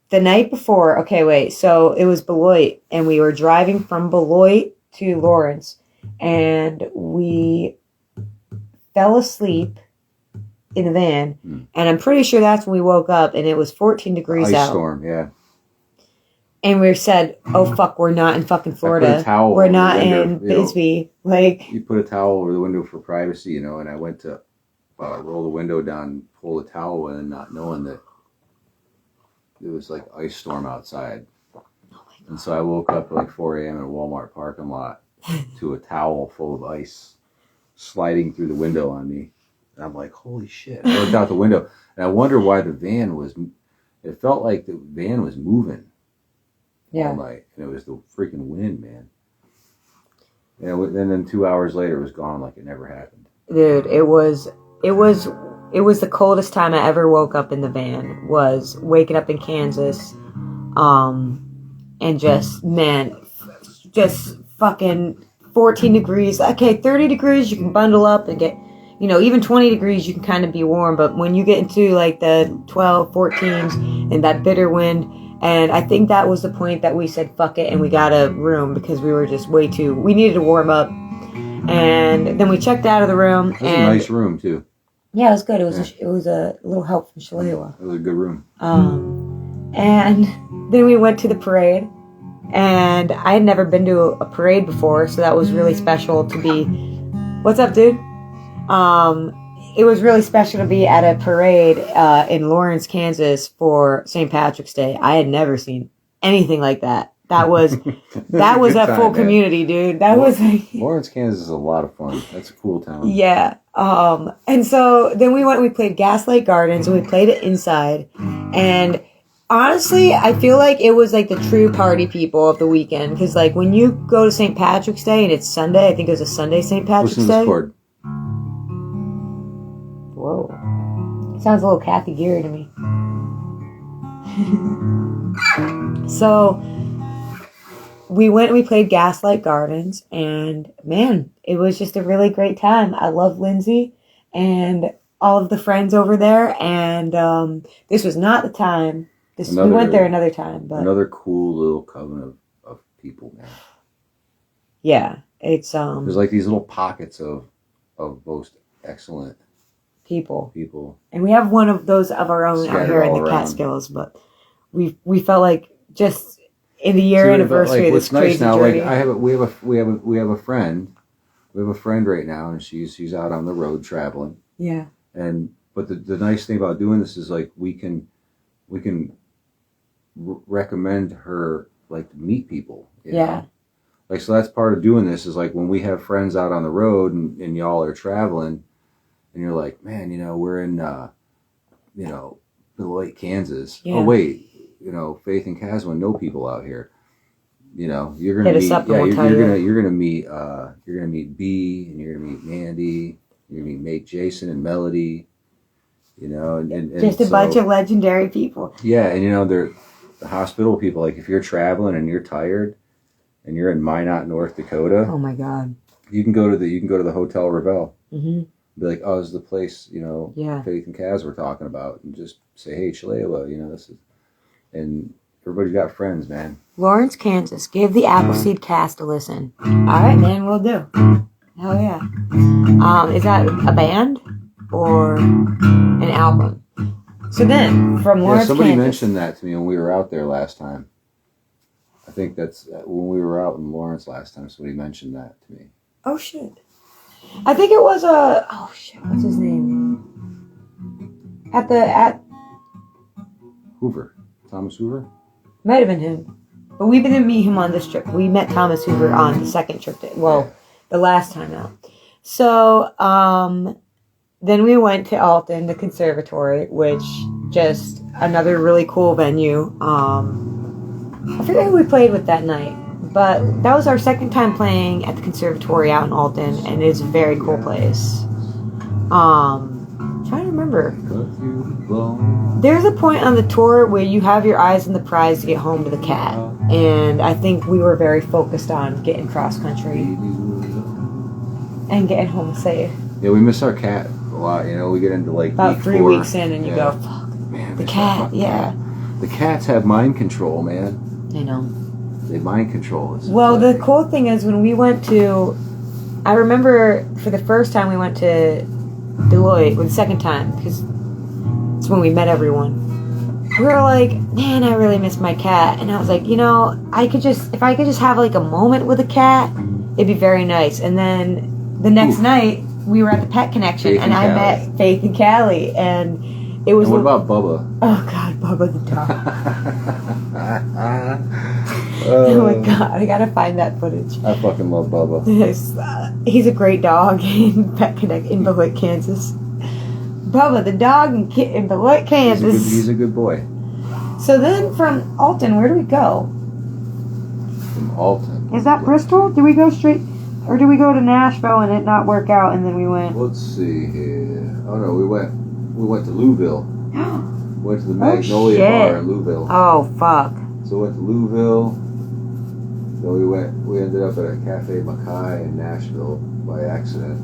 The night before, okay, wait. So it was Beloit, and we were driving from Beloit to Lawrence, and we fell asleep in the van, and I'm pretty sure that's when we woke up, and it was 14 degrees out. Ice storm, yeah. And we said, "Oh fuck, we're not in fucking Florida. I put a towel We're over not the window, in Bisbee." Like, you put a towel over the window for privacy, and I went to roll the window down, pull the towel in, not knowing that it was like ice storm outside. And so I woke up at like 4 a.m. in a Walmart parking lot to a towel full of ice sliding through the window on me. And I'm like, holy shit. I looked out the window, and I wonder why it felt like the van was moving all night. And it was the freaking wind, man. And then 2 hours later, it was gone like it never happened. dude, it was the coldest time I ever woke up in the van, was waking up in Kansas, and just fucking 14 degrees. Okay, 30 degrees, you can bundle up and get, even 20 degrees, you can kind of be warm. But when you get into like the 12, 14s and that bitter wind, and I think that was the point that we said, fuck it, and we got a room because we were just we needed to warm up. And then we checked out of the room. It was a nice room, too. Yeah, it was good. It was a little help from Shalewa. It was a good room. And then we went to the parade. And I had never been to a parade before, so that was really special to be. What's up, dude? It was really special to be at a parade in Lawrence, Kansas for St. Patrick's Day. I had never seen anything like that. That was a full community, dude. That was like Lawrence, Kansas is a lot of fun. That's a cool town. Yeah. And so then we played Gaslight Gardens, and we played it inside. And honestly, I feel like it was like the true party people of the weekend. Because like when you go to St. Patrick's Day and it's Sunday, I think it was a Sunday St. Patrick's Listen to Day. this chord. Whoa. Sounds a little Kathy Geary to me. So we went and we played Gaslight Gardens, and man, it was just a really great time. I love Lindsay and all of the friends over there, and this was not the time. We went there another time, but another cool little coven of people, man. Yeah, it's there's like these little pockets of most excellent people, and we have one of those of our own out here in the Catskills, but we felt like just in the year anniversary of this crazy journey. Like we have a friend right now, and she's out on the road traveling. Yeah. But the nice thing about doing this is like we can recommend her like to meet people. You know? Like, so that's part of doing this is like when we have friends out on the road and y'all are traveling and you're like, man, we're in, Beloit, Kansas. Yeah. Oh wait, Faith and Caswin know people out here. You're gonna meet. You're gonna meet B, and you're gonna meet Mandy. You're gonna meet Jason and Melody. And just a bunch of legendary people. Yeah, and they're the hospitable people. Like if you're traveling and you're tired, and you're in Minot, North Dakota. Oh my God. You can go to the Hotel Revel. Mm-hmm. Be like, oh, this is the place, Faith and Kaz were talking about, and just say, hey, Shalewa, this is, and everybody's got friends, man. Lawrence, Kansas. Give the Appleseed Cast a listen. All right, man, we'll do. Hell yeah. Is that a band or an album? So then, from Lawrence, somebody Kansas. mentioned that to me when we were out there last time. I think that's when we were out in Lawrence last time. Somebody mentioned that to me. Oh shit! I think it was what's his name? At Hoover, Thomas Hoover. Might have been him, but we didn't meet him on this trip. We met Thomas Hoover on the second trip. The last time out. So then we went to Alton, the conservatory, which just another really cool venue. I forget who we played with that night, but that was our second time playing at the conservatory out in Alton, and it's a very cool place. Trying to remember. There's a point on the tour where you have your eyes on the prize to get home to the cat, and I think we were very focused on getting cross country and getting home safe. Yeah, we miss our cat a lot. We get into like about 3 weeks in, and you go, fuck, man, the cat, yeah. The cats have mind control, man. I know. They mind control us. Well, the cool thing is when we went to, I remember for the first time we went to Beloit, or the second time, because it's when we met everyone. We were like, man, I really miss my cat. And I was like, if I could just have like a moment with a cat, it'd be very nice. And then the next night, we were at the Pet Connection, and I met Faith and Callie, and it was. And what about Bubba? Oh God, Bubba the dog. Oh my God, I gotta find that footage. I fucking love Bubba. He's a great dog in Pet Connect in Beloit, Kansas. Bubba the dog in Beloit, Kansas. He's a good boy. So then from Alton, where do we go? From Alton. Is that Bristol? Do we go straight, or do we go to Nashville and it not work out, and then we went? Let's see here. Oh no, we went to Louisville. Went to the Magnolia Bar in Louisville. Oh fuck. So we went to Louisville. Then we ended up at a Cafe Mackay in Nashville by accident.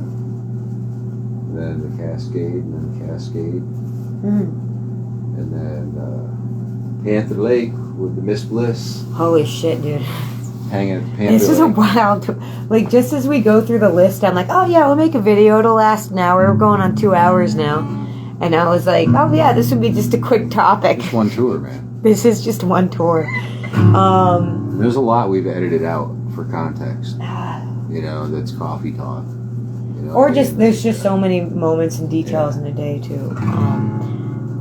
And then the Cascade, and then Panther Lake with the Miss Bliss. Holy shit, dude. Hanging at Panther This is Lake. a wild, like just as we go through the list, I'm like, oh yeah, we'll make a video, it'll last an hour, we're going on 2 hours now. And I was like, oh yeah, this would be just a quick topic. Just one tour, man. This is just one tour. There's a lot we've edited out for context. That's coffee talk. Or just there's just so many moments and details in a day too.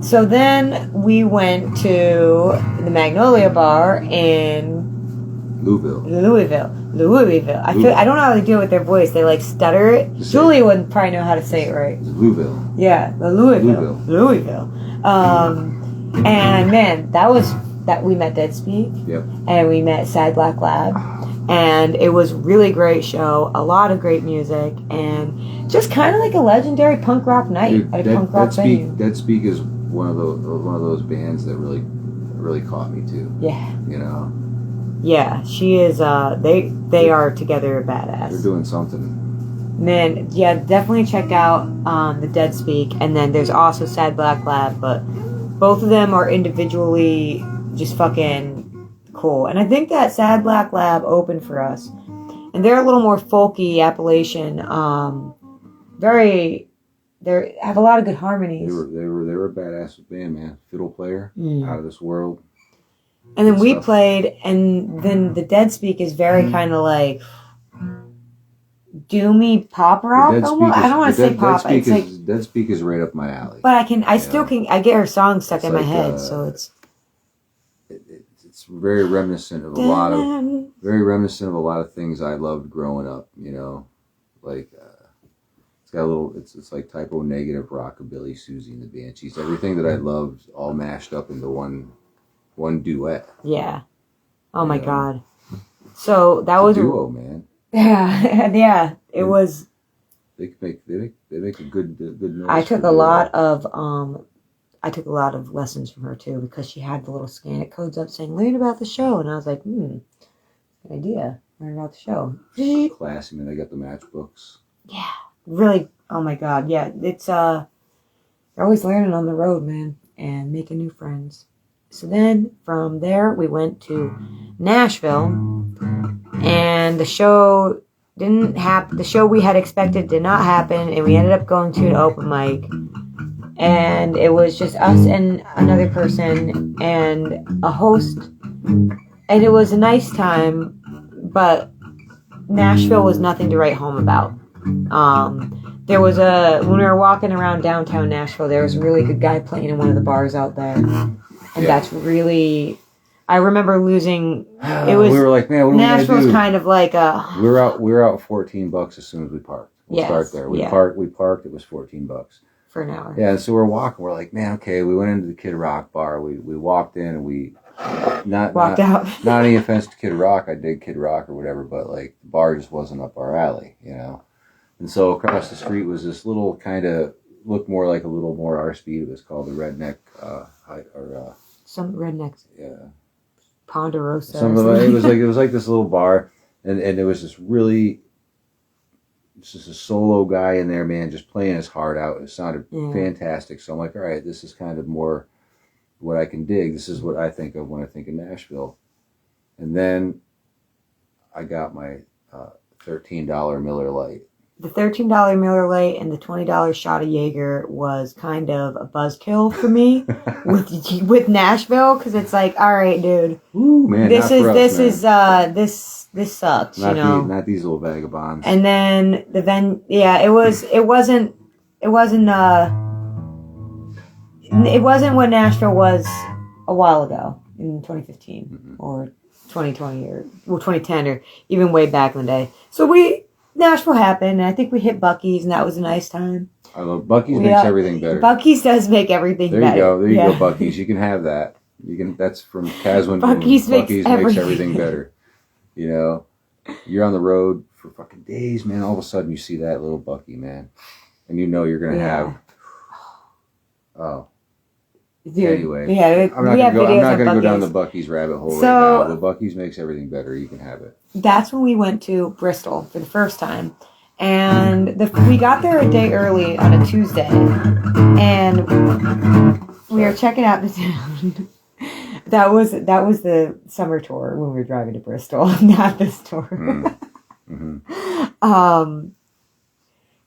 So then we went to the Magnolia Bar in Louisville. I don't know how they do it with their voice. They like stutter it. Julie wouldn't probably know how to say it right. Louisville. Yeah, the Louisville. And man, that we met Dead Speak. Yep. And we met Sad Black Lab. And it was a really great show, a lot of great music, and just kind of like a legendary punk rock night at a punk rock venue. Dead Speak is one of those bands that really caught me too. Yeah. Yeah, she is. They are together badass. They're doing something. Man, yeah, definitely check out the Dead Speak, and then there's also Sad Black Lab, but both of them are individually just fucking cool. And I think that Sad Black Lab opened for us, and they're a little more folky Appalachian. They have a lot of good harmonies. They were a badass band, man. Fiddle player, out of this world. And then we played, and then the Dead Speak is very kind of like doomy pop rock. Almost. I don't want to say pop. It's like Dead Speak is right up my alley. But I still get her songs stuck in my head, so it's very reminiscent of a lot of things I loved growing up. Like it's got a little. It's like Typo Negative, Rockabilly, Susie and the Banshees. Everything that I loved, all mashed up into one duet. Yeah. Oh my God. So that was a duo, man. Yeah. It was. They make a good noise. I took a lot of lessons from her too, because she had the little scan it codes up saying learn about the show, and I was like, good idea. Learn about the show. Classy, man. They got the matchbooks. Yeah. Really. Oh my God. Yeah. It's you're always learning on the road, man, and making new friends. So then from there we went to Nashville, and the show didn't happen. The show we had expected did not happen, and we ended up going to an open mic, and it was just us and another person and a host, and it was a nice time, but Nashville was nothing to write home about. There was when we were walking around downtown Nashville, there was a really good guy playing in one of the bars out there. And that's really, I remember losing. It was. We were like, man, what are we gonna do? Nashville's kind of like a. We were out $14 as soon as we parked. We'll start there. We parked. It was $14 for an hour. Yeah, and so we're walking. We're like, man, okay. We went into the Kid Rock bar. We walked in and we walked out. Not any offense to Kid Rock. I dig Kid Rock or whatever, but like the bar just wasn't up our alley, And so across the street was this little kind of looked more like a little more our speed. It was called the Redneck. Some rednecks. Yeah. Ponderosa. It was like this little bar, and there was this really, just a solo guy in there, man, just playing his heart out. It sounded fantastic. So I'm like, all right, this is kind of more what I can dig. This is what I think of when I think of Nashville. And then I got my $13 Miller Lite. The $13 Miller Lite and the $20 shot of Jaeger was kind of a buzzkill for me with Nashville, because it's like, all right, dude, ooh, man, this sucks, not these little vagabonds. And then it wasn't what Nashville was a while ago in 2015 or 2020 or 2010 or even way back in the day. So Nashville happened, and I think we hit Buc-ee's, and that was a nice time. I love Buc-ee's. Makes everything better. Buc-ee's does make everything better. There you go, Buc-ee's. You can have that. That's from Caswin. Buc-ee's makes everything better. You're on the road for fucking days, man. All of a sudden, you see that little Buc-ee, man, and you're gonna have. Oh. Dude, anyway, I'm not gonna go down the Buc-ee's rabbit hole right now. The Buc-ee's makes everything better. You can have it. That's when we went to Bristol for the first time, and we got there a day early on a Tuesday, and we were checking out the town. That was the summer tour when we were driving to Bristol, not this tour.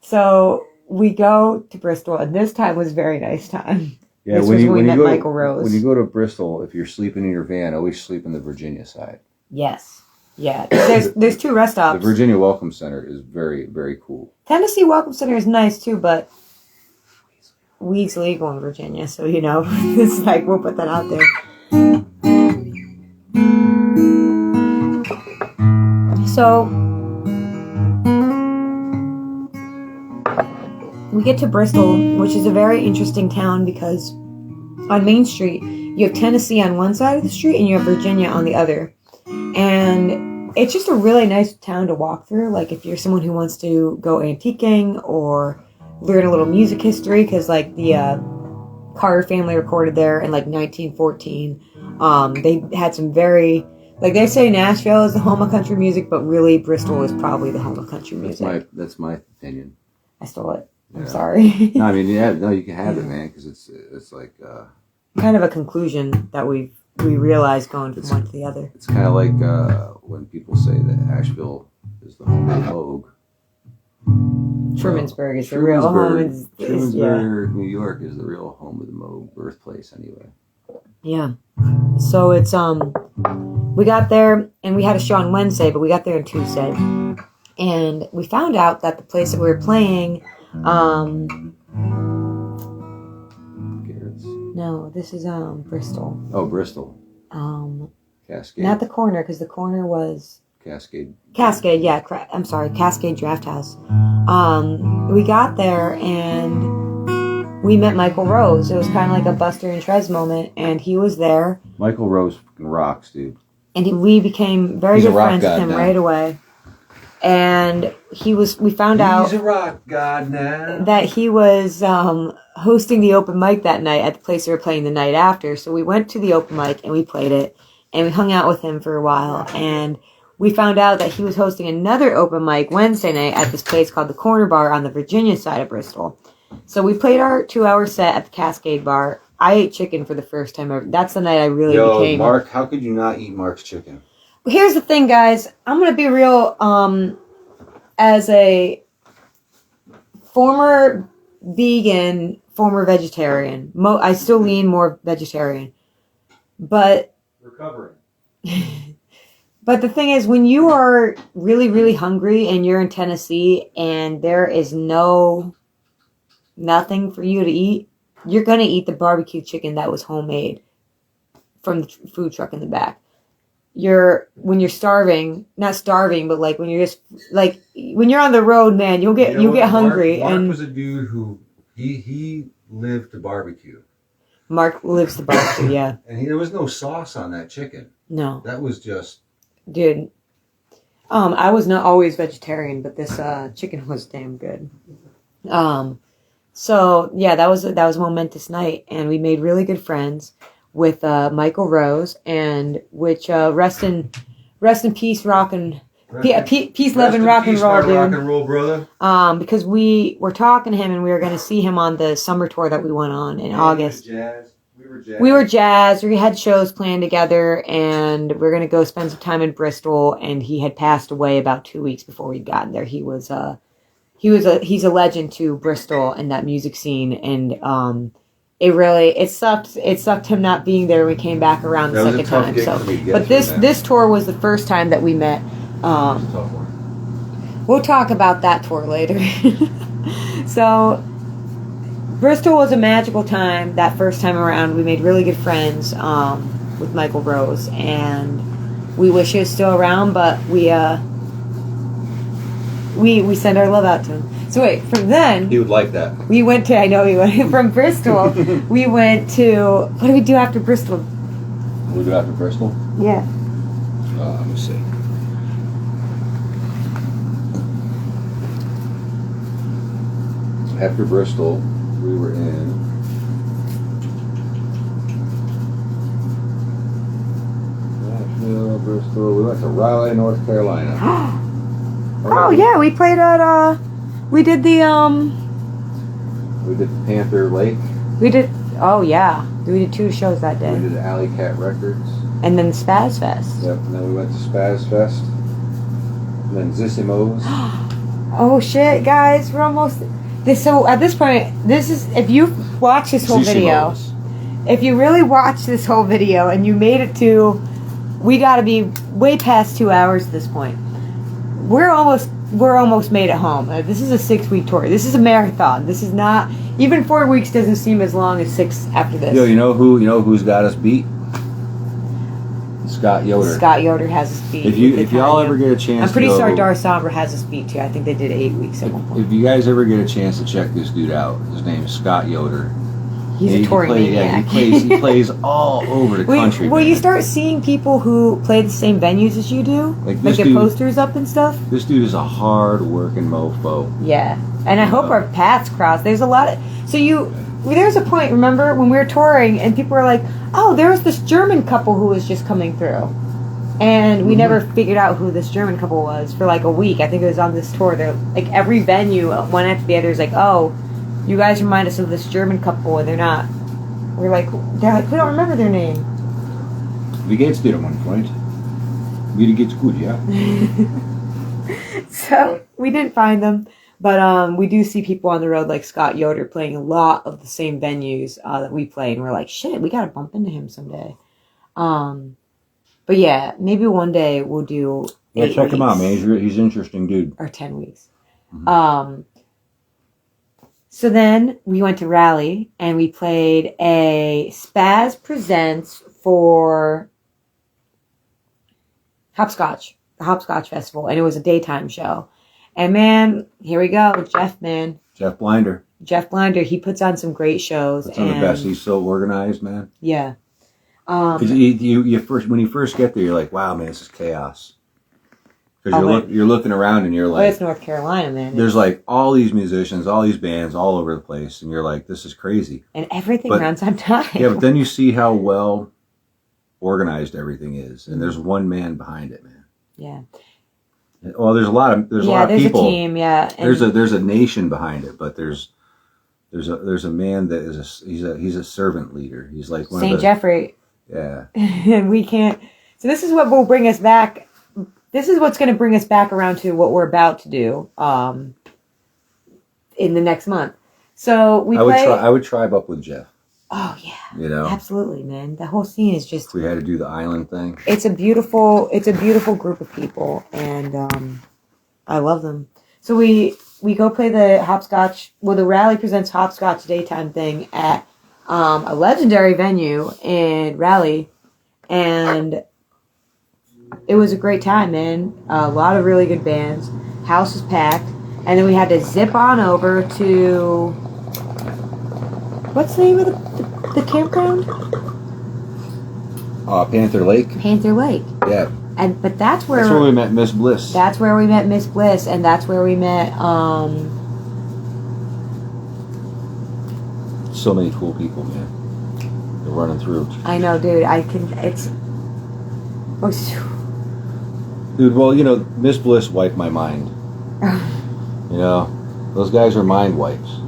So we go to Bristol, and this time was a very nice time. Yeah, This when was you when we when you met go Michael Rose. when you go to Bristol, if you're sleeping in your van, always sleep in the Virginia side. Yes. Yeah. There's two rest The stops. Virginia Welcome Center is very, very cool. Tennessee Welcome Center is nice too, but weed's legal in Virginia, so you know, it's like we'll put that out there. So we get to Bristol, which is a very interesting town because on Main Street you have Tennessee on one side of the street and you have Virginia on the other. And it's just a really nice town to walk through. Like if you're someone who wants to go antiquing or learn a little music history, because like the Carter family recorded there in like 1914. They had some very, like they say Nashville is the home of country music, but really Bristol is probably the home of country music. That's my opinion. I stole it. I'm Yeah. sorry. No, I mean, yeah, no, you can have it, man, because it's like Kind of a conclusion that we realized going from one to the other. it's kind of like when people say that Asheville is the home of Vogue. Trumansburg is the real home. Trumansburg, New York is the real home of the Moog birthplace, anyway. Yeah. So it's we got there and we had a show on Wednesday, but we got there on Tuesday. And we found out that the place that we were playing, Garrett's. no, this is Bristol. Oh, Bristol. Cascade. Not the corner, because the corner was Cascade. Cascade, yeah, I'm sorry, Cascade Draft House. We got there and we met Michael Rose. It was kind of like a Buster and Trez moment, and he was there. Michael Rose fucking rocks, dude. And we became very He's a good rock friends with god him now. right away. And we found out He's a rock god now. that he was hosting the open mic that night at the place we were playing the night after. So we went to the open mic and we played it, and we hung out with him for a while. And we found out that he was hosting another open mic Wednesday night at this place called the Corner Bar on the Virginia side of Bristol. So we played our 2-hour set at the Cascade Bar. I ate chicken for the first time ever. That's the night I really became... Mark, how could you not eat Mark's chicken? Here's the thing, guys. I'm going to be real. As a former vegan, former vegetarian, I still lean more vegetarian. But Recovering. but the thing is, when you are really, really hungry and you're in Tennessee and there is nothing for you to eat, you're going to eat the barbecue chicken that was homemade from the food truck in the back. When you're starving, not starving, but like when you're just like when you're on the road, man, you'll get hungry. Mark was a dude who he lived to barbecue. Mark lives the barbecue, yeah. And there was no sauce on that chicken. No, That was just dude. I was not always vegetarian, but this chicken was damn good. So yeah, that was a momentous night, and we made really good friends with Michael Rose, and which rest in peace, peace, love, and rock and roll, dude. Rock and roll, brother. Because we were talking to him, and we were going to see him on the summer tour that we went on in August. We were jazzed. We had shows planned together, and we were going to go spend some time in Bristol. And he had passed away about 2 weeks before we'd gotten there. He's a legend to Bristol and that music scene, and it sucked him not being there when we came back around the second time. So, but this tour was the first time that we met. We'll talk about that tour later. So, Bristol was a magical time that first time around. We made really good friends with Michael Rose, and we wish he was still around, but we send our love out to him. So wait, from then He would like that. we went to, I know we went from Bristol. We went to, what did we do after Bristol? We do after Bristol. Yeah. Let me see. After Bristol, we were in. Nashville, Bristol. We went to Raleigh, North Carolina. Oh yeah, we played at we did the Panther Lake. oh yeah, we did 2 shows that We day, did Alley Cat Records. and then Spaz Fest. Yep. And then we went to Spaz Fest. And then Zissimo's. Oh shit, guys, we're almost. So at this point, this is, if you watch this whole video, Zissimo's. if you really watched this whole video and you made it to, we got to be way past 2 hours at this point. We're almost made it home. This is a 6-week tour. This is a marathon. This is not, even 4 weeks doesn't seem as long as 6 after this. Yo, you know who's got us beat? Scott Yoder. Scott Yoder has us beat. If y'all ever get a chance, I'm pretty to go, sure Dar Sombra has us beat too. I think they did 8 weeks at one point. If you guys ever get a chance to check this dude out, his name is Scott Yoder. He's a touring maniac. He plays all over the country. Well, man. you start seeing people who play the same venues as you do, Like like this get dude- posters up and stuff. This dude is a hard working mofo. Yeah, and I hope our paths cross. There's a lot of there's a point. Remember when we were touring and people were like, "Oh, there was this German couple who was just coming through," and we never figured out who this German couple was for like a week. I think it was on this tour. They're like every venue, one after the other, is like, "Oh, you guys remind us of this German couple," and they're not. They're like, we don't remember their name. Wie geht's dir, mein Freund? Mir geht's gut, ja? So we didn't find them, but we do see people on the road like Scott Yoder playing a lot of the same venues that we play, and we're like, shit, we gotta bump into him someday. But yeah, maybe one day we'll do. Yeah, 8 check him out, weeks. man. He's an interesting dude. Or 10 weeks. So then we went to Raleigh and we played a Spaz Presents for Hopscotch, the Hopscotch Festival, and it was a daytime show. And man, here we go, Jeff Blinder, he puts on some great shows. That's one of the best. He's so organized, man. Yeah. 'Cause when you first get there, you're like, wow, man, this is chaos. Because you're looking around and you're like, it's North Carolina, man. there's like all these musicians, all these bands all over the place, and you're like, this is crazy. And everything But- runs on time. Yeah, but then you see how well organized everything is, and there's one man behind it, man. Yeah. Well, there's a lot of There's people. a team, yeah. And There's a nation behind it, but there's a man that is he's a servant leader. He's like one St. of the, Jeffrey. Yeah. And we can't. So this is what will bring us back. This is what's going to bring us back around to what we're about to do in the next month. So I would tribe up with Jeff. Oh yeah, You know, absolutely, man. The whole scene is just. if we had to do the island thing. It's a beautiful group of people, and I love them. So we go play the Hopscotch. Well, the Raleigh Presents Hopscotch daytime thing at a legendary venue in Raleigh, and it was a great time, man. A lot of really good bands. House was packed, and then we had to zip on over to what's the name of the campground? Panther Lake. Panther Lake. Yeah, But that's where that's where we met Miss Bliss. That's where we met Miss Bliss, and that's where we met So many cool people, man. They're running through. I know, dude. Dude, well, Miss Bliss wiped my mind. Those guys are mind wipes.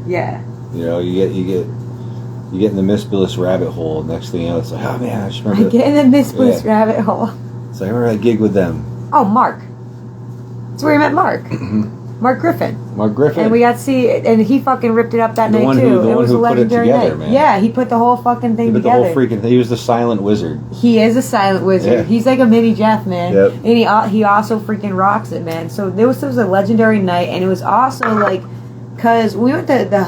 Yeah. You get in the Miss Bliss rabbit hole. Next thing you know, it's like, oh man, I just remember. I get in the Miss Bliss rabbit hole. It's like, I remember that gig with them. Oh, Mark. That's where we met Mark. Mark Griffin. Mark Griffin. And we got to see, and he fucking ripped it up that The night one too. who- the it one was who a put it legendary together, night. man. Yeah, he put the whole fucking thing But the together. whole he was the silent wizard. He is a silent wizard. Yeah. He's like a mini Jeff, man. Yep. And he also freaking rocks it, man. So this was a legendary night, and it was also like, cause we went to the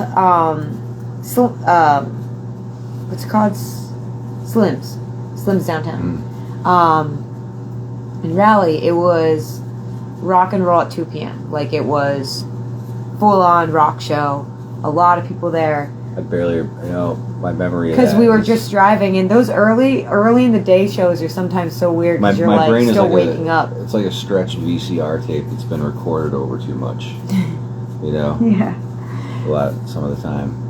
what's it called, Slim's downtown. In Raleigh, it was rock and roll at 2 p.m. Like it was full on rock show. A lot of people there. I barely, my memory of Because that we were is- just driving, and those early in the day shows are sometimes so weird my because you're brain like is still like waking up. It's like a stretched VCR tape that's been recorded over too much. Yeah. Some of the time.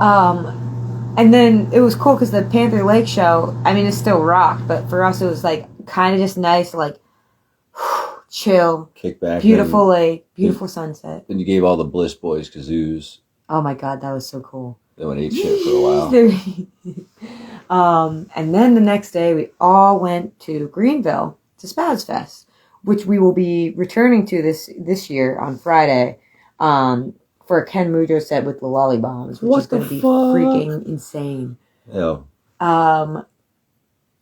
And then it was cool because the Panther Lake show, I mean, it's still rock, but for us it was like kind of just nice, like chill, Kick back. beautiful lake, beautiful sunset. Then you gave all the Bliss Boys kazoos. Oh my god, that was so cool. They went ate shit for a while. And then the next day we all went to Greenville to Spaz Fest, which we will be returning to this year on Friday, for a Ken Mujo set with the Lolly Bombs, which is going to be freaking insane. Um,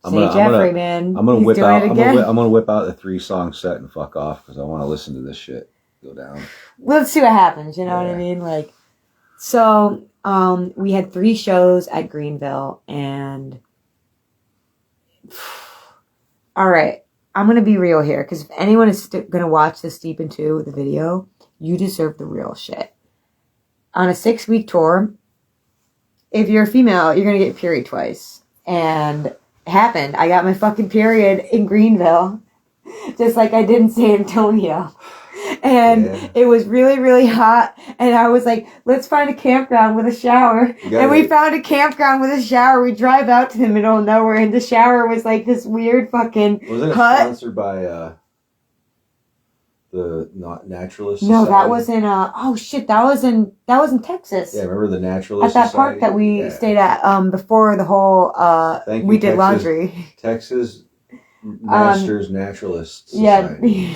I'm St. gonna- Jeffrey, man. I'm gonna He's whip doing out. it I'm again. gonna whip out the 3-song set and fuck off because I want to listen to this shit go down. Let's see what happens. You know what I Yeah. mean? Like, so we had 3 shows at Greenville, and all right, I'm gonna be real here because if anyone is gonna watch this deep into the video, you deserve the real shit. On a 6-week tour, if you're a female, you're gonna get your period twice, and it happened. I got my fucking period in Greenville, just like I did in San Antonio. And Yeah. it was really, really hot. And I was like, let's find a campground with a shower. And we found a campground with a shower. We drive out to the middle of nowhere, and the shower was like this weird fucking Wasn't it hut. sponsored by the Naturalist No, Society? that was in oh shit, that was in Texas. Yeah, remember the Naturalist At that Society? park that we Yeah. stayed at before the whole Thank we you, did Texas. laundry. Texas Masters Naturalist Yeah. Society.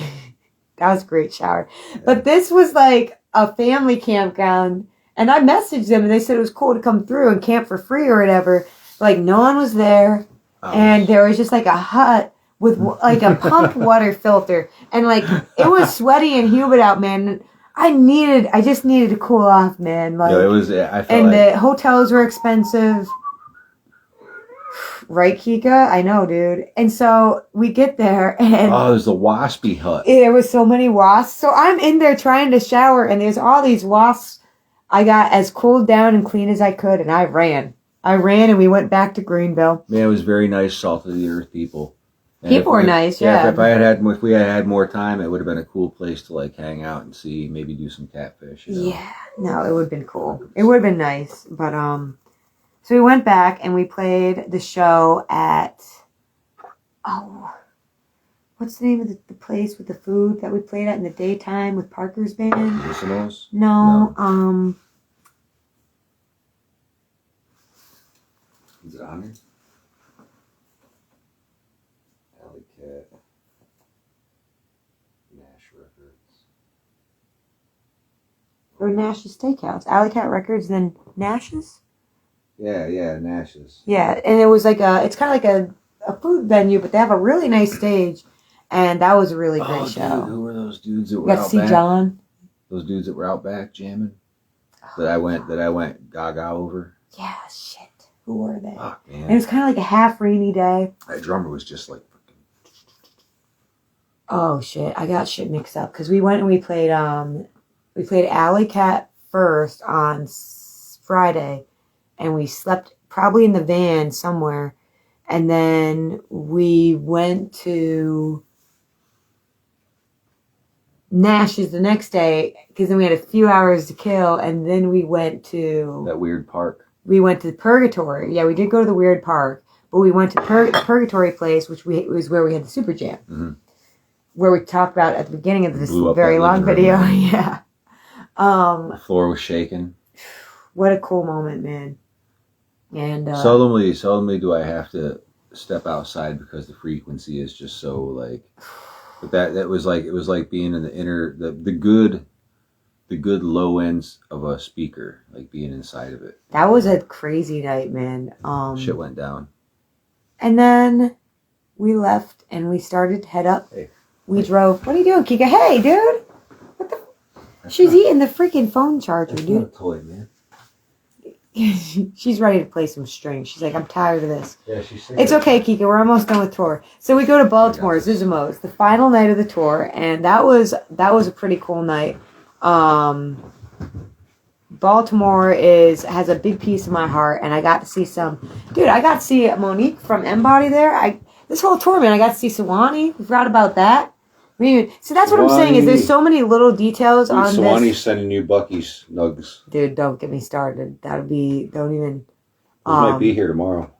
That was a great shower. But this was like a family campground. And I messaged them and they said it was cool to come through and camp for free or whatever. Like no one was there. And there was just like a hut with like a pumped water filter. And like it was sweaty and humid out, man. I just needed to cool off, man. Like, Yo, it was. I felt and like the hotels were expensive. Right, Kika? I know, dude. And so we get there and oh, there's the waspy hut. there was so many wasps. So I'm in there trying to shower, and there's all these wasps. I got as cooled down and clean as I could, and I ran. And we went back to Greenville. Man, it was very nice, salt of the earth people. And People were nice, yeah. If we had had more time, it would have been a cool place to like hang out and see, maybe do some catfish. You know? Yeah, no, it would have been cool. It would have been nice, but so we went back and we played the show at what's the name of the place with the food that we played at in the daytime with Parker's band? Listeners? No, Is it on here? Alley Cat. Nash Records. or Nash's Steakhouse, Alley Cat Records, then Nash's. Yeah, Nash's. Yeah, and it was like it's kind of like a food venue, but they have a really nice stage, and that was a really great Oh, show. dude, who were those dudes that You were got to out see back? John. Those dudes that were out back jamming. That I went gaga over. Yeah, shit. Who were they? Fuck, And it man. was kind of like a half rainy day. That drummer was just like fucking. Oh shit, I got shit mixed up because we went and we played Alley Cat first on Friday, and we slept probably in the van somewhere, and then we went to Nash's the next day because then we had a few hours to kill, and then we went to That weird park. Purgatory. Yeah, we did go to the weird park, but we went to Purgatory place, which was where we had the Super Jam, where we talked about at the beginning of this Blew up very that long living room. video. Yeah. The floor was shaking. What a cool moment, man. And Seldomly do I have to step outside because the frequency is just so like. But that was like, it was like being in the inner the good low ends of a speaker, like being inside of it. that was a crazy night, man. Shit went down. And then we left and we started to head up. Hey. We drove. What are you doing, Kika? Hey, dude. What the? She's eating the freaking phone charger, It's not a dude. toy, man. She's ready to play some strings. She's like, I'm tired of this. Yeah, she's saying It's okay, Kika. We're almost done with tour. So we go to Baltimore, Zuzumo's, the final night of the tour, and that was a pretty cool night. Baltimore has a big piece of my heart, and I got to see I got to see Monique from Embody there. This whole tour, man, I got to see Sawani. We forgot about that. So that's what I'm saying is there's so many little details on this. sending you Bucky's nugs. Dude, don't get me started. Don't even. Might be here tomorrow.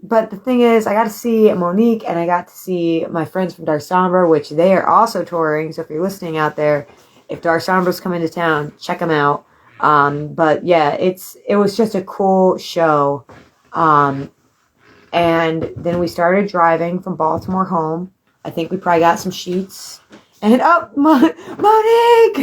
But the thing is, I got to see Monique and I got to see my friends from Dar Sombra, which they are also touring. So if you're listening out there, if Dar Sombra's coming to town, check them out. But yeah, it was just a cool show. And then we started driving from Baltimore home. I think we probably got some sheets. And Monique!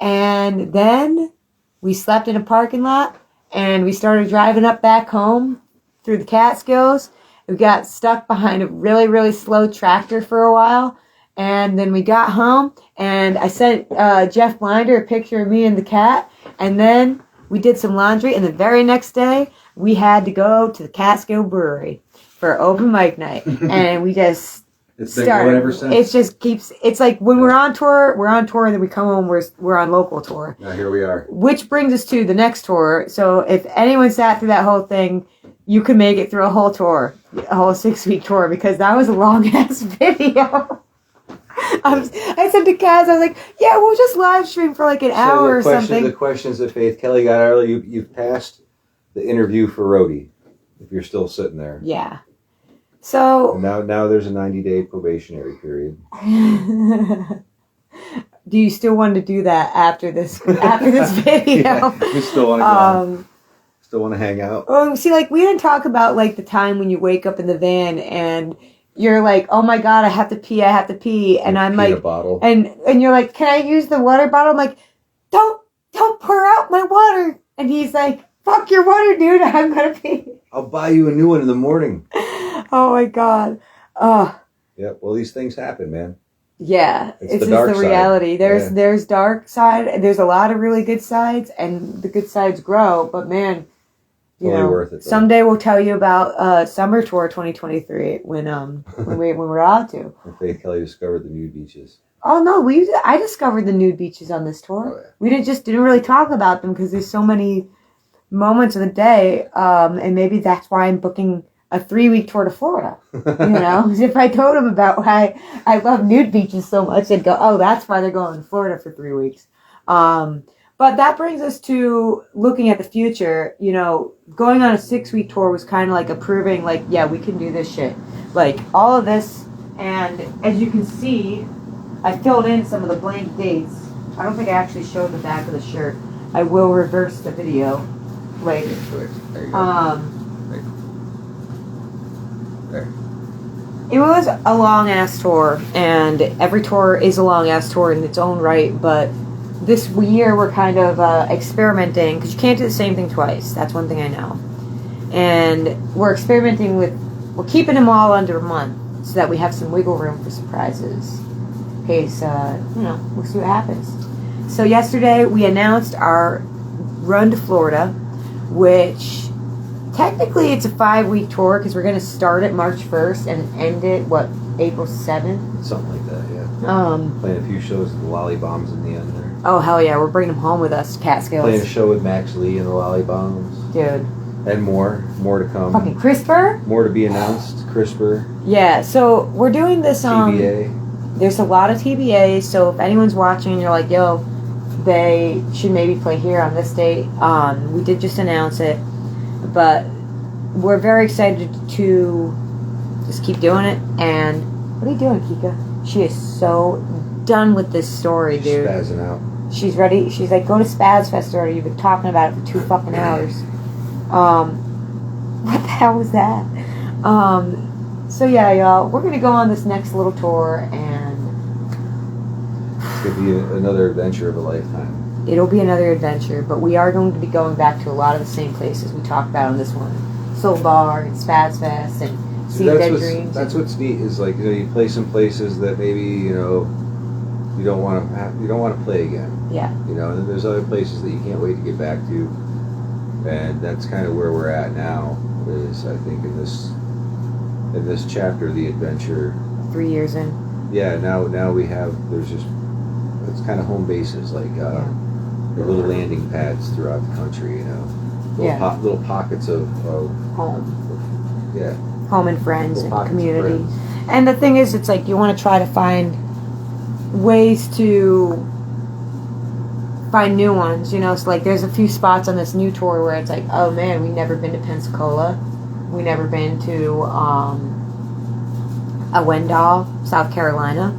And then we slept in a parking lot. and we started driving up back home through the Catskills. We got stuck behind a really, really slow tractor for a while. And then we got home, and I sent Jeff Blinder a picture of me and the cat. And then we did some laundry, and the very next day, we had to go to the Catskill Brewery for open mic night. And we just It's been going ever since. It just keeps, it's like when we're on tour, and then we come home, we're on local tour. Now here we are. Which brings us to the next tour. So if anyone sat through that whole thing, you could make it through a whole tour, a whole 6-week tour, because that was a long ass video. I said to Kaz, I was like, yeah, we'll just live stream for like an hour or something. The questions that Faith Kelly got earlier, you've passed the interview for Rhodey, if you're still sitting there. Yeah. So And now there's a 90-day probationary period. do you still want to do that after this video? Yeah, we still want to go on. Still want to hang out. Oh, see, like we didn't talk about like the time when you wake up in the van and you're like, oh my god, I have to pee, and I'm Peanut like, bottle. and you're like, can I use the water bottle? I'm like, don't pour out my water. And he's like, fuck your water, dude, I'm gonna pee. I'll buy you a new one in the morning. Oh my god. Yeah, well, these things happen, man. Yeah, It's it's the just dark the side. reality. Yeah. There's dark side. There's a lot of really good sides, and the good sides grow. But man, you Totally know, worth it, though. someday we'll tell you about Summer Tour 2023 when we're allowed to. And Faith Kelly discovered the nude beaches. Oh no, I discovered the nude beaches on this tour. Oh, yeah. We didn't really talk about them because there's so many moments of the day, and maybe that's why I'm booking a 3-week tour to Florida. You know, if I told them about why I love nude beaches so much, they'd go, "Oh, that's why they're going to Florida for 3 weeks." But that brings us to looking at the future. You know, going on a 6-week tour was kind of like approving, like, yeah, we can do this shit. Like all of this, and as you can see, I filled in some of the blank dates. I don't think I actually showed the back of the shirt. I will reverse the video later. There you go. There. It was a long ass tour, and every tour is a long ass tour in its own right, but this year we're kind of experimenting, because you can't do the same thing twice. That's one thing I know. And we're experimenting we're keeping them all under a month so that we have some wiggle room for surprises. In case, we'll see what happens. So yesterday we announced our run to Florida, which technically it's a 5-week tour because we're going to start it March 1st and end it, April 7th? Something like that, yeah. Playing a few shows with the Lollybombs in the end there. Oh, hell yeah, we're bringing them home with us, Playing a Catskills. show with Max Lee and the Lollybombs. Dude. And more to come. Fucking CRISPR? More to be announced. CRISPR, Yeah, so we're doing this, TBA. there's a lot of TBAs, so if anyone's watching and you're like, yo, they should maybe play here on this date, we did just announce it, but we're very excited to just keep doing it. And what are you doing, Kika? She is so done with this story, dude. Spazzing out. She's ready. She's like, go to Spaz Fest already. You've been talking about it for 2 fucking hours. What the hell was that? So yeah, y'all, we're gonna go on this next little tour, and It's going to be another adventure of a lifetime. it'll be another adventure. But we are going to be going back to a lot of the same places we talked about on this one: Soul Bar and Spaz Fest and See, Sea Dead Dreams. that's what's neat is, like, you play some places that maybe you don't want to play again. Yeah. And then there's other places that you can't wait to get back to, and that's kind of where we're at now. Is, I think, in this chapter of the adventure. 3 years in. Yeah, now it's kind of home bases, like Yeah. the little landing pads throughout the country. Little, Yeah. little pockets of Home. yeah, Home and friends little and pockets of community. friends. And the thing is, it's like you want to try to find ways to find new ones, So like there's a few spots on this new tour where it's like, oh man, we've never been to Pensacola. We've never been to Wendell, South Carolina.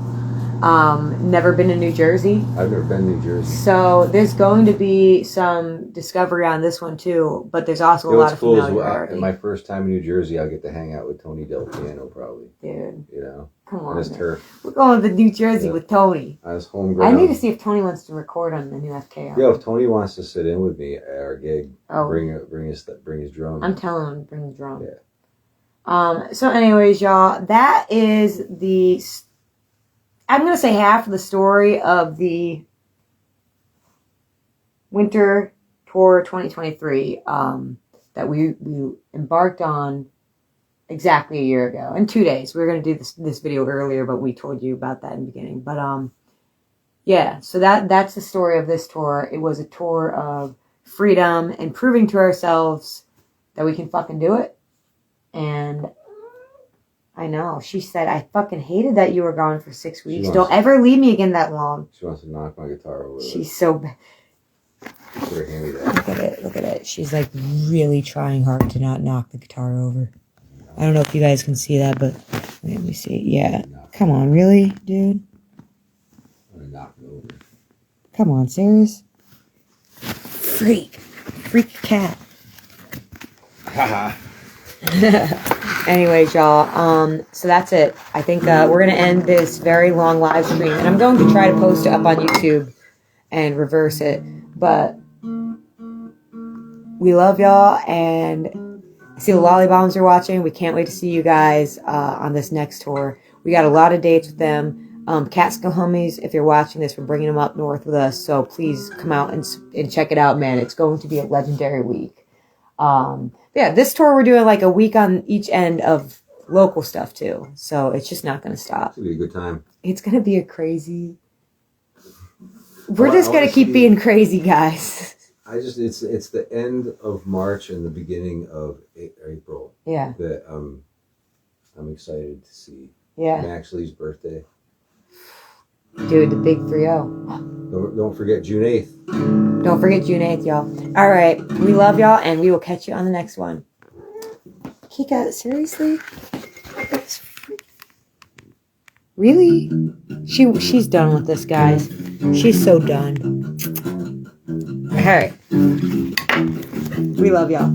Never been to New Jersey. I've never been to New Jersey. So there's going to be some discovery on this one too, but there's also a lot What's of cool is familiarity. my first time in New Jersey, I'll get to hang out with Tony Del Piano probably. Dude, You know, come on on. his Man. turf. We're going to New Jersey Yeah. with Tony. On his homegrown. I need to see if Tony wants to record on the new FKR. Yo, if Tony wants to sit in with me at our gig, Oh. bring his drum. I'm telling him to bring the drum. Yeah. So anyways, y'all, that is I'm going to say half of the story of the winter tour 2023 that we embarked on exactly a year ago. In 2 days. We were going to do this video earlier, but we told you about that in the beginning. But yeah, so that's the story of this tour. It was a tour of freedom and proving to ourselves that we can fucking do it. And I know. She said, I fucking hated that you were gone for 6 weeks. wants- Don't ever leave me again that long. She wants to knock my guitar over. She's so bad. Put her hand me that. Look at it. Look at it. She's like really trying hard to not knock the guitar over. I don't know if you guys can see that, but let me see. Yeah. Come on. Really, dude? I'm gonna knock it over. Come on. Serious? Freak cat. Haha. Anyways, y'all, so that's it. I think we're going to end this very long live stream, and I'm going to try to post it up on YouTube and reverse it, but we love y'all, and I see the Lollybombs are watching. We can't wait to see you guys on this next tour. We got a lot of dates with them. Catskill Homies, if you're watching this, we're bringing them up north with us, so please come out and check it out, man. It's going to be a legendary week. Yeah, this tour we're doing like a week on each end of local stuff too. So it's just not going to stop. It's gonna be a good time. It's going to be a crazy... We're Well, just going to keep being crazy, guys. It's the end of March and the beginning of April Yeah, that I'm excited to see. yeah. Max Lee's birthday. Dude, the big 3-0. Don't forget June 8th. Don't forget June 8th, y'all. All right. We love y'all, and we will catch you on the next one. Kika, seriously? Really? She's done with this, guys. She's so done. All right. We love y'all.